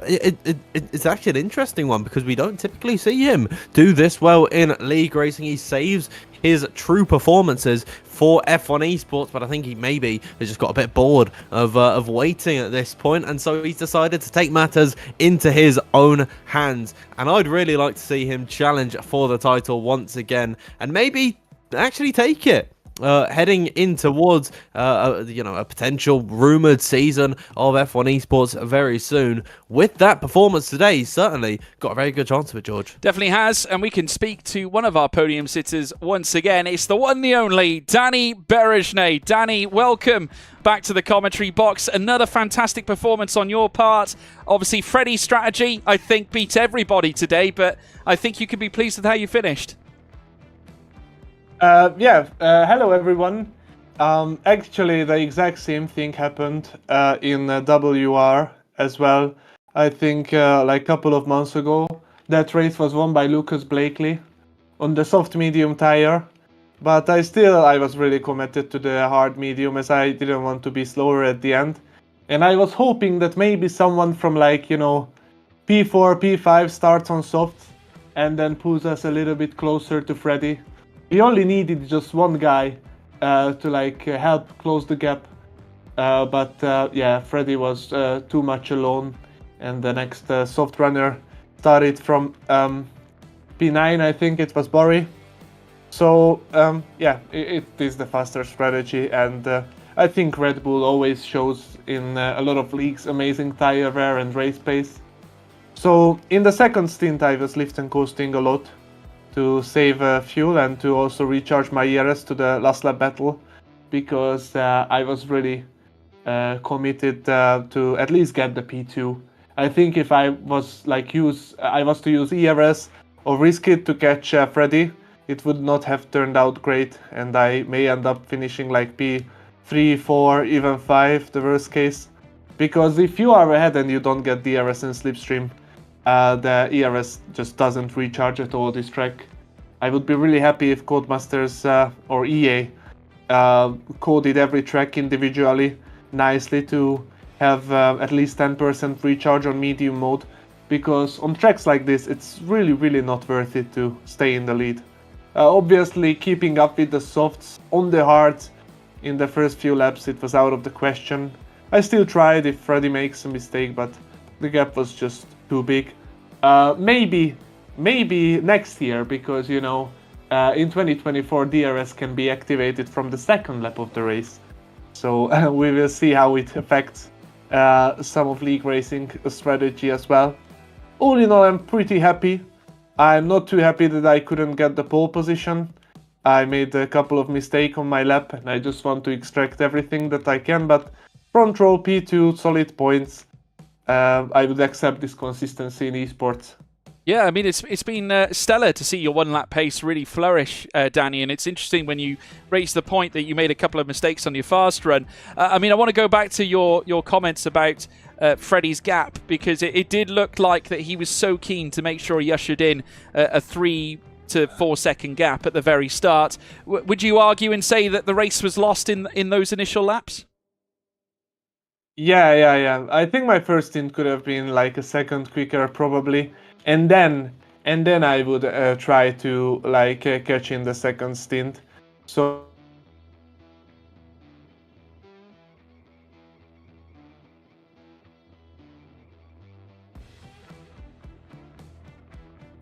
it's actually an interesting one because we don't typically see him do this well in league racing. He saves his true performances for F1 Esports, but I think he maybe has just got a bit bored of waiting at this point, and so he's decided to take matters into his own hands. And I'd really like to see him challenge for the title once again and maybe actually take it heading in towards a potential rumored season of F1 esports very soon. With that performance today, he's certainly got a very good chance of it, George.
Definitely has, and we can speak to one of our podium sitters once again. It's the one, the only, Danny Berejnay. Danny, welcome back to the commentary box. Another fantastic performance on your part. Obviously, Freddie's strategy, I think, beat everybody today, but I think you can be pleased with how you finished.
Hello everyone. Actually, the exact same thing happened in WR as well. I think like a couple of months ago, that race was won by Lucas Blakely on the soft medium tire. But I was really committed to the hard medium, as I didn't want to be slower at the end. And I was hoping that maybe someone from P4, P5 starts on soft and then pulls us a little bit closer to Freddie. He only needed just one guy to help close the gap. But Freddie was too much alone. And the next soft runner started from P9, I think it was Bori. So it is the faster strategy, and I think Red Bull always shows in a lot of leagues amazing tire wear and race pace. So in the second stint I was lift and coasting a lot to save fuel and to also recharge my ERS to the last lap battle, because I was really committed to at least get the P2. I think if I was to use ERS or risk it to catch Freddie, it would not have turned out great, and I may end up finishing like P3, 4, even 5, the worst case. Because if you are ahead and you don't get the ERS in slipstream, the ERS just doesn't recharge at all this track. I would be really happy if Codemasters or EA coded every track individually nicely to have at least 10% recharge on medium mode, because on tracks like this it's really not worth it to stay in the lead. Obviously, keeping up with the softs on the hards in the first few laps, it was out of the question. I still tried if Freddie makes a mistake, but the gap was just too big. Maybe next year, because in 2024 DRS can be activated from the second lap of the race. So we will see how it affects some of league racing strategy as well. All in all, I'm pretty happy. I'm not too happy that I couldn't get the pole position. I made a couple of mistakes on my lap, and I just want to extract everything that I can, but front row P2, solid points. I would accept this consistency in esports.
Yeah, I mean, it's been stellar to see your one-lap pace really flourish, Danny, and it's interesting when you raise the point that you made a couple of mistakes on your fast run. I want to go back to your comments about Freddie's gap, because it did look like that he was so keen to make sure he ushered in a 3 to 4 second gap at the very start. Would you argue and say that the race was lost in those initial laps?
Yeah. I think my first stint could have been like a second quicker probably, and then I would try to catch in the second stint. So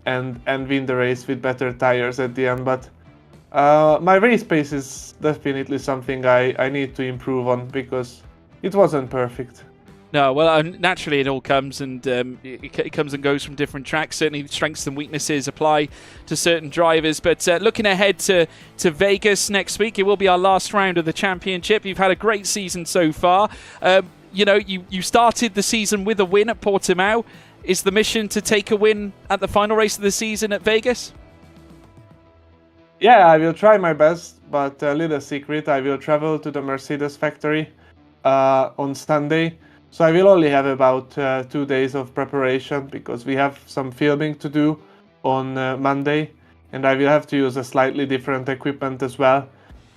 and win the race with better tires at the end. But my race pace is definitely something I need to improve on, because it wasn't perfect.
No, well, naturally it all comes, and it comes and goes from different tracks. Certainly strengths and weaknesses apply to certain drivers. But looking ahead to Vegas next week, it will be our last round of the championship. You've had a great season so far. You started the season with a win at Portimao. Is the mission to take a win at the final race of the season at Vegas?
Yeah, I will try my best, but a little secret, I will travel to the Mercedes factory on Sunday. So I will only have about 2 days of preparation, because we have some filming to do on Monday, and I will have to use a slightly different equipment as well.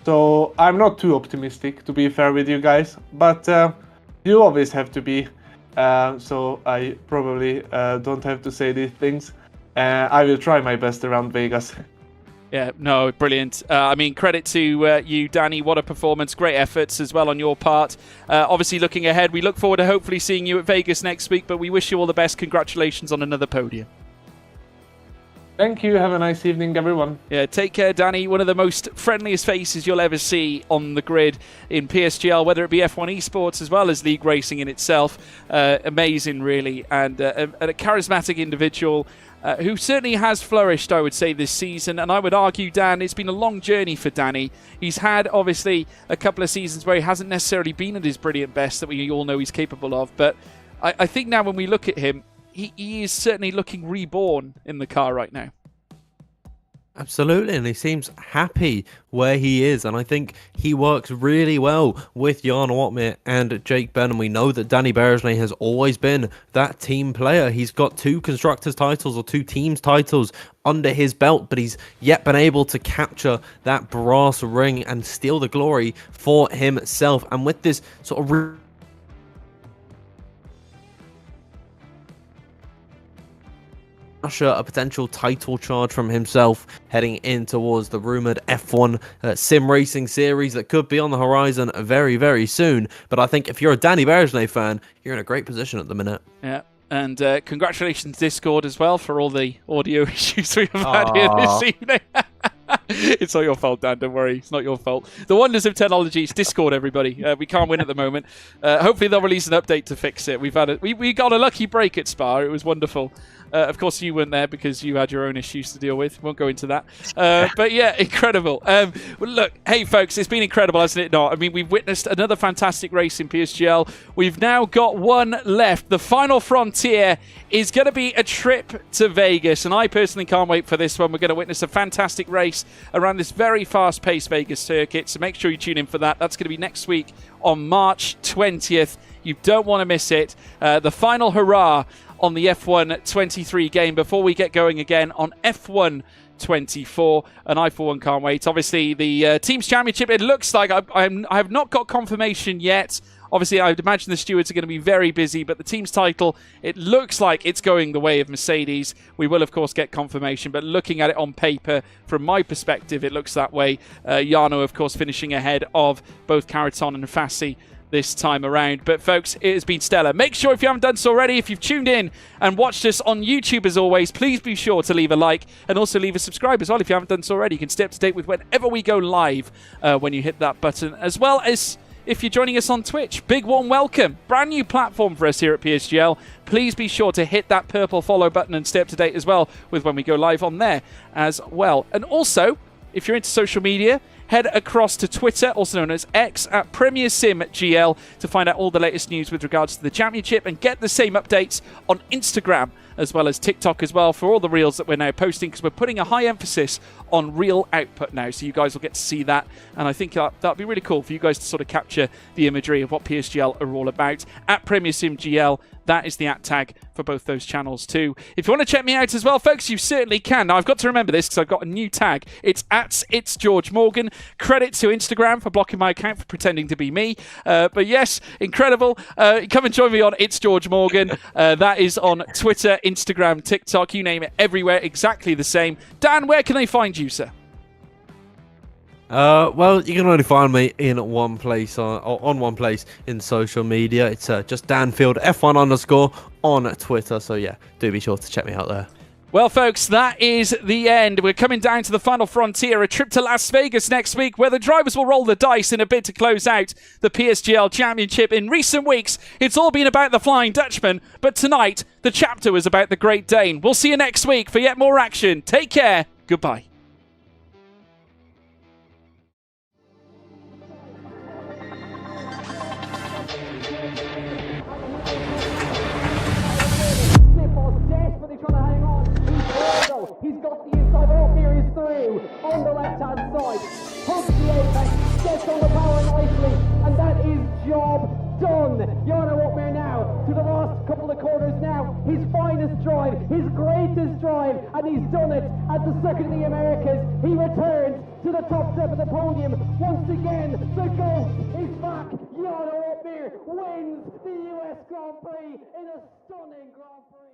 So I'm not too optimistic, to be fair with you guys, but you always have to be. So I probably don't have to say these things. I will try my best around Vegas.
Yeah, no, brilliant. Credit to you, Danny. What a performance. Great efforts as well on your part. Obviously, looking ahead, we look forward to hopefully seeing you at Vegas next week, but we wish you all the best. Congratulations on another podium.
Thank you. Have a nice evening, everyone.
Yeah, take care, Danny. One of the most friendliest faces you'll ever see on the grid in PSGL, whether it be F1 esports as well as league racing in itself. Amazing, really, and a charismatic individual who certainly has flourished, I would say, this season. And I would argue, Dan, it's been a long journey for Danny. He's had, obviously, a couple of seasons where he hasn't necessarily been at his brilliant best that we all know he's capable of. But I think now when we look at him, he is certainly looking reborn in the car right now.
Absolutely, and he seems happy where he is, and I think he works really well with Jarno Opmeer and Jake Ben, and we know that Danny Berejnay has always been that team player. He's got 2 Constructors titles or 2 Teams titles under his belt, but he's yet been able to capture that brass ring and steal the glory for himself. And with this sort of a potential title charge from himself heading in towards the rumored F1 sim racing series that could be on the horizon very, very soon. But I think if you're a Danny Berejnay fan, you're in a great position at the minute.
Yeah. And congratulations, Discord, as well, for all the audio issues we've had here this evening. It's not your fault, Dan. Don't worry. It's not your fault. The wonders of technology. It's Discord, everybody. We can't win at the moment. Hopefully, they'll release an update to fix it. We got a lucky break at Spa. It was wonderful. Of course, you weren't there because you had your own issues to deal with. Won't go into that. But yeah, incredible. Well, look, hey, folks, it's been incredible, hasn't it not? I mean, we've witnessed another fantastic race in PSGL. We've now got one left. The final frontier is going to be a trip to Vegas, and I personally can't wait for this one. We're going to witness a fantastic race around this very fast-paced Vegas circuit, so make sure you tune in for that. That's going to be next week on March 20th. You don't want to miss it. The final hurrah on the F1 23 game before we get going again on F1 24, and I for one can't wait. Obviously, the Teams Championship, it looks like I have not got confirmation yet. Obviously, I would imagine the stewards are going to be very busy, but the team's title, it looks like it's going the way of Mercedes. We will, of course, get confirmation, but looking at it on paper, from my perspective, it looks that way. Jarno, of course, finishing ahead of both Caraton and Fassi this time around. But folks, it has been stellar. Make sure, if you haven't done so already, if you've tuned in and watched us on YouTube as always, please be sure to leave a like and also leave a subscribe as well. If you haven't done so already, you can stay up to date with whenever we go live when you hit that button, as well as if you're joining us on Twitch. Big warm welcome. Brand new platform for us here at PSGL. Please be sure to hit that purple follow button and stay up to date as well with when we go live on there as well. And also, if you're into social media, head across to Twitter, also known as X, at PremierSimGL to find out all the latest news with regards to the championship, and get the same updates on Instagram as well as TikTok as well for all the reels that we're now posting, because we're putting a high emphasis on reel output now, so you guys will get to see that. And I think that'd be really cool for you guys to sort of capture the imagery of what PSGL are all about. At PremierSimGL, that is the @ tag for both those channels too. If you want to check me out as well, folks, you certainly can. Now, I've got to remember this because I've got a new tag. It's @It'sGeorgeMorgan. Credit to Instagram for blocking my account for pretending to be me. But yes, incredible. Come and join me on It's George Morgan. That is on Twitter, Instagram, TikTok, you name it, everywhere, exactly the same. Dan, where can they find you, sir?
Well, you can only find me in one place on one place in social media. It's just Danfield F1_ on Twitter. So yeah, do be sure to check me out there.
Well, folks, that is the end. We're coming down to the final frontier, a trip to Las Vegas next week, where the drivers will roll the dice in a bid to close out the PSGL Championship. In recent weeks, it's all been about the Flying Dutchman, but tonight, the chapter was about the Great Dane. We'll see you next week for yet more action. Take care. Goodbye.
He's got the inside, Opmeer is through on the left-hand side. Pumps the apex, gets on the power nicely, and that is job done. Jarno Opmeer now to the last couple of corners now. His finest drive, his greatest drive, and he's done it at the Circuit of the Americas. He returns to the top step of the podium. Once again, the GOAT is back. Jarno Opmeer wins the US Grand Prix in a stunning Grand Prix.